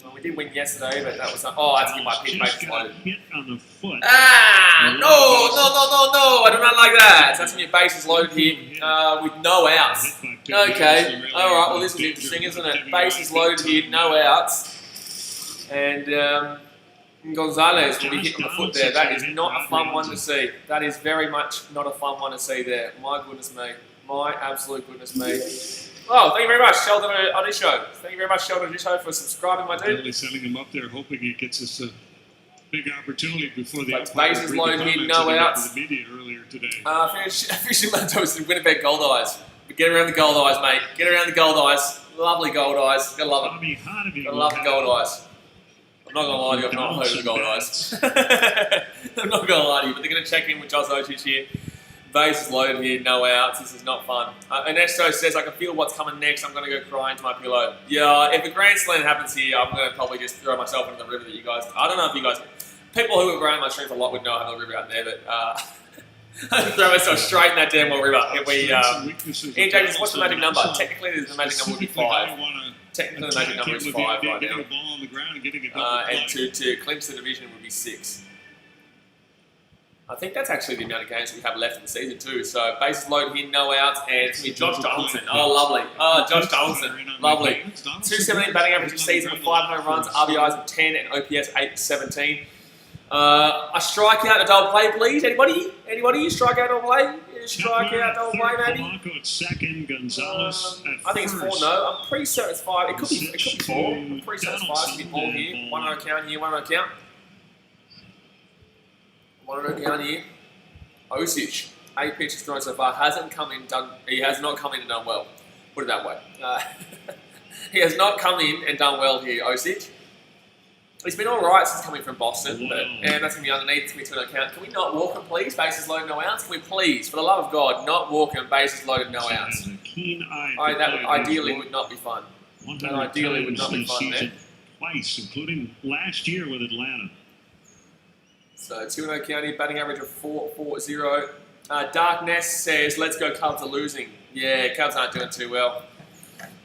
Well, we did win yesterday, but that was not. Oh, I had to get my pitch back loaded. Hit on the foot. Ah, no! I do not like that. So that's going to be bases loaded here with no outs. Okay, all right. Well, this is interesting, isn't it? Bases loaded here, no outs, and. Gonzalez will be hit on the foot there. That is not a fun one to see. That is very much not a fun one to see there. My goodness me. My absolute goodness me. Oh, thank you very much, Sheldon Odisho. Thank you very much, Sheldon Odisho, for subscribing, my dude. Really setting him up there, hoping he gets us a big opportunity before the bases loaded here, no outs. The media earlier today. Fishing Manitoba in Winnipeg Gold Eyes. Get around the Gold Eyes, mate. Get around the Gold Eyes. Lovely Gold Eyes. Gotta love them. Gotta love the Gold Eyes. I'm not going to lie to you, I've not heard of the Gold Eyes. I'm not going to lie to you, but they're going to check in with Josh Ochich here. Base is loaded here, no outs. This is not fun. Ernesto says, I can feel what's coming next. I'm going to go cry into my pillow. Yeah, if a Grand Slam happens here, I'm going to probably just throw myself into the river that you guys... I don't know if you guys... People who have grown my streams a lot would know I have a river out there, but... I throw myself straight in that damn well river. If we... Ian Jacobs, what's the magic number? Technically, the magic number would be 5. Technically, the magic number is 5 right now. And to clinch the division would be 6. I think that's actually the amount of games we have left in the season too. So bases loaded here, no outs, and it's going to be Josh Donaldson. Oh, lovely. Oh, Josh Donaldson. Lovely. 217 batting average this season with 5 home runs, RBIs of 10, and OPS 817. A strikeout, a double play, please. Anybody? You strikeout, double play? Strikeout, double play, maybe. Polanco at second, Gonzalez at I think it's 4. first. No, I'm pretty certain it's 5. It could be 4. I'm pretty certain it's 5. It could be 4 here. 1-0 count here. 1-0 count. 1-0 count here. Osich, 8 pitches thrown so far. He has not come in and done well. Put it that way. He has not come in and done well here, Osich. He's been all right since coming from Boston, and that's going to be underneath. It's going to be 2-0 count. Can we not walk him, please? Bases loaded, no outs. Can we please, for the love of God, not walk him? Bases loaded, no outs. That would ideally would not be fun. That ideally would not be fun there. Twice, including last year with Atlanta. So 2-0 count here, batting average of 4.40. Darkness says, "Let's go. Cubs are losing." Yeah, Cubs aren't doing too well.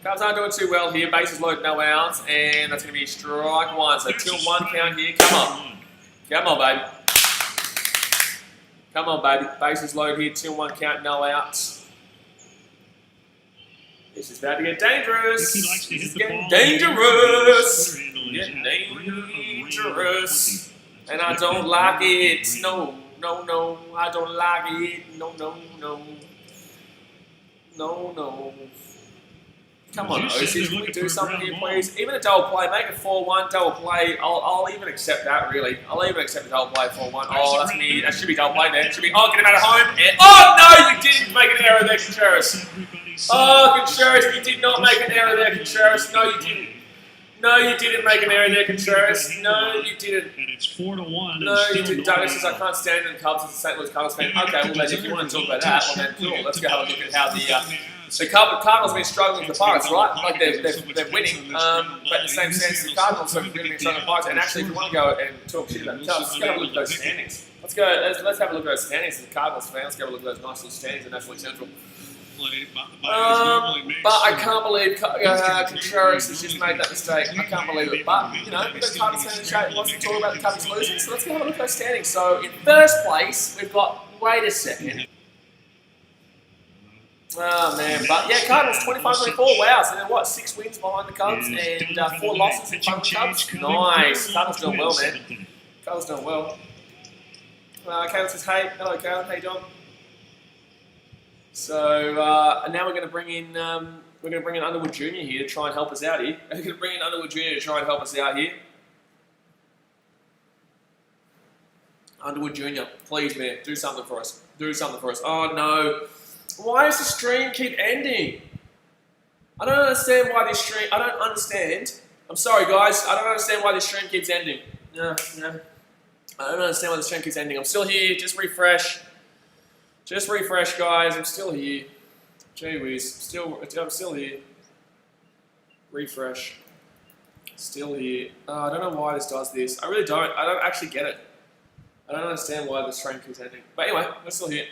Cubs aren't doing too well here. Bases loaded, no outs, and that's going to be strike 1. So 2-1 count here. Come on, baby. Come on, baby. Bases loaded here. 2-1 count, no outs. This is about to get dangerous. This is getting dangerous. Getting dangerous. And I don't like it. No, I don't like it. No. Come on, Osage, can we do something here, please? Even a double play, make it 4-1, double play. I'll even accept that, really. I'll even accept a double play 4-1. Oh, that should be double play there. Get him out of home. And, oh, no, you didn't make an error there, Contreras. Oh, Contreras, you did not make an error there, Contreras. No, you didn't. No, you didn't make an error there, Contreras. No, you didn't. And it's 4-1. No, you didn't. Douglas says, I can't stand in the Cubs as a St. Louis Cardinals fan. Okay, well, then, if you want to talk about that, well, then, cool. Let's go have a look at how the Cardinals have been struggling with the Pirates, right? Like, they're winning, but in the same sense, the Cardinals have really been struggling with the Pirates. And actually, if you want to go and talk shit about the Cubs, let's go have a look at those standings. Let's have a look at those standings as a Cardinals fan. Let's go have a look at those nice little standings in National League Central. But I can't believe Contreras has just made that mistake. I can't believe it. But, you know, the Cardinals fan in shape wants to talk about the Cubs losing, so let's go have a look at those standings. So, in first place, we've got, wait a second. Oh, man. But, yeah, Cardinals 25-24. Wow. So, they're what, 6 wins behind the Cubs and 4 losses in front of the Cubs? Nice. Cardinals doing well, man. Cardinals doing well. Caleb says, hey. Hello, Caleb. How you doing? So now we're going to bring in Underwood Jr. here to try and help us out here. We're going to bring in Underwood Jr. to try and help us out here. Underwood Jr., please, man, do something for us. Do something for us. Oh no! Why does the stream keep ending? I don't understand why this stream. I don't understand. I'm sorry, guys. I don't understand why this stream keeps ending. No. I don't understand why the stream keeps ending. I'm still here. Just refresh. Just refresh, guys. I'm still here. Gee whiz. I'm still here. Refresh. Still here. I don't know why this does this. I really don't. I don't actually get it. I don't understand why the stream keeps ending. But anyway, we're still here.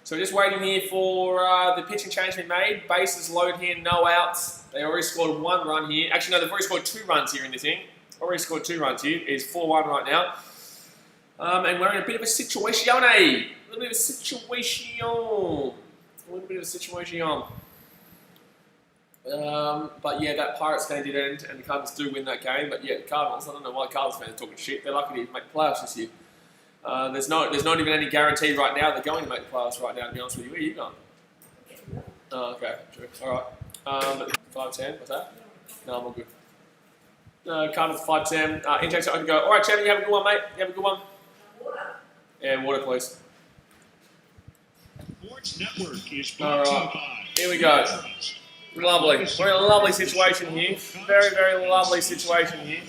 So we're just waiting here for the pitching change to be made. Bases loaded here, no outs. They already scored 1 run here. Actually, no, they've already scored 2 runs here in this inning. Already scored 2 runs here. It's 4-1 right now. And we're in a bit of a situation. A little bit of a situation. But yeah, that Pirates game did end, and the Cardinals do win that game. But yeah, the Cardinals, I don't know why Cardinals fans are talking shit. They're lucky to make the playoffs this year. There's not even any guarantee right now they're going to make the playoffs right now, to be honest with you. Where are you going? Oh, okay, true. Alright. 5-10, what's that? No, I'm all good. Cardinals 5-10. Injects I can go. Alright, Chevy, you have a good one, mate. You have a good one. Yeah, water, please. Sports Network is brought to you by. Here we go. Lovely. We're in a lovely situation here. Very, very lovely situation here.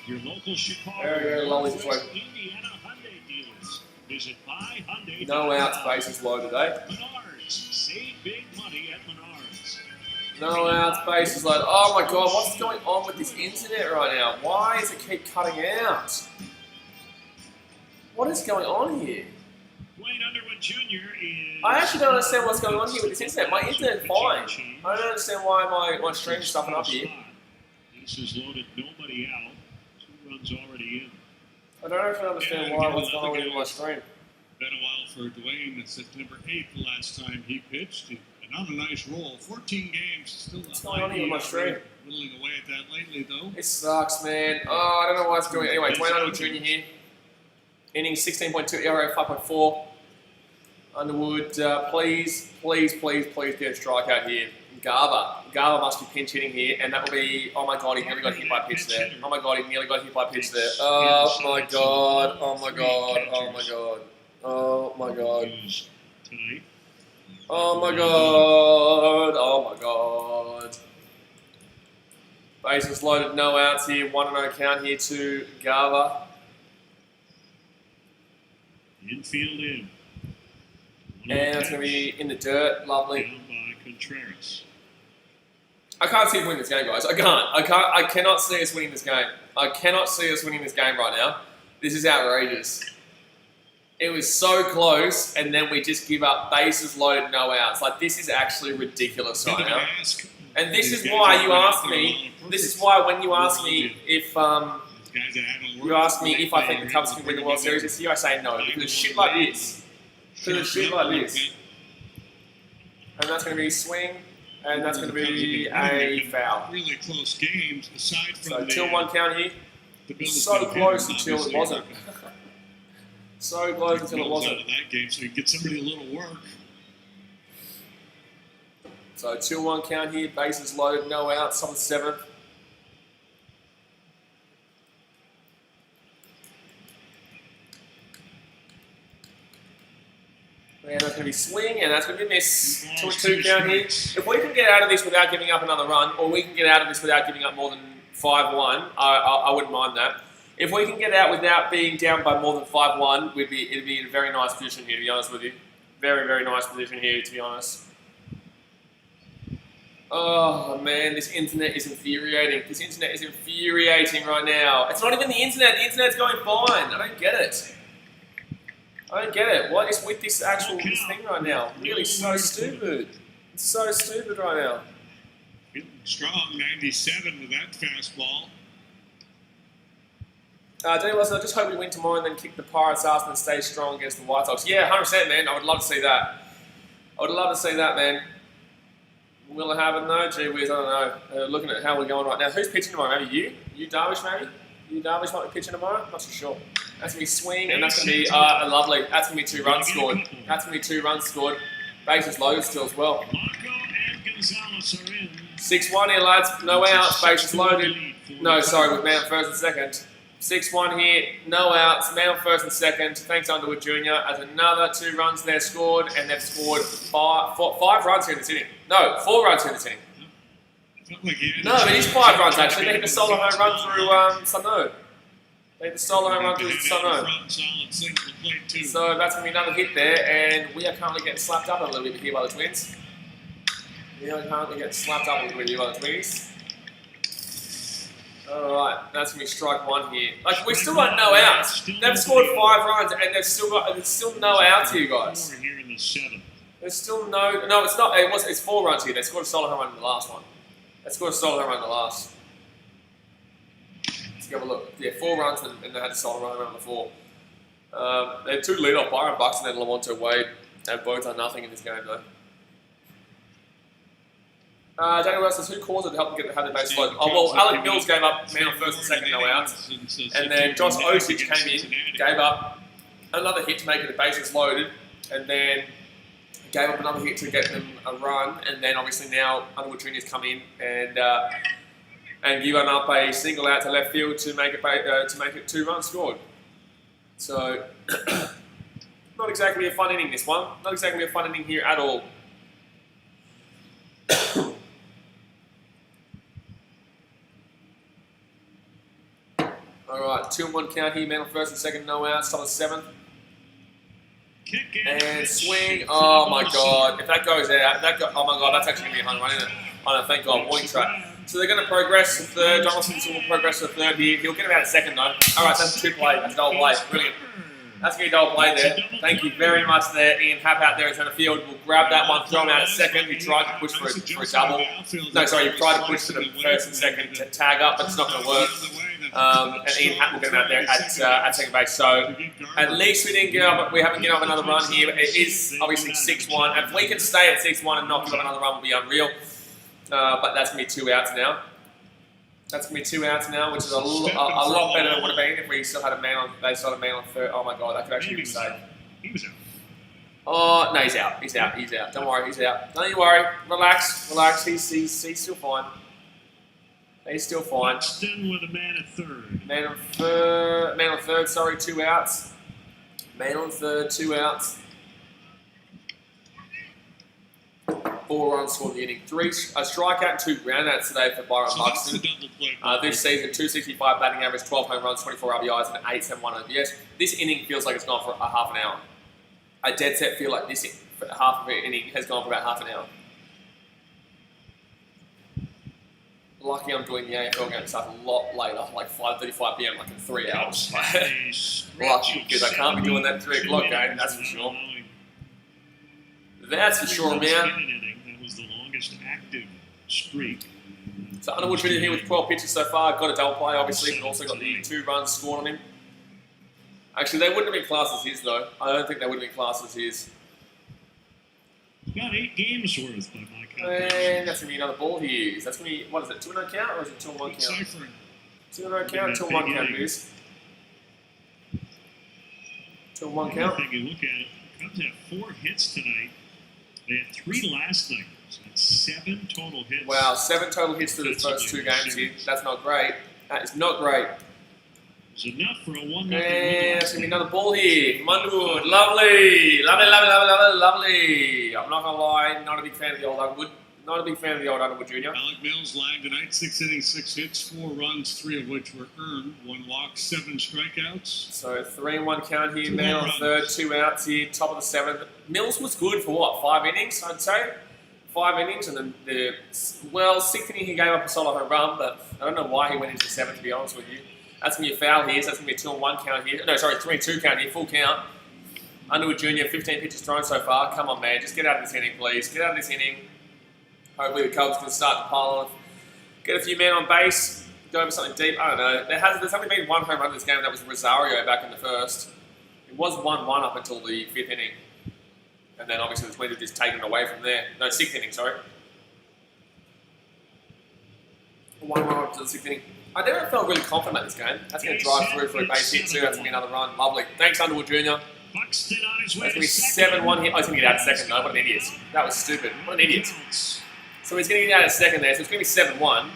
Your local Chicago. Very, very lovely situation. Indiana Hyundai dealers. Visit buyhyundai.com. No outs, bases loaded, eh? Menards. Save big money at Menards. No outs, bases loaded. Oh my god, what's going on with this internet right now? Why does it keep cutting out? What is going on here? Wayne Underwood Jr. is. I actually don't understand what's going on here with this internet. My internet's fine. I don't understand why my stream's stuffing up here. This is loaded, nobody out. 2 runs already in. I don't actually understand what's going on with my stream. Been a while for Dwayne. It's September 8th, the last time he pitched. And on a nice roll. 14 games, still what's going on here with my stream? Whittling away at that lately, though. It sucks, man. Oh, I don't know why it's doing. Anyway, Wayne Underwood Jr. here. Inning 16.2, ERA 5.4. Underwood, please get a strikeout here. Garver must be pinch hitting here, and that will be. Oh my god, he nearly got hit by a pitch there. Oh my god, he nearly got hit by a pitch there. Oh my god, oh my god, oh my god, oh my god. Oh my god, oh my god. Bases loaded, no outs here. 1-0 count here to Garver. Infield in. And it's going to be in the dirt. Lovely. Down by Contreras. I can't see us winning this game, guys. I cannot see us winning this game. I cannot see us winning this game right now. This is outrageous. It was so close, and then we just give up bases loaded, no outs. Like, this is actually ridiculous right now. And this is why you asked me, this is why when you asked me if, you asked me if I think the Cubs can win the World Series this year, I say no. Because of shit like this. Because of shit like this. And that's going to be a swing, and that's going to be a foul. Really close games, aside from so 2-1 count here. So close until it wasn't. So close until it wasn't. Out of that game, so you get somebody a little work. So 2-1 count here, bases loaded, no outs, on the 7th. And that's going to be swing, and that's going to be a miss. 2-2 count here. If we can get out of this without giving up another run, or we can get out of this without giving up more than 5-1, I wouldn't mind that. If we can get out without being down by more than 5-1, it'd be in a very nice position here, to be honest with you. Very, very nice position here, to be honest. Oh, man, this internet is infuriating. This internet is infuriating right now. It's not even the internet. The internet's going fine. I don't get it. I don't get it. What is with this thing right now? Really so stupid. It's so stupid right now. Feeling strong, 97 with that fastball. I just hope we win tomorrow and then kick the Pirates' ass and stay strong against the White Sox. Yeah, 100%, man. I would love to see that. I would love to see that, man. Will it happen, though? Gee whiz, I don't know. Looking at how we're going right now. Who's pitching tomorrow? Maybe you? You, Darvish, maybe? You, Darvish, might be pitching tomorrow? Not so sure. That's going to be swing, and that's going to be lovely. That's going to be 2 runs scored. That's going to be 2 runs scored. Bases loaded still as well. 6-1 here, lads. No outs. Bases loaded. No, sorry, with man on first and second. 6-1 here. No outs. Man on first and second. Thanks, Underwood Jr. As another 2 runs there scored, and they've scored 5 runs here in this inning. No, 4 runs here in this inning. No, it is 5 runs actually. They hit the solo home run through Sano. They hit the solo home run through Sano. So that's going to be another hit there, and we are currently getting slapped up a little bit here by the Twins. Alright, that's going to be strike 1 here. Like, we still got no outs. They've scored 5 runs, and there's still no outs here, guys. There's still no... No, it's not. It's 4 runs here. They scored a solo home run in the last one. They scored a solo home run in the last. Let's have a look. Yeah, 4 runs, and they had a solo home run before. They had 2 lead-off, Byron Buxton and Lamonto Wade. They both done nothing in this game, though. Daniel Russ says, who caused it to help them have the base load? Oh, well, Alec Mills gave up man on first and second, no outs. And then Josh Osich came in, gave up another hit to make it the bases loaded, and then gave up another hit to get them a run, and then obviously now Underwood Jr.'s come in and given up a single out to left field to make it 2 runs scored. So, not exactly a fun inning, this one. Not exactly a fun inning here at all. Alright, 2-1 count here, man on first and second, no outs, top of the 7th. And swing, oh my god, if that goes out, oh my god, that's actually going to be a home run, isn't it? Oh no, thank god, warning track. So they're going to progress to third, Donaldson will progress to third here, he'll get about a second though. Alright, that's a 2 play, that's a double play, brilliant. That's going to be a double play there. Thank you very much there. Ian Happ out there in centre field will grab that one, throw him out at second. He tried to push for a double. No, sorry, he tried to push for the first and second to tag up, but it's not going to work. And Ian Happ will get him out there at second base. So at least we haven't given up another run here. It is obviously 6-1. If we can stay at 6-1 and not give up another run, will be unreal. But that's going to be 2 outs now. That's going to be 2 outs now, which is a lot better than it would have been if we still had a man on. They still had a man on third. Oh my god, that could actually be safe. He was out. Oh no, he's out. He's out. He's out. Don't worry, he's out. Don't you worry. Relax. Relax. He's still fine. He's still fine. Buxton with a man at third. Man on third. Sorry, 2 outs. Man on third, 2 outs. 4 runs scored in the inning. A strikeout and 2 groundouts today for Byron Buxton. This season, 265 batting average, 12 home runs, 24 RBIs, and an 871 OPS. This inning feels like it's gone for a half an hour. I dead set feel like this half of the inning has gone for about half an hour. Lucky I'm doing the AFL game stuff a lot later, like 5:35 PM, like in 3 hours. Lucky, because I can't be doing that 3 o'clock game, that's for sure. That's for sure, man. That was the longest active streak. So Underwood Jr. here with 12 pitches so far. Got a double play, obviously, and also got the 2 runs scored on him. Actually, they wouldn't have been classed as his, though. I don't think they would have been classed as his. About 8 games worth by my count. And that's going to be another ball he used. That's going to be, what is it, 2-0 count, or is it 2-1 count? 2-0 count, 2-1 count it is. 2-1 count. Take a look at it. Cubs have 4 hits tonight. They had 3 last night. So that's 7 total hits. Wow, 7 total hits through the first 2 games here. That's not great. That is not great. It's enough for a 1-0. And that's going to be another ball here. Underwood, lovely. Lovely. I'm not going to lie, not a big fan of the old Underwood. Not a big fan of the old Underwood Jr. Alec Mills lagged tonight, 6 innings, 6 hits, 4 runs, 3 of which were earned, 1 walk, 7 strikeouts. So 3-1 count here, man on third, 2 outs here, top of the 7th. Mills was good for what, 5 innings, I'd say? 5 innings, and then the 6th inning he gave up a solo home run, but I don't know why he went into 7th, to be honest with you. That's going to be a foul here, so that's going to be a 2-1 count here. No, sorry, 3-2 count here, full count. Underwood Jr., 15 pitches thrown so far. Come on, man, just get out of this inning, please. Get out of this inning. Hopefully the Cubs can start to pile on. Get a few men on base. Go over something deep. I don't know. There's only been 1 home run in this game, and that was Rosario back in the first. It was 1-1 up until the 5th inning. And then obviously the Twins have just taken it away from there. No, 6th inning, sorry. 1 run up to the 6th inning. I never felt really confident about this game. That's going to drive through for a base hit too. That's going to be another run. Lovely. Thanks, Underwood Jr. Buxton on his way That's going to be second. 7-1 here. Oh, he's going to get out second though. What an idiot. That was stupid. What an idiot. So he's going to get out at second there. So it's going to be 7-1.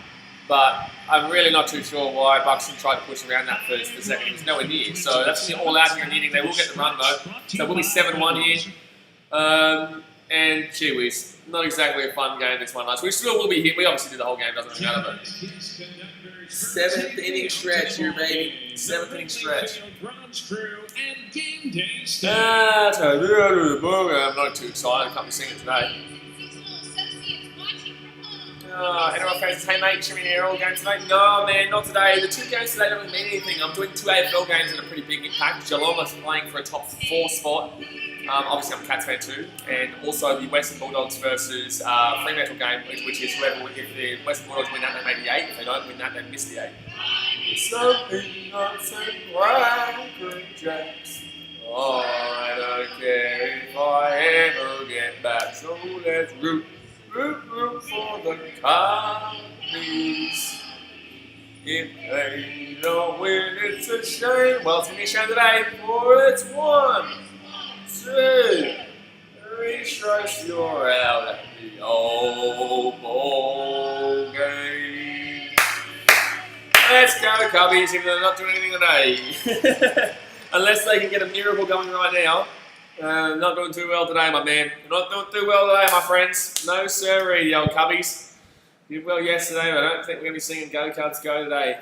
But I'm really not too sure why Buxton tried to push around that first for second. He was nowhere near. So that's going to be all out here in the inning. They will get the run though. So it will be 7-1 here. And gee whiz, not exactly a fun game this one. So we still will be here. We obviously do the whole game, doesn't really matter. But 7th inning stretch here, baby. 7th inning stretch. I'm not too excited. I can't be singing today. NRL fans, hey mate, should we hear all games today? No man, not today. The 2 games today don't really mean anything. I'm doing 2 AFL games in a pretty big impact. Geelong is playing for a top 4 spot. Obviously I'm a Cats fan too. And also the Western Bulldogs versus Fremantle game, which is whoever, if the Western Bulldogs win that, they make the 8. If they don't win that, they miss the 8. So peanuts and Cracker Jacks. Oh, I don't care if I ever get back. So let's root for the Commies. If they don't win, it's a shame. Well, it's going to be a shame today, for it's 1, 2, 3 strikes, you're out at the old ball game. Let's go, Cubbies, even though they're not doing anything today. Unless they can get a miracle going right now. Not doing too well today, my man. Not doing too well today, my friends. No sirree, the old Cubbies. Did well yesterday, but I don't think we're going to be seeing Go Cubs go today.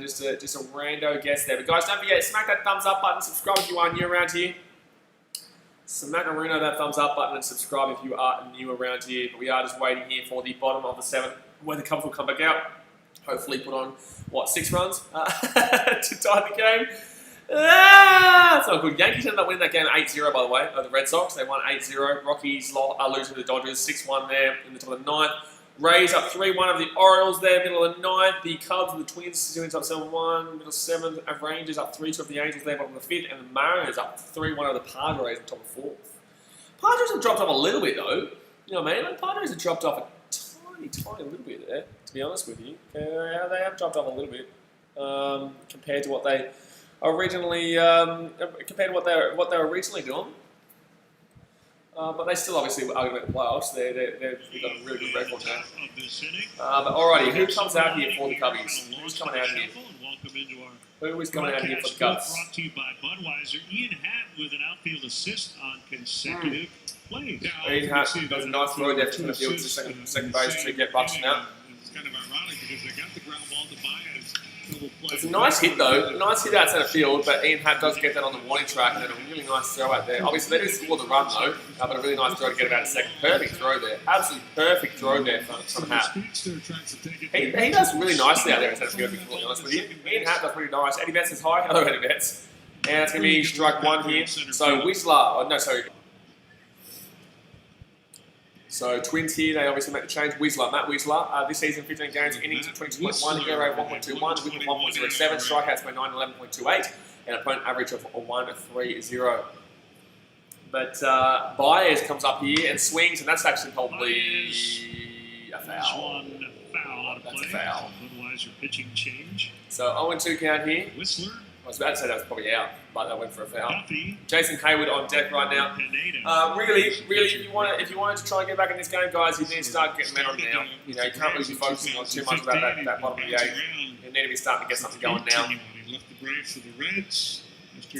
Just a rando guess there. But guys, don't forget, smack that thumbs up button. Subscribe if you are new around here. Smack that thumbs up button and subscribe if you are new around here. But we are just waiting here for the bottom of the 7th, where the Cubs will come back out. Hopefully put on, 6 runs to tie the game. That's not good. Yankees ended up winning that game 8-0, by the way, over the Red Sox. They won 8-0. Rockies are losing to the Dodgers 6-1 there in the top of the 9th. Rays up 3-1 of the Orioles there, middle of the 9th. The Cubs and the Twins up 7-1, middle 7th. Rangers up 3-2 of the Angels there, bottom of the 5th. And the Mariners up 3-1 of the Padres in top of 4th. Padres have dropped off a little bit, though. You know what I mean? Like, Padres have dropped off a tiny little bit there, to be honest with you. They have dropped off a little bit compared to what they originally compared to what they were originally doing, but they still obviously are going to make the playoffs. They've got a really good record now. But alrighty, who comes out here for the Cubbies? Who's coming out here? Who is coming out here for the Cubs? Brought to you by Budweiser. Ian Hatt with an outfield assist on consecutive plays. Ian Hatt does a nice throw there to the field to second base to get Buxton out. It's kind of ironic because they got the ground ball to Baez. It's a nice hit though, a nice hit outside of field, but Ian Hatt does get that on the warning track and then a really nice throw out there. Obviously they do score the run though, but a really nice throw to get about a second. Perfect throw there, absolutely perfect throw there from Hatt. He does really nicely out there instead of field, to be completely honest with you. Ian Hatt does pretty nice. Eddie Betts is high, hello Eddie Betts. And it's going to be strike 1 here. So So Twins here, they obviously make the change. Matt Whistler, this season 15 games, innings of 22.1, ERA 1.21, whip 1.07, strikeouts by 9, 11.28, and opponent average of 1.30. But Baez comes up here and swings, and that's actually probably a foul. That's a foul. Budweiser pitching change. So 0-2 count here. Whistler. I was about to say that was probably out, but that went for a foul. Duffy. Jason Hayward on deck right now. Really, if you wanted to try and get back in this game, guys, you need to start getting men on now. You know, you can't really be focusing on too much about that bottom of the 8th. You need to be starting to get something going now. So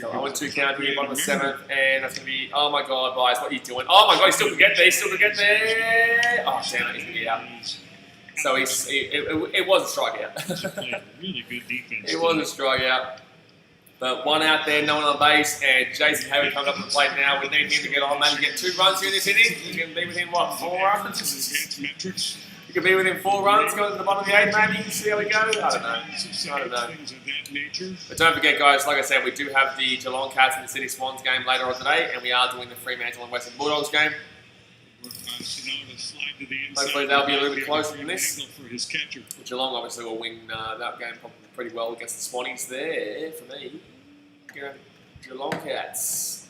0-2 count here, bottom of the 7th, and that's going to be, oh my God, guys, what are you doing? Oh my God, he still could get there, Oh, damn it, he's going to be out. So it was a strikeout. Really good defense. It was a strikeout. But 1 out there, no one on base, and Jason Hayward comes up to the plate now. We need him to get on, maybe get 2 runs here in this inning. He can be within, 4 runs? He could be within 4 runs, going to the bottom of the 8th, maybe. See how we go? I don't know. But don't forget, guys, like I said, we do have the Geelong Cats and the Sydney Swans game later on today, and we are doing the Fremantle and Western Bulldogs game. Hopefully they'll be a little bit closer than this. Geelong obviously will win that game probably pretty well against the Swannies there, for me. Geelong Cats.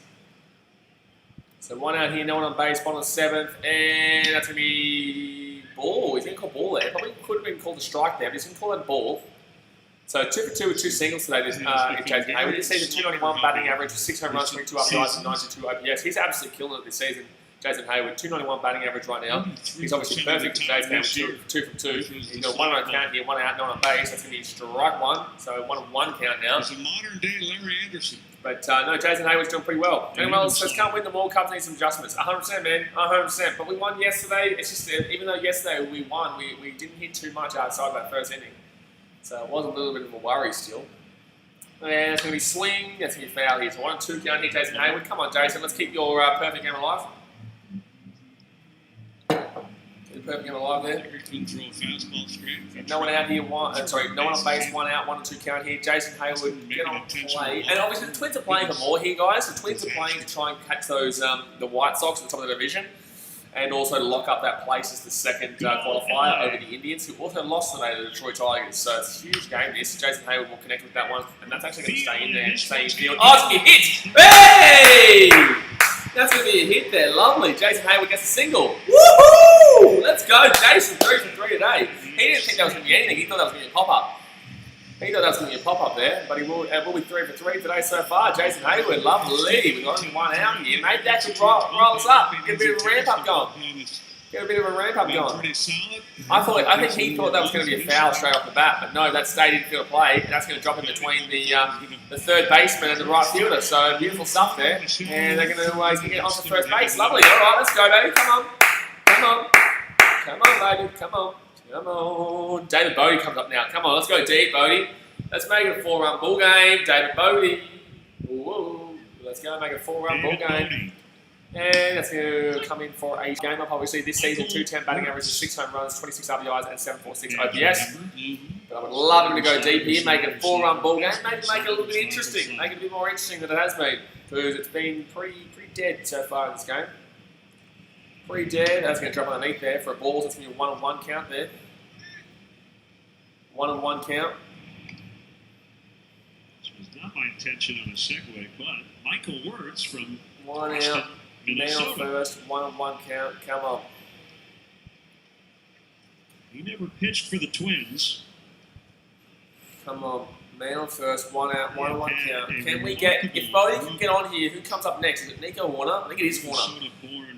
So 1 out here, no one on base, bottom of the 7th, and that's going to be ball. He's going to call ball there. Probably could have been called a strike there, but he's going to call that ball. So 2 for 2 with 2 singles today. Jason Hayward this season, 291 batting average, 6 home runs, 22 RBIs, and 92 OPS. He's absolutely killing it this season. Jason Hayward, 291 batting average right now. He's obviously perfect in today's game with 2 from 2. He's got 1 on count here, 1 out, no on base. That's going to be strike 1. So 1 on 1 count now. He's a modern day Larry Anderson. But no, Jason Hayward's doing pretty well. Doing well, so can't win the World Cup, needs some adjustments. 100%, man, 100%. But we won yesterday. It's just, even though yesterday we won, we didn't hit too much outside that first inning. So it was a little bit of a worry still. And it's going to be swing. That's going to be foul here. So 1 and 2 count here, Jason Hayward. Come on, Jason. Let's keep your perfect game alive. Keep the perfect game alive there. Can throw a fastball straight. No one out here. No one on base. 1 out. 1 and 2 count here. Jason Hayward, get on play. And obviously the Twins are playing for more here, guys. The Twins are playing to try and catch those the White Sox at the top of the division. And also to lock up that place as the second qualifier over the Indians, who also lost today to the Detroit Tigers. So it's a huge game this. Jason Hayward will connect with that one, and that's actually going to stay in there, stay in field. Oh, it's going to be a hit! Hey! That's going to be a hit there. Lovely. Jason Hayward gets a single. Woohoo! Let's go, Jason. 3 for 3 today. He didn't think that was going to be anything. He thought that was going to be a pop-up. He thought that was going to be a pop-up there, but he will be 3 for 3 today so far. Jason Hayward, lovely. We've got only 1 out here. Maybe that could roll us up. Get a bit of a ramp-up going. Get a bit of a ramp-up going. I think he thought that was going to be a foul straight off the bat, but no, that stayed in field play, and that's going to drop in between the third baseman and the right fielder. So beautiful stuff there, and they're going to always get onto first base. Lovely. All right, let's go, baby. Come on. Come on. Come on, baby. Come on. Come on. David Bodie comes up now. Come on, let's go deep, Bodie. Let's make it a 4-run ball game. David Bodie. Whoa. Let's go make it a 4-run ball game. And that's going to come in for a game up, obviously, this season. 210 batting average, 6 home runs, 26 RBIs, and 746 OPS. But I would love him to go deep here, make it a 4-run ball game. Maybe make it a little bit interesting. Make it a bit more interesting than it has been. Because it's been pretty dead so far in this game. Pretty dead. That's going to drop underneath there for a ball. That's going to be a 1-on-1 count there. 1-on-1 count. This was not my intention on a segue, but Michael Wirtz from 1 Boston, out. Man on first. 1-on-1 count. Come on. He never pitched for the Twins. Come on. Man on first. 1 out. 1-on-1 count. Can we get? If Bodie can get on here, who comes up next? Is it Nico Warner? I think it is Warner.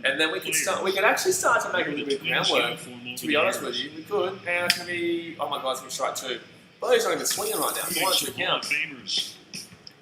And then we could start. We could actually start to make a little bit of groundwork. To be honest with you, we could. And it's going to be. Oh my God, it's going to be strike 2. Bodie's not even swinging right now. 1 and 2 count.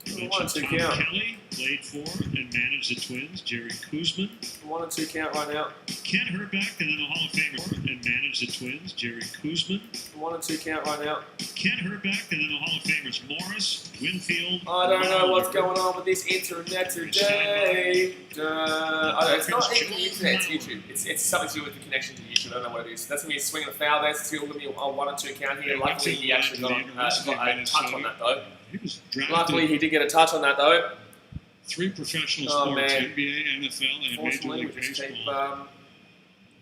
1 and 2 count. Kelly played for and managed the Twins. Jerry Kuzman. 1 and 2 count right now. Ken Herbeck and then a Hall of Famer and managed the Twins. Jerry Kuzman. 1 and 2 count right now. Ken Herbeck and then a Hall of Famers. Morris, Winfield. I don't know what's going on with this internet today. It's not even the internet, it's YouTube. It's something to do with the connection to YouTube. I don't know what it is. That's going to be a swing and a foul there. It's still going to be a 1 and 2 count here. Luckily, he actually got a touch on that though. Luckily, he did get a touch on that though. 3 professional sports, NBA, NFL, and Major League Baseball.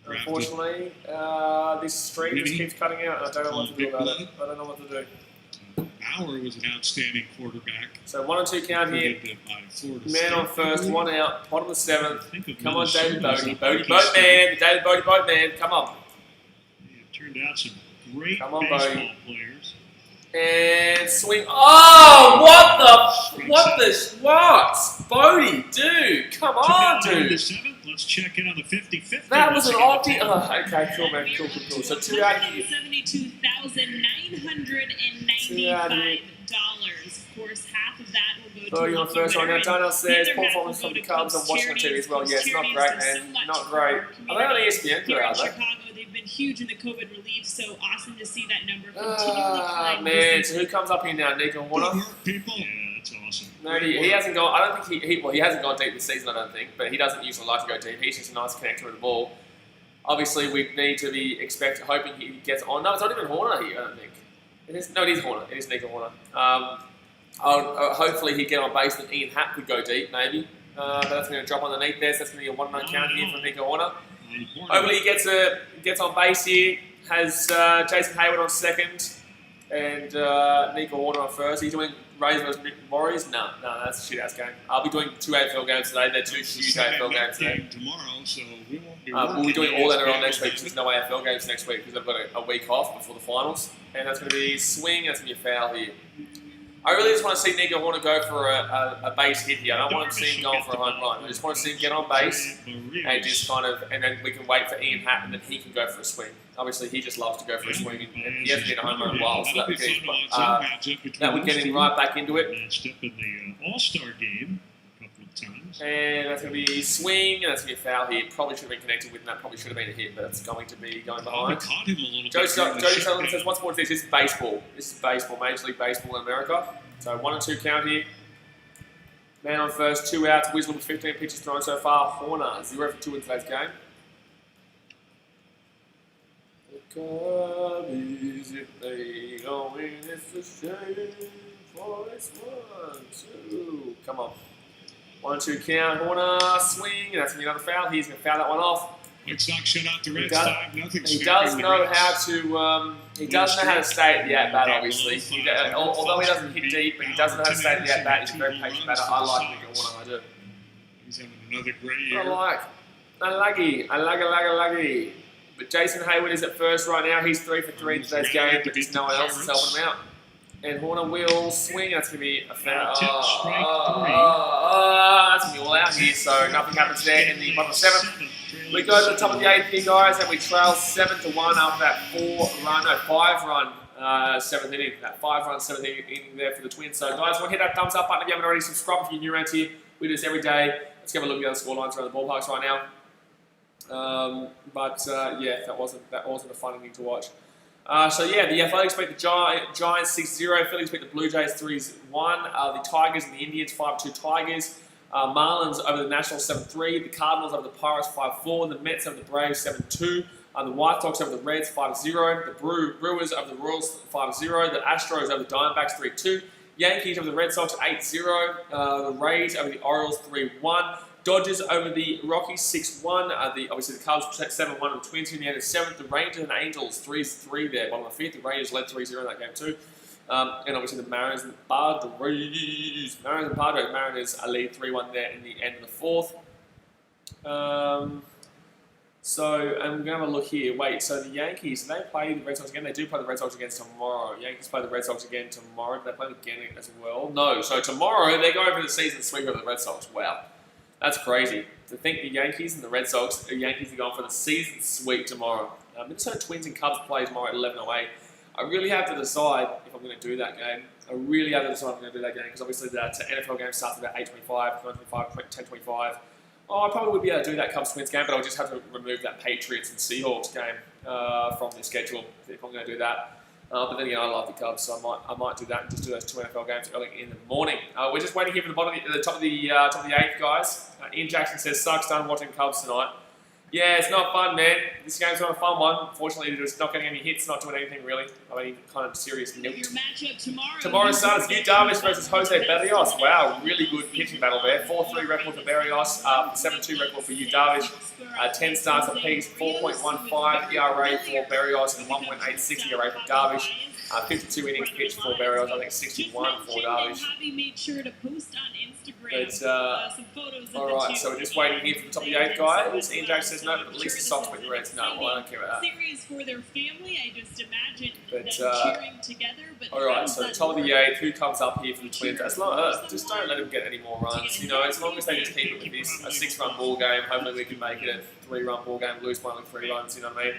Unfortunately, this stream just keeps cutting out, and I don't know what to do about it. I don't know what to do. Bauer was an outstanding quarterback. So 1 and 2 count here. Man on first, 1 out, bottom of the 7th. Come on, David Bodie. Bodie Boatman. The David Bodie Boatman. Come on. It turned out some great baseball players. And swing. Oh, what? Bodie, dude. Come on, dude. Let's check in on the 55th. That was an opti. Oh, okay, cool, man. Cool. So 2 out here. $72,995. Of course, half of that will go to Bodie on first right now. Darnell says, poor performance from the Cubs. I'm watching on TV as well. Yeah, it's not great, man. Not great. Are they on ESPN today, are they? Chicago, they've been huge in the COVID relief, so awesome to see that number continually climb. Man, so who comes up here now? Nico Warner? People. Yeah, that's awesome. No, he hasn't gone. I don't think he hasn't gone deep this season. I don't think, but he doesn't usually like to go deep. He's just a nice connector with the ball. Obviously, we need to be hoping he gets on. No, it's not even Horner here. I don't think. It is Horner. It is Nico Horner. Hopefully, he'd get on base. Then Ian Happ could go deep, maybe. But that's going to drop underneath there. So that's going to be a 1-run count here for Nico Horner. Hopefully, he gets on base here. Has Jason Hayward on second. And Nico Warner on first. Are you doing Rays versus Warriors? No, that's a shit-ass game. I'll be doing 2 AFL games today. They're 2 huge AFL games today. Tomorrow, so we won't be we'll be doing all later on next week because there's no AFL games next week because I've got a week off before the finals. And that's going to be swing, that's going to be a foul here. I really just want to see Nico Warner go for a base hit here. I don't want to see him going for a home run. I just want to see him get on base and just kind of, and then we can wait for Ian Hatt and then he can go for a swing. Obviously, he just loves to go for a swing and he hasn't been a home run in a while, so that would get him right back into it. Matched up in the All-Star game a couple of times. And that's going to be swing, and that's going to be a foul here. Probably should have been connected with, and that probably should have been a hit, but it's going to be going behind. Caught him a little Jody bit. Sullivan says, what's more to this? This is baseball. This is baseball, Major League Baseball in America. So 1 and 2 count here. Man on first, 2 outs. Wisdom with 15 pitches thrown so far. Horner, 0 for 2 in today's game. The Cubbies, if they go in, it's a shame for this 1, 2. Come on. 1 2 count. Horner, swing. And that's going to be another foul. He's going to foul that one off. White Sox shut out the Reds. He does know how to. He does know how to stay at the at bat. Obviously, although he doesn't hit deep, but he does know how to stay at the at bat. He's a very patient batter. I like Nico Warner. I do. He's having another great year. I like it. But Jason Hayward is at first right now. He's 3 for 3 in today's game, but there's no one else is helping him out. And Horner will swing. That's going to be a foul. That's going to be all out here, so nothing happens there in the bottom of 7th. We go to the top of the 8th here, guys, and we trail 7-1 after that 5-run 7th inning. That 5-run 7th inning there for the Twins. So, guys, we'll hit that thumbs up button if you haven't already. Subscribe if you're new around here. We do this every day. Let's have a look at the other scorelines around the ballparks right now. Yeah, that wasn't a fun inning to watch. So yeah, the Athletics beat the Giants 6-0. Phillies beat the Blue Jays 3-1. The Tigers and the Indians 5-2 Tigers. Marlins over the Nationals 7-3. The Cardinals over the Pirates 5-4. The Mets over the Braves 7-2. The White Sox over the Reds 5-0. The Brewers over the Royals 5-0. The Astros over the Diamondbacks 3-2. Yankees over the Red Sox 8-0. The Rays over the Orioles 3-1. Dodgers over the Rockies 6-1. Obviously the Cubs 7-1 of the Twins in the end of 7th. The Rangers and Angels 3-3 there. Bottom of the 5th. The Rangers led 3-0 in that game too. And obviously the Mariners and Padres. Mariners lead 3-1 there in the end of the 4th. So I'm going to have a look here. Wait, so the Yankees, they play the Red Sox again? They do play the Red Sox again tomorrow. Yankees play the Red Sox again tomorrow. Do they play them again as well? No. So tomorrow they're going for the season sweep of the Red Sox. Wow. That's crazy. To think the Yankees and the Red Sox, the Yankees are going for the season sweep tomorrow. Minnesota Twins and Cubs play tomorrow at 11:08. I really have to decide if I'm going to do that game. Because obviously that NFL game starts about 8:25, 9:25, 10:25. Oh, I probably would be able to do that Cubs-Twins game, but I'll just have to remove that Patriots and Seahawks game from the schedule if I'm going to do that. But then again, I love the Cubs, so I might do that and just do those 2 NFL games early in the morning. We're just waiting here for the top of the 8th, guys. Ian Jackson says, "Sucks done watching Cubs tonight." Yeah, it's not fun, man. This game's not a fun one. Unfortunately, it's not getting any hits, not doing anything really. I mean, kind of serious note. Your matchup tomorrow. Tomorrow's starts Yu Darvish versus Jose Berrios. Wow, really good pitching battle there. 4-3 record for Berrios, 7-2 record for Yu Darvish. 10 starts apiece, 4.15 ERA for Berrios and 1.86 ERA for Darvish. 52 innings pitched for Berrios, I think 61 for Darvish. Javi made sure to post on Instagram some photos of alright, so we're just waiting here for the top of the 8th, guys. Ian Jackson says no, but at least the Sox beat the Reds. No, well, I don't care about that. Series for their family, I just imagine them cheering together. Alright, so the top of the 8th, who comes up here for the Twins? Just don't let them get any more runs. You know, as long as they just keep it with this, a 6-run ball game, hopefully we can make it a 3-run ball game, lose by only 3 runs, you know what I mean?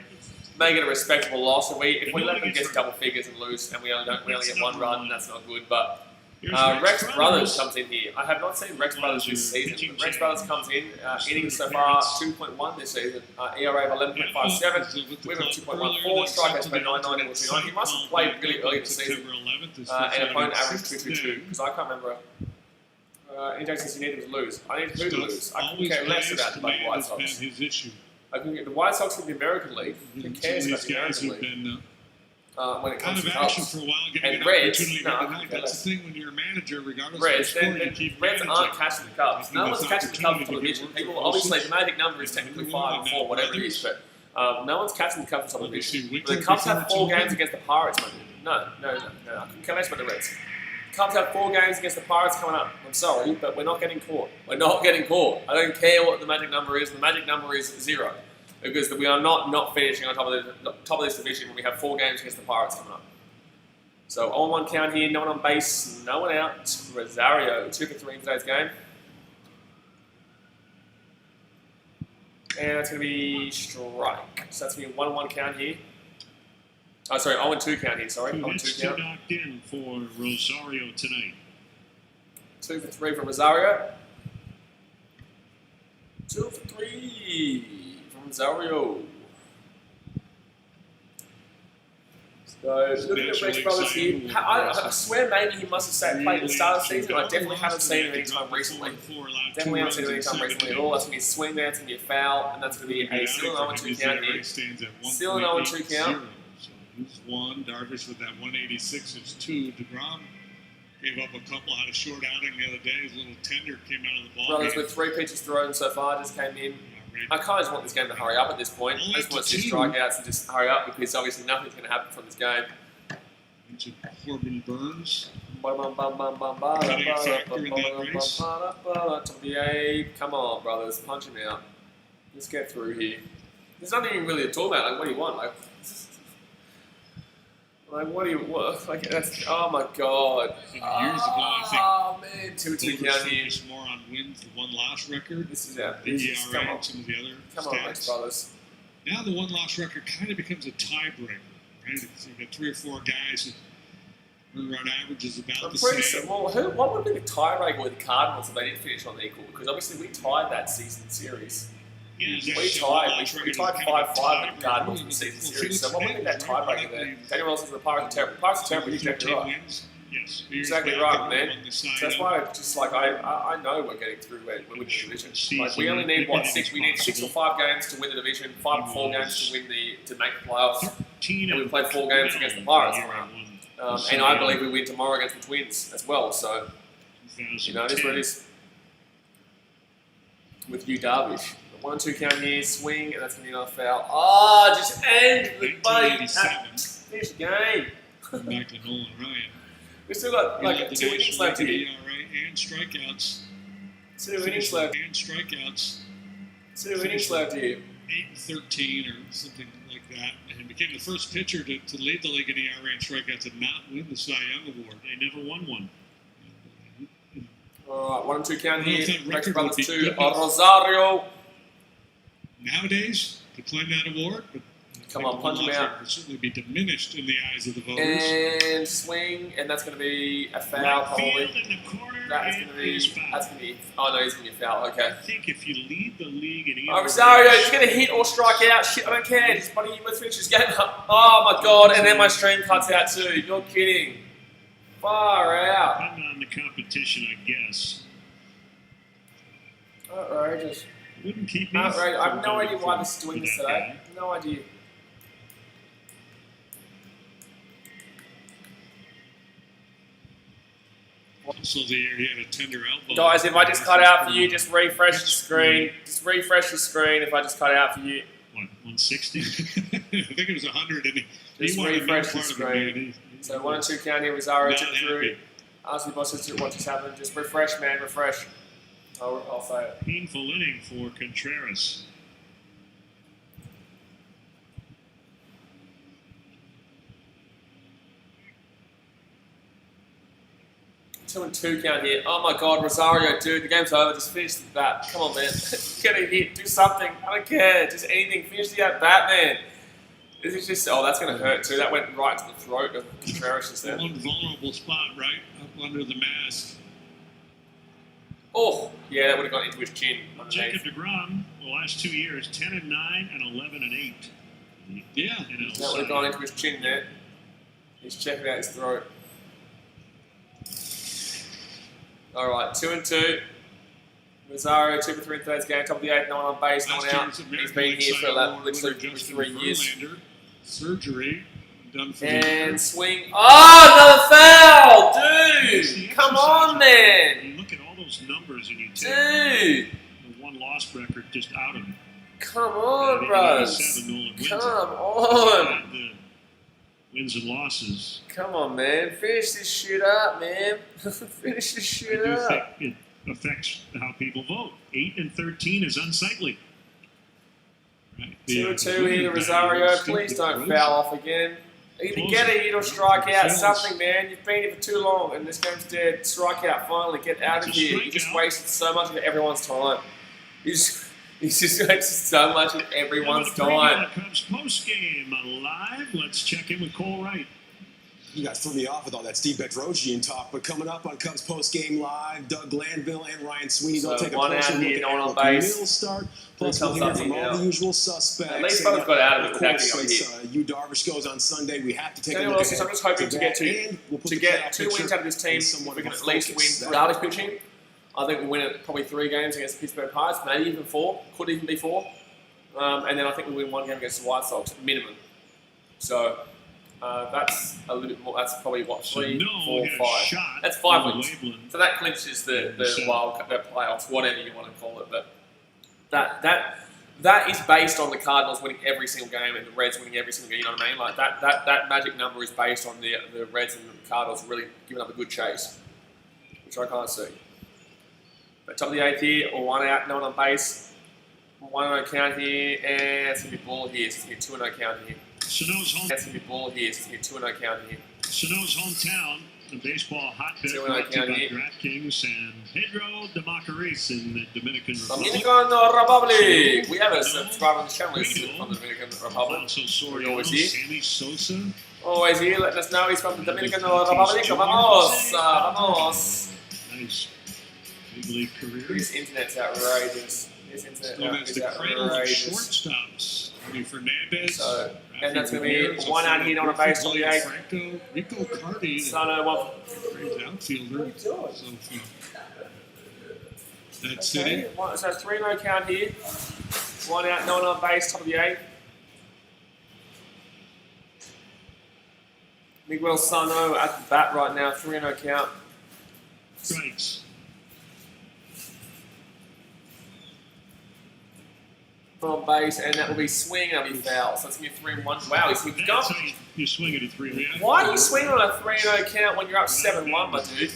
Make it a respectable loss. If we let them get to double figures and lose, and we only get 1 run, that's not good. But Rex Brothers comes in here. I have not seen Rex Brothers this season. But Rex Brothers comes in, innings so far 2.1 this season, ERA of 11.57, WHIP of 2.14, strikeouts per 9.9. He must have played really early this season, and opponent average 2.22. Because I can't remember. Index says you need them to lose. I need who to lose. I couldn't care less about the White Sox. I can get the White Sox from the American League. Who cares about the American League? When it comes to Cubs. And Reds, that's the thing when you're a manager, regardless Reds, of the sport, Reds aren't catching the Cubs. No one's catching the Cubs on television. People, obviously, the magic number is technically 5 and 4, whatever it is, but No one's catching the Cubs for top of the Obviously, division. Wrigley The Cubs have 4 Field. games against the Pirates, man. No. I couldn't care less about the Reds. The Cubs have 4 games against the Pirates coming up. I'm sorry, but we're not getting caught. We're not getting caught. I don't care what the magic number is. The magic number is 0. Because we are not finishing on top of this division when we have 4 games against the Pirates coming up. So on 1 count here, no one on base, no one out. Rosario, 2 for 3 in today's game. And that's going to be strike. So that's going to be a 1-1 count here. Oh, sorry, 0-2 count here, sorry. 0-2 count. Knocked in for Rosario tonight. 2 for 3 from Rosario. 2 for 3 from Rosario. So, looking at Rex Brothers here, I swear maybe he must have played at the start of the season. I definitely haven't seen him any time recently. Definitely haven't seen him any time recently at all. That's going to be a swing there, it's going to be a foul, and that's going to be a still an 0-2 count here. Still an 0-2 count. So he's 1. Darvish with that 186 is 2. DeGrom gave up a couple out of short outing the other day. His little tender came out of the ball. Brothers with 3 pitches thrown so far, just came in. I kind of just want this game to hurry up at this point. I just want to see strikeouts and just hurry up because obviously nothing's going to happen from this game. Into Corbin Burns. Come on, brothers, punch him out. Let's get through here. There's nothing even really to talk about. Like, what do you want? What do you want? Like, that's, oh my god. Years ago, I think. Man, 2-2 count here. More on wins, the 1-loss record. This is our the ERA, come on. some of the other Come stats. on, Rex Brothers. Now the 1-loss record kind of becomes a tiebreaker, right? So you've got 3 or 4 guys who run averages about I'm the pretty same. sure, well, what would be the tiebreaker with the Cardinals if they didn't finish on equal? Because obviously we tied that season series. Yeah, We tied 5-5 with the Cardinals in the season series. So what would be that tiebreaker there? Daniel Wilson says the Pirates are terrible. The Pirates are terrible, you're exactly right. Yes, Exactly right, man. So that's why just like I know we're getting through we're winning the division. Like we only need what 6? We need 6 or 5 games to win the division, 5 or 4 games to win to make the playoffs. And we played 4 games against the Pirates. And I believe we win tomorrow against the Twins as well. So you know, it is what it is. With you, Darvish. 1-2 count here, swing, and that's going to be another foul. Oh, just end the buddy. Finish the game. Back to Nolan Ryan. We've still got like 2 innings left here. And strikeouts. 2 innings left. And strikeouts. 2 innings left here. 8-13 or something like that. And became the first pitcher to lead the league in ERA and strikeouts and not win the Cy Young Award. They never won one. All right, 1-2 count here. Rex record Brothers would be 2. good Rosario. Nowadays, to claim that award, but Come on, punch him out. Would certainly be diminished in the eyes of the voters. And swing, and that's going to be a foul, probably. That's going to be. Oh no, he's going to be a foul. Okay. I think if you lead the league in Oh, Rosario, you're going to hit or strike out. Shit, I don't care. Just buddy, let's finish this game up. Oh my god, and then my stream cuts out too. You're kidding. Far out. Depending on the competition, I guess. Outrageous. Wouldn't keep me. Outrageous. I have no idea why this is doing this today. No idea. Also, he had a tender elbow. Guys, if I just cut out for you, just refresh the screen. Just refresh the screen if I just cut out for you. What, 160? I think it was 100. And Just refresh the screen. So 1-2 count here, Rosario took through. Ask the bosses what just happened. Just refresh, man, refresh. I'll say it. Painful inning for Contreras. Two and 2 count here. Oh my god, Rosario, dude, the game's over. Just finish the bat. Come on, man. Get a hit. Do something. I don't care. Just anything. Finish the at bat, man. This is just. Oh, that's going to hurt too. That went right to the throat of Contreras just then. One vulnerable spot, right? Up under the mask. Oh, yeah, that would have gone into his chin. Jacob DeGrom, the last 2 years, 10-9 and 11-8. Yeah. That would have gone into his chin there. He's checking out his throat. All right, 2 and 2. Rosario 2 for 3 in today's game. Top of the 8th, no one on base, no one out. He's been here for literally 3 years. Surgery done for and swing. Oh, another foul, dude! Come on, man. You look at all those numbers and you take dude. the 1-loss record just out of them. Come on, And in bros. 87, Nolan wins Come it. on. The wins and losses. Come on, man. Finish this shit up, man. Finish this I shit do up. think it affects how people vote. 8 and 13 is unsightly. Right. 2-2 here to Rosario. Please don't foul off again. Either get a hit or strike out. Something, man. You've been here for too long, and this game's dead. Strike out finally. Get out of here. You just wasted so much of everyone's time. You just wasted so much of everyone's time. Cubs post game live. Let's check in with Cole Wright. You guys threw me off with all that Steve Bedrosian talk, but coming up on Cubs Post Game Live, Doug Glanville and Ryan Sweeney will take a closer look at on the base. middle start. Plus, we'll hear from all the usual suspects. At least both got out of it. Of course, since Yu Darvish goes on Sunday, we have to take a look at it. I'm just hoping to get two wins out of this team. If we can at least win Darvish pitching, I think we'll win it probably 3 games against the Pittsburgh Pirates, maybe even 4. Could even be 4. And then I think we'll win 1 game against the White Sox, minimum. So that's a little bit more. That's probably what 3, 4, 5. That's 5 wins. So that clinches the playoffs, whatever you want to call it. But that is based on the Cardinals winning every single game and the Reds winning every single game. You know what I mean? Like that magic number is based on the Reds and the Cardinals really giving up a good chase, which I can't see. But top of the 8th here, or 1 out, no one on base. 1-0 count here, and it's going to be ball here. So it's going to be 2-0 count here. Sano's home. That's going to be ball here. So it's going to be 2-0 count here. Sano's hometown, the baseball hotbed 2-0 brought to you count by here. DraftKings and Pedro de Macorís in the Dominican Republic. Dominican Republic. We have a subscriber on the channel who's from the Dominican Republic. Also Soriano, always here. Sammy Sosa. Always here. Letting us know he's from the Dominican Republic. Vamos. Vamos. Nice big league career. This internet's outrageous. This internet is the cradle of outrageous. shortstops. Fernandez. So, and that's going to be 1 out here on a base on the 8th. Franco, Rico Cardi, Sano, one. great outfielder. So, that's Okay. it. So 3-0 count here. 1 out, no one on base, top of the 8th. Miguel Sano at the bat right now, 3-0 count. Strikes. On base, and that will be swing, that'll be foul. So it's going to be 3-1. Wow, he's That's gone. how you swing it at 3-1. Why do you swing on a 3-0 count when you're up 7-1, my dude?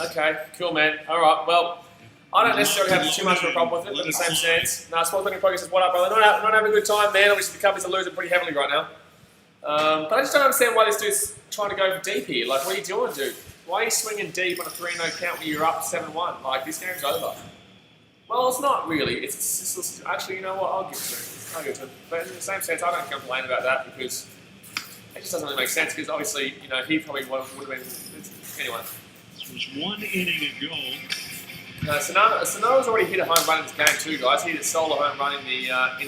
Okay, cool, man. All right, well, I don't necessarily have too much of a problem with it, but in the same sense. No, Sports Talking Podcast says, what up, brother? Not having a good time, man. Obviously, the Cubbies are losing pretty heavily right now. But I just don't understand why this dude's trying to go for deep here. Like, what are you doing, dude? Why are you swinging deep on a 3-0 count when you're up 7-1? Like, this game's over. Well, it's not really. It's actually, you know what? I'll give it to him. I'll give it to him. But in the same sense, I don't complain about that because it just doesn't really make sense. Because obviously, you know, he probably would have been. Anyway. This was 1 inning ago. Sano's already hit a home run in this game too, guys. He hit a solo home run in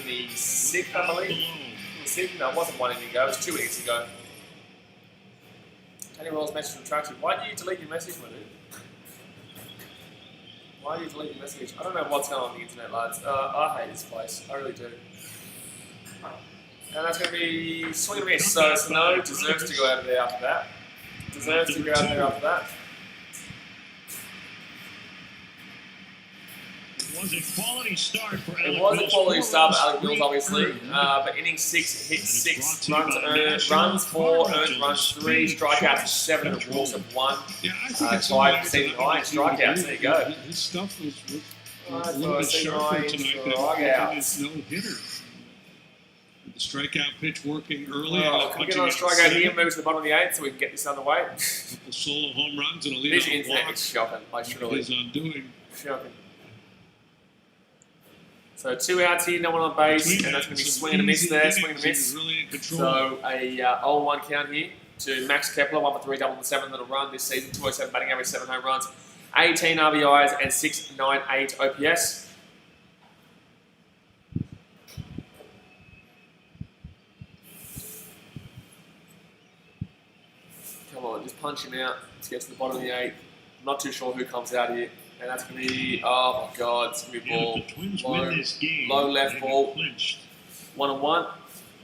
the 6th, I believe. In the 6th? No, it wasn't 1 inning ago. It was 2 innings ago. Tony Roll's message retracted. Why did you delete your message, my dude? Why do you delete your message? I don't know what's going on the internet, lads. I hate this place. I really do. And that's going to be swing and miss. So Sano deserves to go out of there after that. Deserves to go out there after that. It was a quality start for Alec It was a quality start for Alec Mills, 3 obviously. earned. But inning 6 hit 6 runs, 4 earned runs, 3 strikeouts, 7 and walks of 1. Yeah, I think it's Tied season high in strikeouts. There you go. His stuff was Alright, a little bit so sharper season tonight high in than his no-hitter. The strikeout pitch working early. Can we get on a strikeout here, move to the bottom of the 8th so we can get this underway? Couple solo home runs and a lead This off internet walk. is shocking. Like, truly. His undoing. Shocking. So 2 outs here, no one on base, and that's going to be swing and a miss there, swing and a miss. Really in control. So a 0-1 count here to Max Kepler, 1 for 3, double and 7 little run this season, 207 batting average, 7 home runs, 18 RBIs, and 698 OPS. Come on, just punch him out. Let's get to the bottom of the 8th. I'm not too sure who comes out here. And that's going to be, oh my God, it's going to be ball. If the Twins win this game, low left they ball. get clinched 1-1.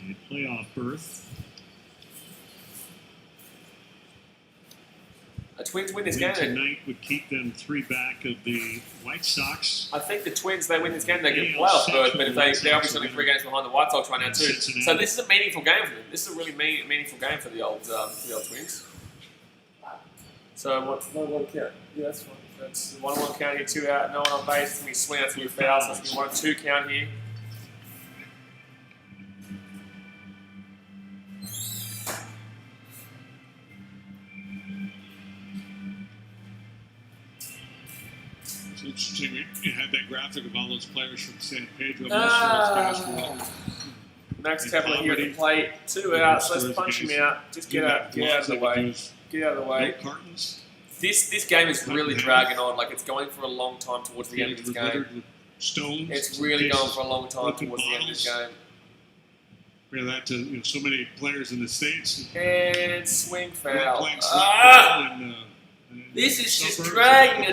a playoff berth. A Twins win this Win game. tonight would keep them 3 back of the White Sox. I think the Twins, they win this game, they get playoff berth, but if they're obviously only 3 games behind the White Sox right now too. So this is a meaningful game for them. This is a really meaningful game for the old Twins. So what count? Yeah, that's fine. That's 1-1 count here, 2 out, no one on base. It's going to be swing, that's going to be foul, so that's going to be 1-2 count here. It's interesting. You had that graphic of all those players from San Pedro. Most of those guys were all Max Kepler here at the plate, 2 outs. Let's punch him out. Just get out of the way. Get out of the way. Cartons. This game is really dragging on. Like, it's going for a long time towards the end of this game. Stones. It's really going for a long time towards the end of this game. Yeah, that to so many players in the States. And swing foul. This is just dragging.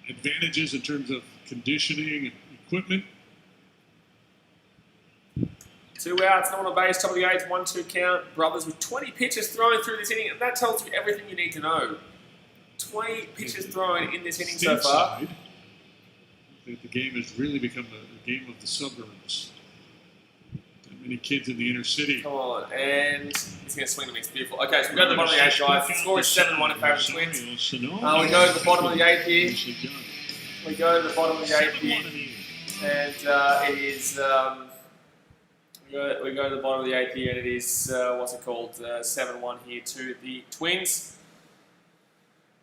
Advantages in terms of conditioning and equipment. 2 outs, no one on base, top of the 8th, 1-2 count. Brothers with 20 pitches thrown through this inning, and that tells you everything you need to know. 20 pitches thrown in this inning so far. The game has really become a game of the suburbs. Not many kids in the inner city. Come on, and he's going to swing to me. It's beautiful. Okay, so we go to the bottom of the 8th, guys. The score is 7-1 in favour of the Twins. We go to the bottom of the 8th here. We go to the bottom of the 8th here, and it is. We go to the bottom of the 8th here, and it is, 7-1 here to the Twins.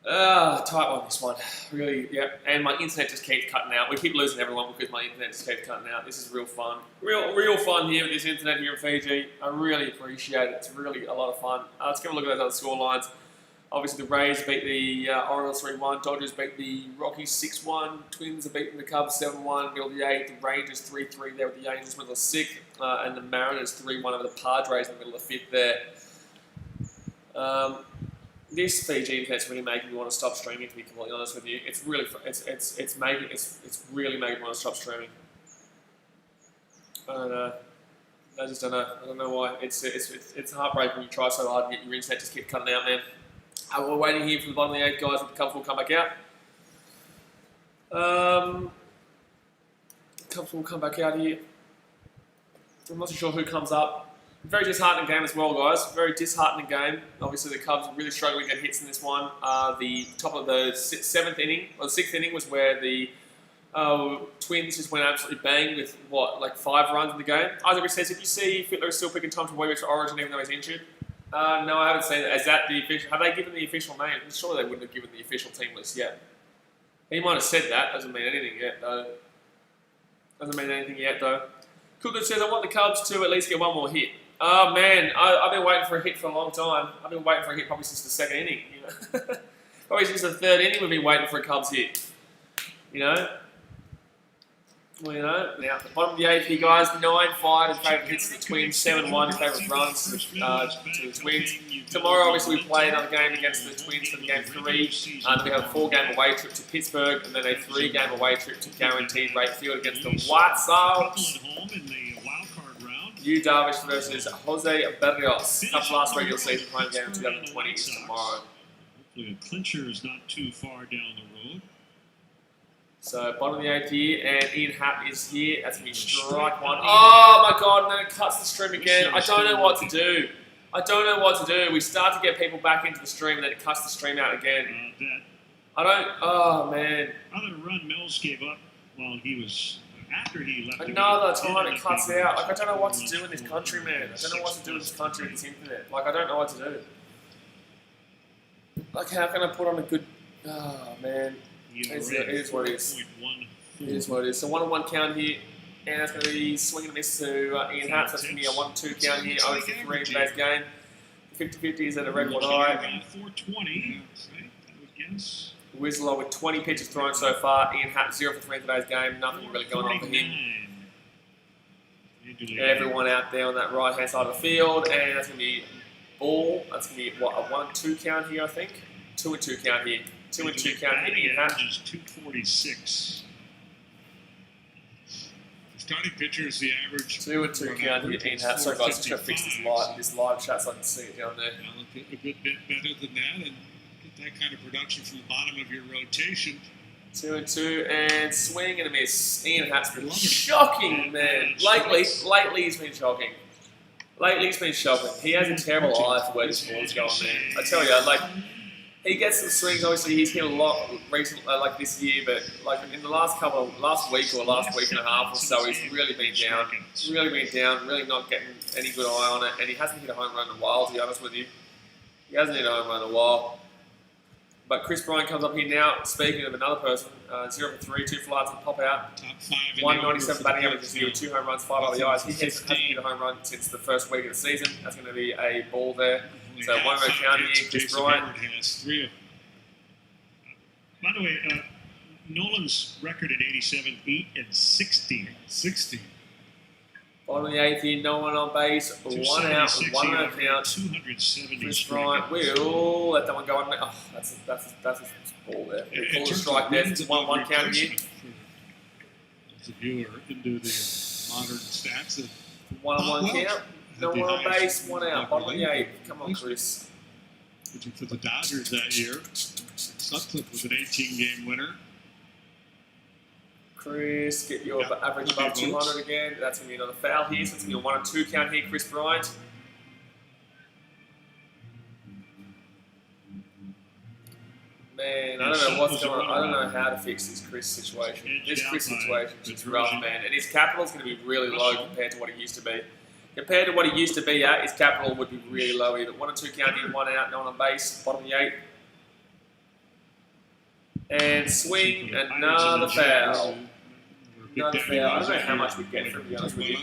Tight one, this one. Really, yeah. And my internet just keeps cutting out. We keep losing everyone because my internet just keeps cutting out. This is real fun. Real fun here with this internet here in Fiji. I really appreciate it. It's really a lot of fun. Let's give a look at those other score lines. Obviously, the Rays beat the Orioles 3-1. Dodgers beat the Rockies 6-1. Twins are beating the Cubs 7-1. Middle of the 8th. The Rangers 3-3 there with the Angels middle of the 6th. And the Mariners 3-1 over the Padres in the middle of the 5th there. This Fiji internet's really making me want to stop streaming, to be completely honest with you. It's really making me want to stop streaming. I don't know. I just don't know. I don't know why. It's heartbreaking when you try so hard and yet your internet just keeps cutting out, man. We're waiting here for the bottom of the 8th, guys, with the Cubs will come back out. Cubs will come back out here. I'm not too sure who comes up. Very disheartening game as well, guys. Very disheartening game. Obviously, the Cubs are really struggling to get hits in this one. The top of the 7th inning, or the 6th inning, was where the Twins just went absolutely bang with, 5 runs in the game. Isaac says, if you see Fittler is still picking time to Weber to Origin even though he's injured. No, I haven't seen it. Is that the official? Have they given the official name? I'm sure they wouldn't have given the official team list yet. He might have said that. Doesn't mean anything yet, though. Coolidge says, I want the Cubs to at least get one more hit. Oh, man, I've been waiting for a hit for a long time. I've been waiting for a hit probably since the 2nd inning. You know? Probably since the 3rd inning we've been waiting for a Cubs hit. You know? Well, you know, now at the bottom of the 8th here, guys, 9-5 in favour of hits to the Twins, 7-1 in favour of runs to the Twins. Tomorrow, obviously, we play another game against the Twins for game 3. Then we have a 4-game away trip to Pittsburgh, and then a 3-game away trip to guaranteed Wrigley Field against the White Sox. Yu Darvish versus Jose Berrios. Cubs' last regular season home game in 2020 is tomorrow. Hopefully, a clincher is not too far down the road. So, bottom of the 8th here, and Ian Happ is here. That's going to be strike 1. Oh my god, and then it cuts the stream again. I don't know what to do. We start to get people back into the stream, and then it cuts the stream out again. Oh man. Other run Mills gave up while he was, after he left. Another time it cuts out. I don't know what to do in this country, man. I don't know what to do in this country with this internet. I don't know what to do. How can I put on a good... Oh, man. It is what it is. It is what it is. So 1-1 count here, and that's going to be swinging a miss to Ian Happ. So that's going to be a 1-2 count here, 0-3 in today's game. 50-50 is at a record high. 420, I would guess. Whistler with 20 pitches thrown so far. Ian Happ 0 for 3 in today's game. Nothing really going on for him. Everyone out there on that right-hand side of the field, and that's going to be ball. That's going to be, a 1-2 count here, I think. 2-2 count here. 2-2 count hitting Ian Happ. 246. starting pitcher is the average. 2-2 count here. Ian Hatt. Sorry guys, just got to fix this live chat so I can see it down there. Well, a good bit better than that, and get that kind of production from the bottom of your rotation. 2-2 and swing and a miss. Ian Hatt's been shocking, man. Lately he's been shocking. He has a terrible eye for where this ball's going, man. I tell you, like, he gets some swings. Obviously, he's hit a lot recently, like this year, but like in the last week and a half or so, he's really been down. Really not getting any good eye on it, and he hasn't hit a home run in a while. To be honest with you, he hasn't hit a home run in a while. But Chris Bryant comes up here now. Speaking of another person, 0 for 3, 2 flights and pop out. Top 5 in 197 batting average this year, 2 home runs, 5 RBIs. He hasn't hit a home run since the first week of the season. That's going to be a ball there. So 1-0 count here, Chris Bryant. By the way, Nolan's record at 87, 8-16. 60. Bottom of the 8th here, no one on base, 1 out, 1-0 count. 270. Chris Bryant will let that one go on. Oh, that's a ball there. Call the strike there. It's 1-1 count here. Those of you who are into the modern stats. 1-1 count. No one on base, 1 out. Bottom of the 8th. Come on, Chris. Pitching for the Dodgers that year. Sutcliffe was an 18-game winner. Chris, get your average above 200 again. That's going to be another foul here. So it's going to be a 1-2 count here, Chris Bryant. Man, I don't know what's going on. I don't know how to fix this Chris situation. This Chris situation is rough, man. And his capital's going to be really low compared to what he used to be. Compared to what he used to be at, his capital would be really low either. 1-2 count here, 1 out, no one on base, bottom of the 8th. And swing, another foul. Another foul. I don't know how much we get from him, to be honest with you.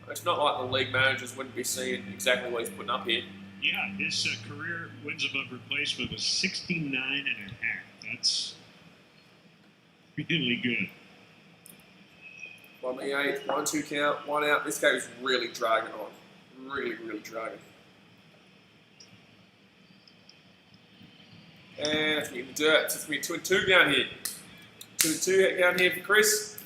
It's not like the league managers wouldn't be seeing exactly what he's putting up here. Yeah, his career wins above replacement was 69.5. That's really good. Bottom of the 8th, 1-2 count, 1 out. This guy is really dragging on. Really dragging. And that's going to be dirt. So it's going to be 2-2 down here. 2-2 down here for Chris.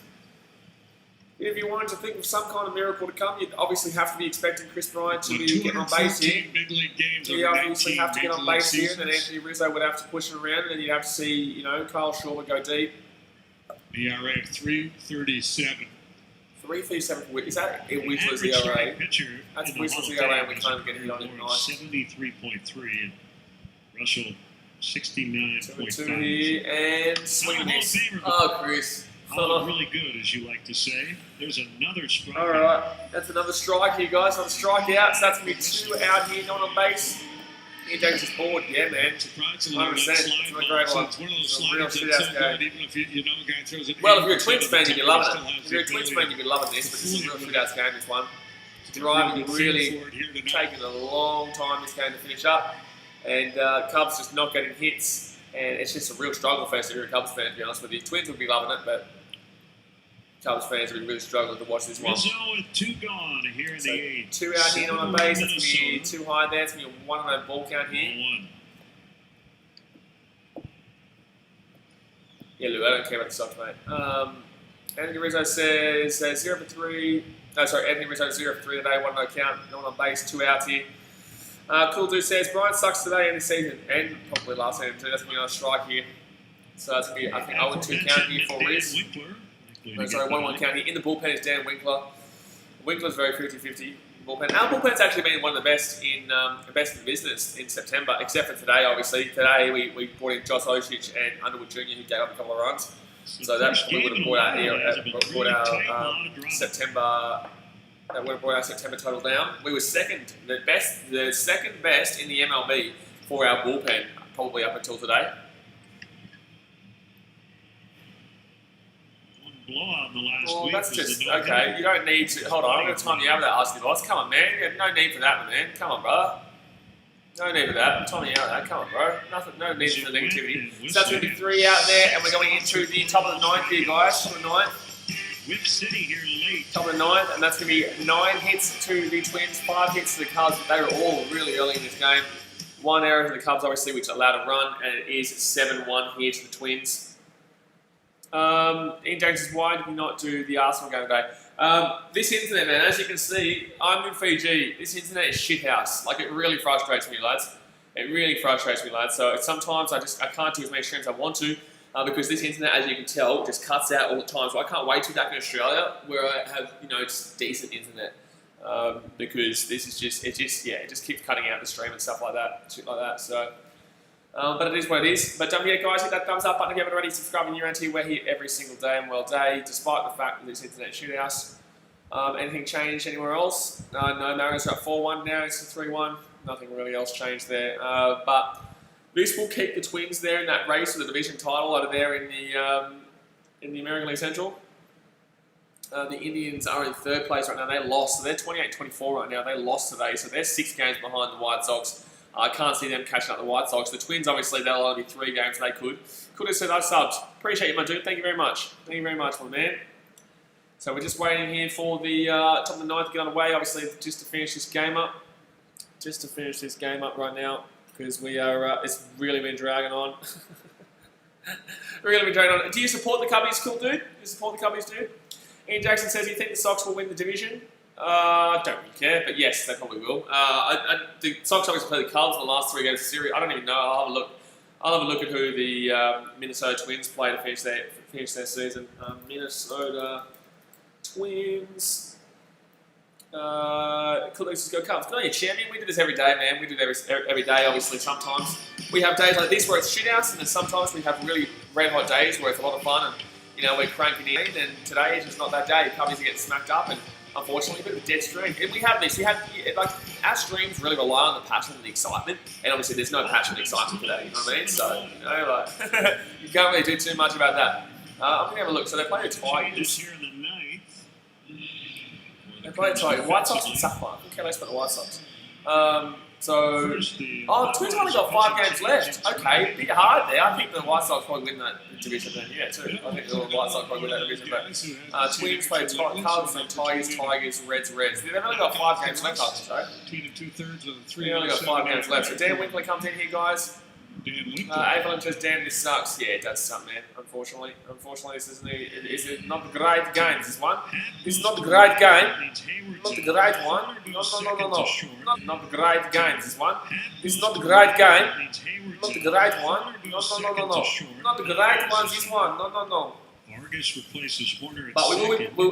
If you wanted to think of some kind of miracle to come, you'd obviously have to be expecting Chris Bryant to be getting on base here. Big league games. You obviously have to get on base here, and then Anthony Rizzo would have to push him around, and then you'd have to see, you know, Kyle Shaw would go deep. ERA of 3.37. 3.37. Is that Whistler's ERA? That's Whistler's ERA, and we can't even get hit on it nice. 73.3, and Russell 69.5. 2 here, and swing and miss. Oh, Chris. Oh, really good, as you like to say. There's another strike. All right, that's another strike here, guys. Another strike out. So that's going to be 2 out here, not on base. He takes his board. Yeah, man. 100%. It's a great one. It's a real shootout game. Well, if you're a Twins fan, you'd be loving it. If you're a Twins fan, you'd be loving this, but this is a real shootout game, this one. Driving really taking a long time this game to finish up. And Cubs just not getting hits. And it's just a real struggle for us if you're a Cubs fan, to be honest with you. Twins would be loving it, but Cubs fans would be really struggling to watch this one. Rizzo with 2 gone here in the 8th. 2 out here on base. That's going to be too high there. It's going to be a 1-0 ball count here. 1. Yeah, Lou, I don't care about the Sox, mate. Anthony Rizzo says 0 for 3. No, sorry, Anthony Rizzo 0 for 3 today. 1-0 count. No one on base. 2 outs here. Cool Dude says Bryant sucks today and this season, and probably last season too. That's going to be on a strike here. So that's going to be, I think, 0-2 count here for Riz. No, sorry, 1-1 count here. In the bullpen is Dan Winkler. Winkler's very 50-50 bullpen. Our bullpen's actually been one of the best in the business in September, except for today, obviously. Today we brought in Josh Osich and Underwood Jr., who gave up a couple of runs. So that we would have brought our September. That would have brought our September total down. We were the second best in the MLB for our bullpen, probably up until today. One blowout in the last week. That's just okay. You don't need to. Hold on, I'm going to time you out of that, ask you, boss. Come on, man. You have no need for that, man. Come on, brother. No need for that. I'm timing you out of that. Come on, bro. Nothing. No need for the negativity. So that's going to be 3 out there, and we're going into the top of the 9th here, guys. Top of the 9th. Whip City here late. Top of the 9th, and that's going to be 9 hits to the Twins, 5 hits to the Cubs. They were all really early in this game. 1 error to the Cubs, obviously, which allowed a run, and it is 7-1 here to the Twins. Ian James says, why did we not do the Arsenal game today? This internet, man, as you can see, I'm in Fiji. This internet is shithouse. Like, it really frustrates me, lads. It really frustrates me, lads. So sometimes I can't do as many streams as I want to because this internet, as you can tell, just cuts out all the time. So I can't wait to be back in Australia where I have, just decent internet. Because this is it just keeps cutting out the stream and stuff like that, shit like that. So, but it is what it is. But yeah, guys, hit that thumbs up button if you haven't already. Subscribe and you're around here. We're here every single day and well day, despite the fact that this internet shootout. Anything changed anywhere else? No, Mariners are at 4-1 now. It's 3-1. Nothing really else changed there. But this will keep the Twins there in that race for the division title over there in the American League Central. The Indians are in third place right now. They lost. So they're 28-24 right now. They lost today. So they're 6 games behind the White Sox. I can't see them catching up the White Sox. The Twins, obviously, they'll only be 3 games. They could have said those subs. Appreciate you, my dude. Thank you very much. Thank you very much, my man. So we're just waiting here for the top of the 9th to get underway. Obviously, just to finish this game up. Right now. Because we are, it's really been dragging on. Do you support the Cubbies, cool dude? Do you support the Cubbies, dude? Ian Jackson says, you think the Sox will win the division? Don't really care, but yes, they probably will. The Sox obviously play the Cubs in the last 3 games of the series. I don't even know. I'll have a look at who the Minnesota Twins play to finish their season. Minnesota Twins. Let's go Cubs. Go, champion. We do this every day, man. We do it every day. Obviously, sometimes we have days like this where it's shootouts, and then sometimes we have really red hot days where it's a lot of fun, and we're cranking in. And today is just not that day. Cubbies are getting smacked up, and unfortunately, a bit of a dead stream. And we have this. Our streams really rely on the passion and the excitement, and obviously, there's no passion and excitement today. You know what I mean? So, you can't really do too much about that. I'm gonna have a look. So they play the Tigers. Here in the 9th. They play the Tigers. White Sox and Sapphire. Okay, let's put the White Sox. Twins only got 5 games left. Okay, a bit hard there. I think the White Sox probably win that division then. Yeah, too. I think the White Sox probably win that division. But Twins play Cubs and Tigers, Reds. They've only got 5 games left, I think so. 2 2/3 of the 3. They only got 5 games left. So Dan Winkley comes in here, guys. Avon says, damn, this sucks. Yeah, it does suck, man. Unfortunately, this is not the great game, this one. This is not the great game. Not the great one. No. Not the great game, this one. This is not the great game. Not the great one. No. Not the great one, this one. No. Vargas replaces Horner at but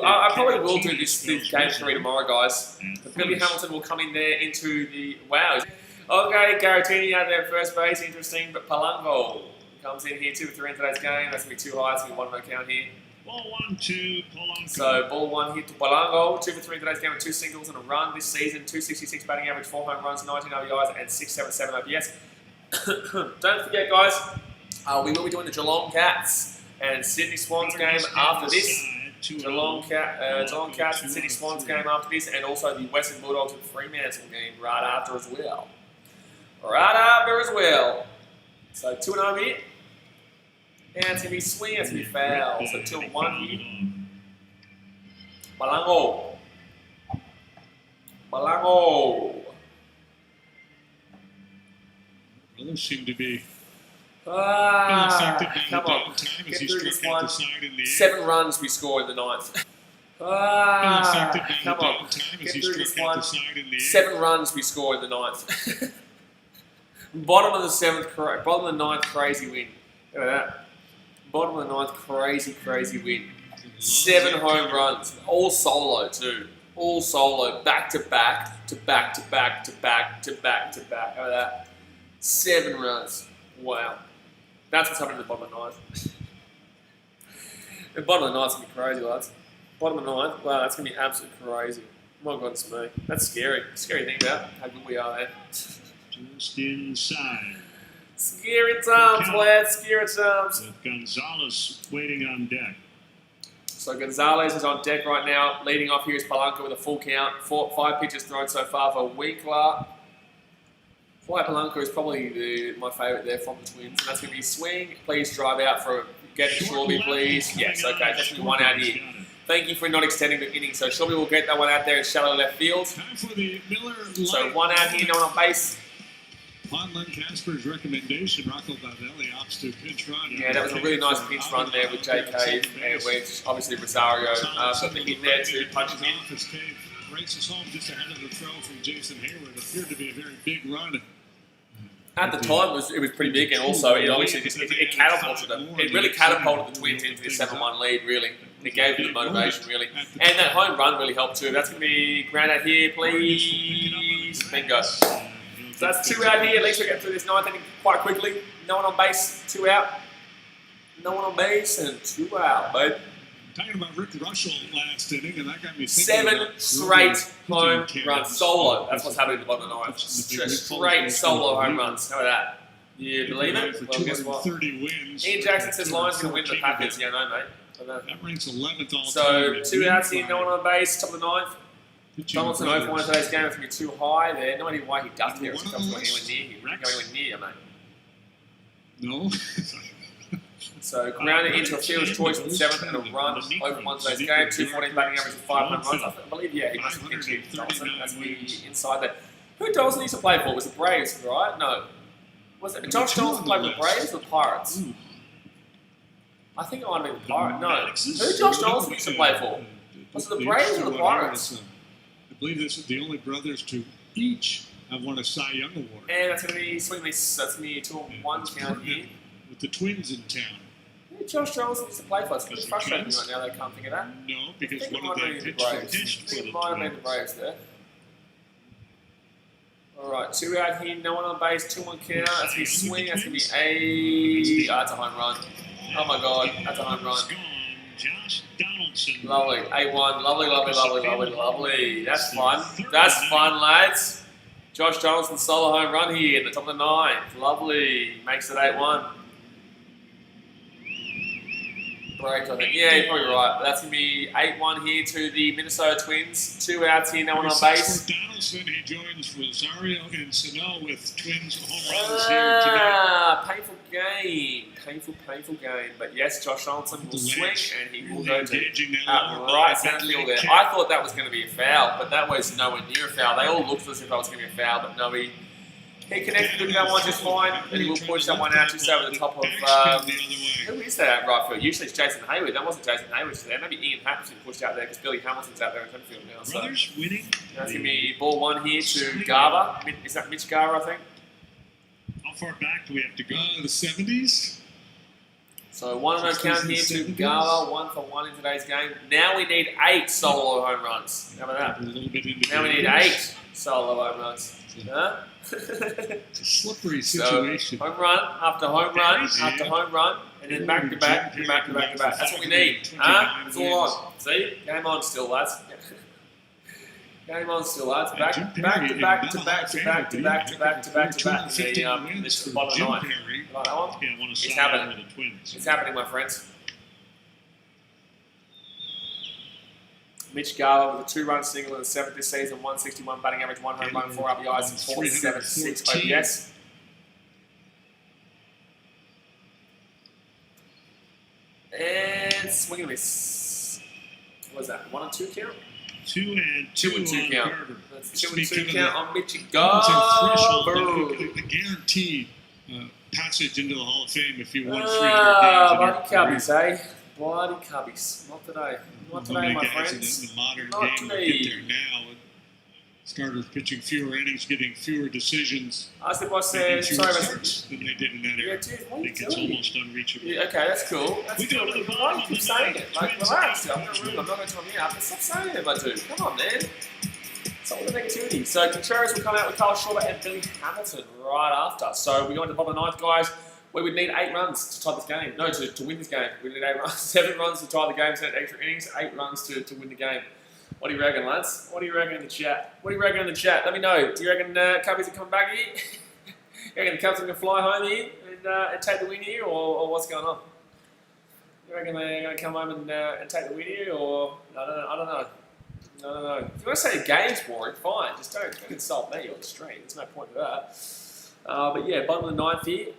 I probably will do this game 3 tomorrow, guys. Billy Hamilton will come in there into the... Wow. Okay, Garatini out there at first base, interesting, but Polanco comes in here 2 for 3 in today's game. That's going to be too high, it's going to be 1 no count here. Ball 1 to Polanco. So, ball 1 hit to Polanco, 2 for 3 in today's game with 2 singles and a run this season, 266 batting average, 4 home runs, 19 RBIs, and 677 OPS. Don't forget, guys, we will be doing the Geelong Cats and Sydney Swans game after this. Geelong Cats and Sydney Swans game after this, and also the Western Bulldogs and Fremantle game right after as well. So 2-0 here. And it's going to be swing, it's going to be foul. So 2-1 here. Polanco. Those seem to be come on. Get through this one. 7 runs we score in the 9th. Come on. Get through this one. 7 runs we score in the 9th. Bottom of the 9th, crazy win. Look at that. Bottom of the 9th, crazy win. 7 home runs, all solo too. All solo, back to back. Look at that. 7 runs. Wow. That's what's happening at the bottom of the 9th. The bottom of the 9th's going to be crazy, lads. Bottom of the 9th, wow, that's going to be absolutely crazy. My goodness me. That's scary. Scary thing about how good we are there. Just inside. Scary times, lads. Scary times. With Gonzalez waiting on deck. So Gonzalez is on deck right now. Leading off here is Polanco with a full count. 5 pitches thrown so far for Winkler. Fly Polanco is probably my favourite there from the Twins. And that's going to be swing. Please drive out for get Shorby, please. Yes, okay. That's going to be 1 out here. Thank you for not extending the inning. So Shorby will get that 1 out there in shallow left field. Time for the Miller. So 1 out here, no one on base. Upon Len Casper's recommendation, Rocco Baldelli opts to pinch run. Yeah, that was a really nice pinch run there with JK, and with obviously Rosario got the hit there to punch him in. Races home just ahead of the throw from Jason Hayward. Appeared to be a very big run. At the time, it was pretty big, and also it obviously it catapulted them. It really catapulted the Twins into the 7-1 lead, really. It gave them the motivation, really. And that home run really helped too. That's going to be ground out here, please. Bingo. So that's 2 out here. At least we get through this 9th inning quite quickly. No one on base, 2 out. No one on base, and 2 out, babe. Talking about Rick Russell last inning, and that got me thinking 7 straight home runs, solo. That's what's happening in the bottom of the 9th. Just straight solo home runs. How about that? You believe it? Well, guess what? 30 wins. Ian Jackson says Lions going to win the Packers. Yeah, no, mate. That ranks 11th all so time. 2 outs here, no one on base, top of the 9th. Donaldson 0 for 1 in today's game. It's going to be too high there. No idea why he ducked there. It's not going anywhere near him. Not going anywhere near, mate. No. So grounded into a fielder's choice in the 7th and a run over 1 today's game. 214 batting average of 5 home runs. I believe, yeah, he must have pitched him. Donaldson. That's the inside there. Who Donaldson used to play for? Was it Braves, right? No. Was it Josh Donaldson played for the Braves or the Pirates? I think it might have been the Pirates. No. Who Josh Donaldson used to play for? Was it the Braves or the Pirates? I believe this is the only brothers to each have won a Cy Young Award. And that's going to be swing this. That's going to be 2-1 count here. With the Twins in town. Who Josh Donaldson used to play for? It's pretty frustrating right now that I can't think of that. No, because one of them pitched for the It might have been the Braves there. Alright, 2 out here, no one on base, 2-1 count. That's going to be swing, that's going to be that's a home run. Oh my god, that's a home run. Josh Donaldson. Lovely, 8-1, lovely. That's fun. That's fun, lads. Josh Donaldson solo home run here in the top of the 9th. Lovely, makes it 8-1. Break, I think. Yeah, you're probably right. But that's going to be 8-1 here to the Minnesota Twins. 2 outs here, no one on base. For Donaldson, he joins Rosario and Sano with Twins home runs here today. Painful game. But yes, Josh Donaldson will swing and he will go to right center field there. I thought that was going to be a foul, but that was nowhere near a foul. They all looked as if that was going to be a foul, but no, he connected with that one just fine, and he will push that one out just over the top of, who is that at right field? Usually it's Jason Hayward. That wasn't Jason Hayward today. Maybe Ian Patterson pushed out there because Billy Hamilton's out there in field now. So Brothers winning. That's going to be ball 1 here to Garver. Is that Mitch Garver, I think? How far back do we have to go? The 70s. So 1-0 count here to Garver, 1 for 1 in today's game. Now we need 8 solo home runs. How about that? Now we need 8 solo home runs. Huh? It's a slippery situation. So, home run after home run after home run, and then back to back. That's what we need. Huh? It's all on. See? Game on still, lads. Game on still, lads. Back to back. The bottom 9. Like that one? It's happening. It's happening, my friends. Mitch Garver with a 2-run single in the 7th this season, 161 batting average, 1 home run, 4 RBIs, and 476 OPS. And swing and miss. What was that? 1 and 2 count? 2 and 2 count. Garver. That's 2 and 2 count on Mitch Garver. A guaranteed passage into the Hall of Fame if you won 300 games. Bloody Cubbies, eh? Bloody Cubbies. Not today. Not today, my friends. In the modern Not game, today. we get there now. Starters pitching fewer innings, getting fewer decisions. I said, boss said, making sorry, fewer but starts than they did in that yeah, era. dude, I what are you think it's doing? almost unreachable. Yeah, okay, that's cool. That's We cool. go to the Why do bottom you of keep the saying ninth. it? Like, Twins relax. are I'm not rude. I'm not going to tell you out. But stop saying it, my dude. Come on, man. It's all the negativity. So Contreras will come out with Carl Schwarber and Billy Hamilton right after. So we go into the bottom of the 9th, guys. Where we need 8 runs to tie this game. No, to win this game. We need 8 runs. 7 runs to tie the game, 7 extra innings, 8 runs to win the game. What do you reckon, lads? What do you reckon in the chat? What do you reckon in the chat? Let me know. Do you reckon Cubbies are coming back here? You reckon the Cubs are going to fly home here and take the win here, or what's going on? You reckon they're going to come home and take the win here, or I don't know. If you want to say the game's boring, fine. Just don't insult me or the stream. There's no point to that. But yeah, bottom of the 9th here.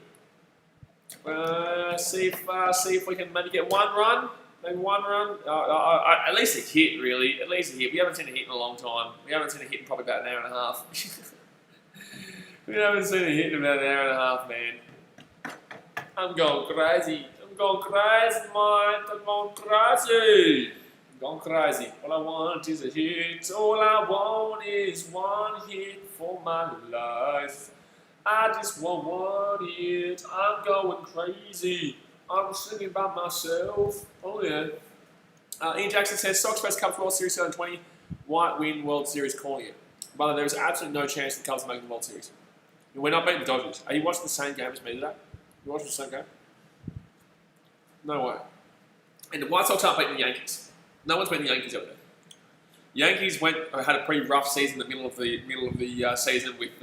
See if we can maybe get 1 run. Maybe 1 run. At least a hit, really. At least a hit. We haven't seen a hit in a long time. We haven't seen a hit in probably about an hour and a half. We haven't seen a hit in about an hour and a half, man. I'm going crazy. I'm going crazy, man. I'm going crazy. I'm going crazy. All I want is a hit. All I want is one hit for my life. I just want one hit. I'm going crazy. I'm singing by myself. Oh, yeah. Ian Jackson says, Sox Press Cubs World Series 2020. White win World Series calling it. Brother, there is absolutely no chance the Cubs make the World Series. We're not beating the Dodgers. Are you watching the same game as me today? You watching the same game? No way. And the White Sox aren't beating the Yankees. No one's beating the Yankees out there. Yankees had a pretty rough season in the middle of the season with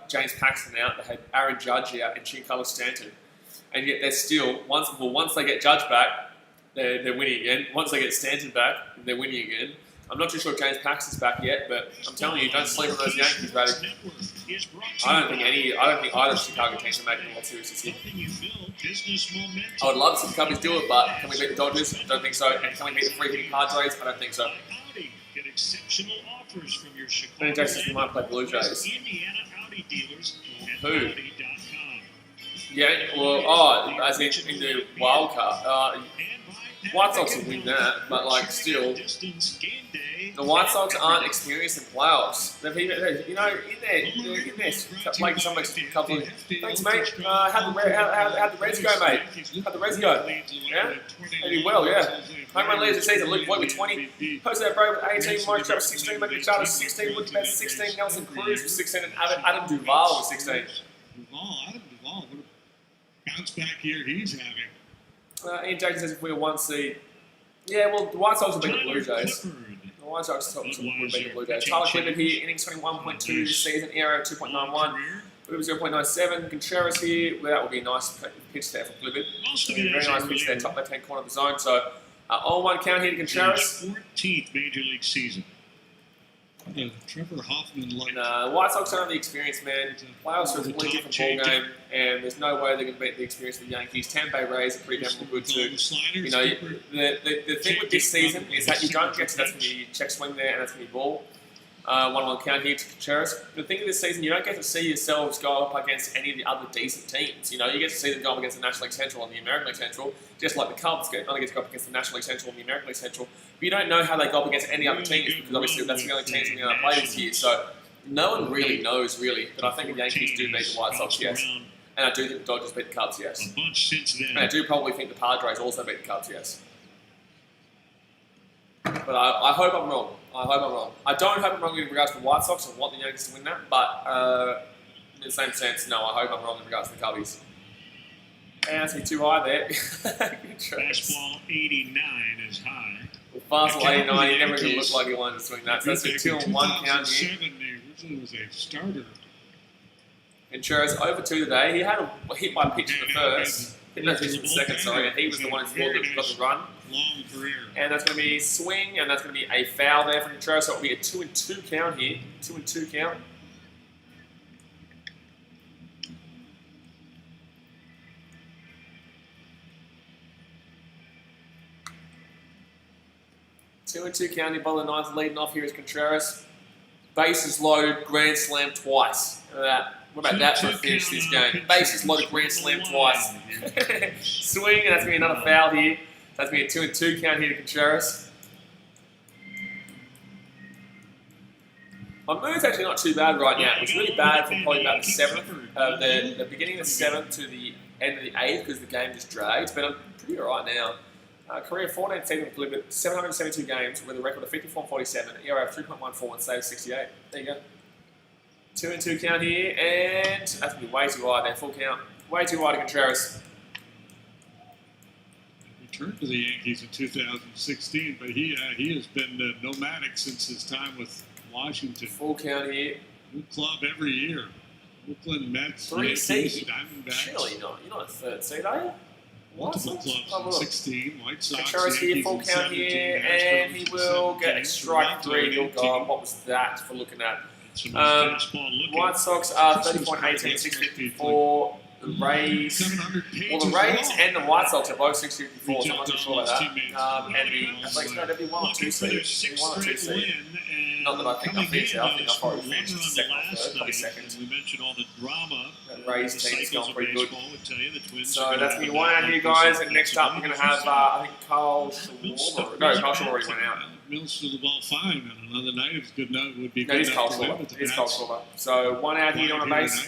James Paxton out. They had Aaron Judge out and Giancarlo Stanton, and yet they're still once they get Judge back, they're winning again. Once they get Stanton back, they're winning again. I'm not too sure if James Paxton's back yet, but I'm telling you, don't sleep on those Yankees, buddy. I don't think either Chicago teams are making the World Series this year. I would love to see the Cubbies do it, but can we beat the Dodgers? I don't think so. And can we beat the free-hitting Padres? I don't think so. Get exceptional offers from your Ben Jackson might play Blue Jays. Who? Yeah, well, as in the wild card. White Sox will win that, but like still, the White Sox aren't experienced in playoffs. They've even, in there, playing so much couple of. Thanks, mate. How'd the Reds go, mate? How'd the Reds go? Yeah, they did well. Yeah. Home run leaders this season: Luke Voigt with 20, Jose Abreu with 18, Mike Trout with 16, Michael Machado with 16, Woody Betts 16, Nelson Cruz with 16, and Adam Duvall with 16. Adam Duvall, what a bounce back year he's having. Ian Jackson says if we were 1 seed. Yeah, well, the White Sox will beat the Blue Jays. The White Sox will beat the Blue Jays. Tyler Clifford here, innings 21.2 this season, ERA 2.91, Clifford 0.97. Contreras here, well, that would be a nice pitch there for Clifford. Very nice pitch there, top left-hand corner of the zone. So, on 1 count here to Contreras. 14th Major League season. Trevor Hoffman like the White Sox don't have the experience, man. Playoffs are a completely different ball game, and there's no way they're going to beat the experience of the Yankees. Tampa Bay Rays are pretty damn good too. You know, the thing with this season is that you don't get to that's going to be check swing there, and that's going to be ball. 1-1 count here to Contreras. The thing of this season, you don't get to see yourselves go up against any of the other decent teams. You know, you get to see them go up against the National League Central and the American League Central, just like the Cubs only get to go up against the National League Central and the American League Central. But you don't know how they go up against any other teams because obviously that's the only teams that are going to play this year. So no one really knows, but I think the Yankees do beat the White Sox, yes. And I do think the Dodgers beat the Cubs, yes. And I do probably think the Padres also beat the Cubs, yes. But I hope I'm wrong. I don't hope I'm wrong in regards to the White Sox. I want the Yankees to win that. But in the same sense, no, I hope I'm wrong in regards to the Cubbies. And that's me too high there. fastball 89 is high. Well, fastball 89, he never even looked like he wanted to swing that. So that's a 2-1 count here. Originally was a starter. Contreras over 2 today. He had a hit by pitch in the first. Hit no pitch in the second, sorry. And he was the one who got the run. Long career. And that's going to be swing, and that's going to be a foul there for Contreras. So it'll be a 2-2 count here. 2-2 count. Two and two count here. Bottom of the ninth leading off here is Contreras. Bases loaded, grand slam twice. What about that for a finish this game? Bases loaded, grand slam twice. Swing, and that's going to be another foul here. That's going to be a 2-2 count here to Contreras. My mood's actually not too bad right now. It was really bad from probably about the 7th, the beginning of the 7th to the end of the 8th because the game just dragged. But I'm pretty alright now. Career 14 season delivered 772 games with a record of 54-47, ERA of 3.14 and save 68. There you go. 2-2 count here, and that's going to be way too high there. Full count. Way too high to Contreras. Returned to the Yankees in 2016, but he has been nomadic since his time with Washington. Full count here. New club every year. Oakland Mets, 3 Yankees, Diamondbacks. Surely not. You're not a 3rd seed, are you? Multiple clubs in 16. White Sox, Contreras here, full count here, and he will get a strike 3. Oh God, what was that for looking at? White Sox are 30.18, 654. The Rays, well, the Rays and the White Sox are both 654, so I'm not too sure about that. And the Athletics, no, they'd be 1 or 2 seed. 1 or 2 seed. Not that I think I'll finish it. I think I'll probably finish the second or third, probably night, second. and we mentioned all the drama. That Rays team's gone pretty good. Would tell you the Twins So that's going to be one out here, guys. And next up, we're going to have, I think, Carl Schwarber. No, Carl Schwarber already went out. Mills threw the ball fine on another night. It was good enough. It would be No, good it's Carl enough to win Schwarber. with the It's Carl bats. Schwarber. So one out here on a base.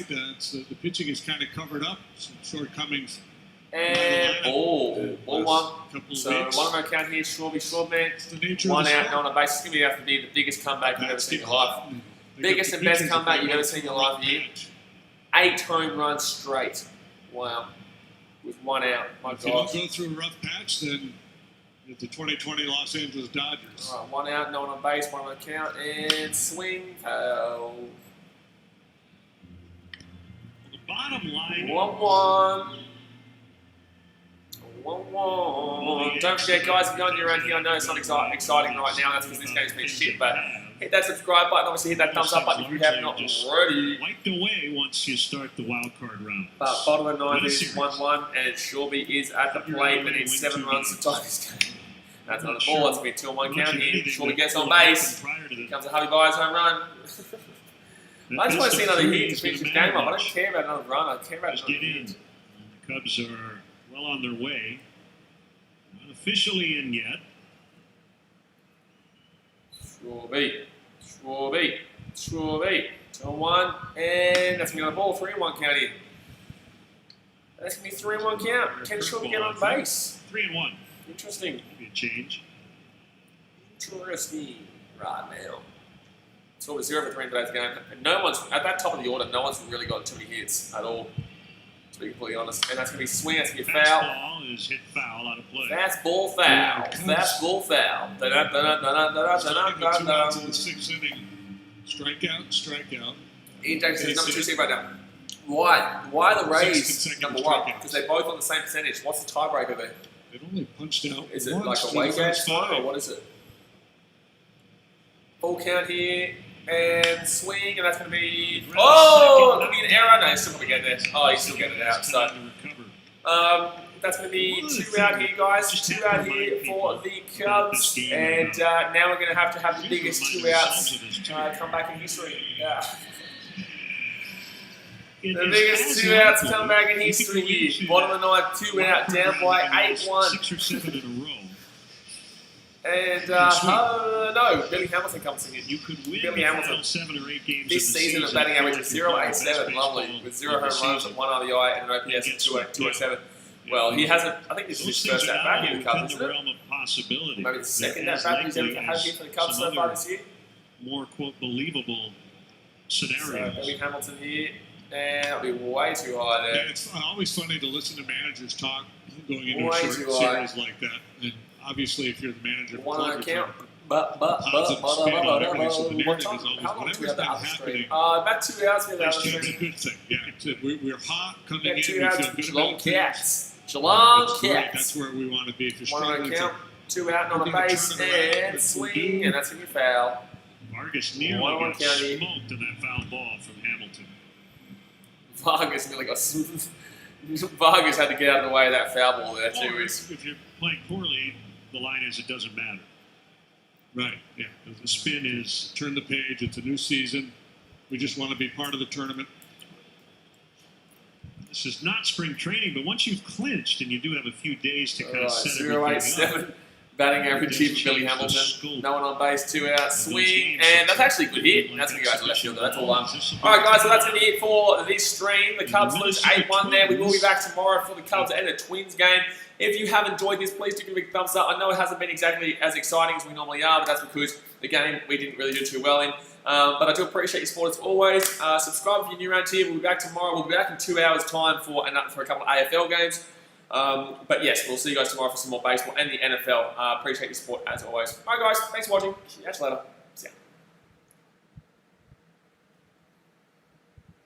The pitching is kind of covered up. Some shortcomings. And ball one. Couple So of weeks. one more count here, Schwarber. It's the nature One of the out, sport. no on a base. It's going to have to be the biggest comeback you've ever seen in your life. Biggest and best comeback you've ever seen in your life here. 8 home runs straight. Wow. With one out. My If you don't gosh. go through a rough patch, then you're the 2020 Los Angeles Dodgers. All right, one out, no one on base, one on count, and swing. The bottom line. 1-1. 1-1. Don't forget, guys, if you're on your own here, I know it's not exciting right now. That's because this game's been shit, but hit that subscribe button. Obviously, hit that thumbs up button if you have not already. Wiped away once you start the wild card round. But bottom of the ninth is 1-1, and Shorby is at the plate, but needs 7 runs to tie this game. That's not a ball. That's going to be a 2-1 count here. Shorby gets on base. Here comes a Harvey Byers home run. I just want to see another hit to finish this game up. I don't care about another run. I care about another hit. The Cubs are well on their way. Not officially in yet. Shorby. 2-1, and that's going to be on the ball. 3-1 count here. That's going to be 3-1 count. Can Shorby get on base? 3-1. Interesting. Be a change. Interesting right now. It's over 0 for 3 in today's game. And no one's, at that top of the order, no one's really got too many hits at all, to be completely honest. And that's going to be swing, that's going to be foul. Fastball is hit foul out of play. Fastball foul. Fastball foul. Two outs in the 6th inning. Strikeout. Ian Jackson is number 2 seed right now. Why the Rays number 1? Because they're both on the same percentage. What's the tiebreaker there? It only punched out. Is it once like a through weight the game first time, or five. what is it? Full count here, and swing, and that's going to be... Oh! It could be an error. No, he's still going to get there. Oh, he's still getting it out. So, that's going to be 2 out here, guys. 2 out here for the Cubs. And now we're going to have the biggest 2 outs come back in history. Yeah. The biggest 2 outs come back in history here. Bottom of the ninth, 2 out, down by 8-1. 6 or 7 in a row. And, no, Billy Hamilton comes in. You could win Billy Hamilton. 7 or 8 games This season, a batting average of 0.87, lovely, with 0 home runs and 1 RBI and an OPS of 207. Well, he hasn't, I think this is his first at bat here for the Cubs, isn't it? Maybe the second at bat he's ever had here for the Cubs so far this year. More, quote, believable So, scenarios. Billy Hamilton here, and that'll be way too high Yeah, there. it's always funny to listen to managers talk going into Way a too short high. series like that. And obviously, if you're the manager, of a 1 club, on it's count. positive spin on everything. So the What narrative time? is always How long do we whatever's have the not other stream? happening. About 2 hours we have the That's other a stream. good thing. Yeah, we're hot coming Yeah, in. 2 We hours feel for good Geelong about things. Cats. Geelong That's great. Cats. That's where we want to be. If you're 1 on struggling, count, 2 out on the Looking to base, turn it around, and which swing, we'll do. and that's going to be foul. Vargas nearly 1-1 got count here. smoked in that foul ball from Hamilton. Vargas nearly got Vargas had to get out of the way of that foul ball there too. Or if you're playing poorly, the line is it doesn't matter. right? Yeah, the spin is turn the page. It's a new season. We just want to be part of the tournament. This is not spring training, but once you've clinched and you do have a few days to kind of set 0.87 up, batting average here for Billy Hamilton. No one on base, 2 out, swing, and that's actually a good hit. That's going to go to left fielder. That's all done. All right, guys, so that's going to be it for this stream. The Cubs lose 8-1 there. We will be back tomorrow for the Cubs and the Twins game. If you have enjoyed this, please do give it a thumbs up. I know it hasn't been exactly as exciting as we normally are, but that's because the game we didn't really do too well in. But I do appreciate your support as always. Subscribe if you're new around here. We'll be back tomorrow. We'll be back in 2 hours' time for a couple of AFL games. But yes, we'll see you guys tomorrow for some more baseball and the NFL. Appreciate your support as always. All right, guys. Thanks for watching. Catch you later.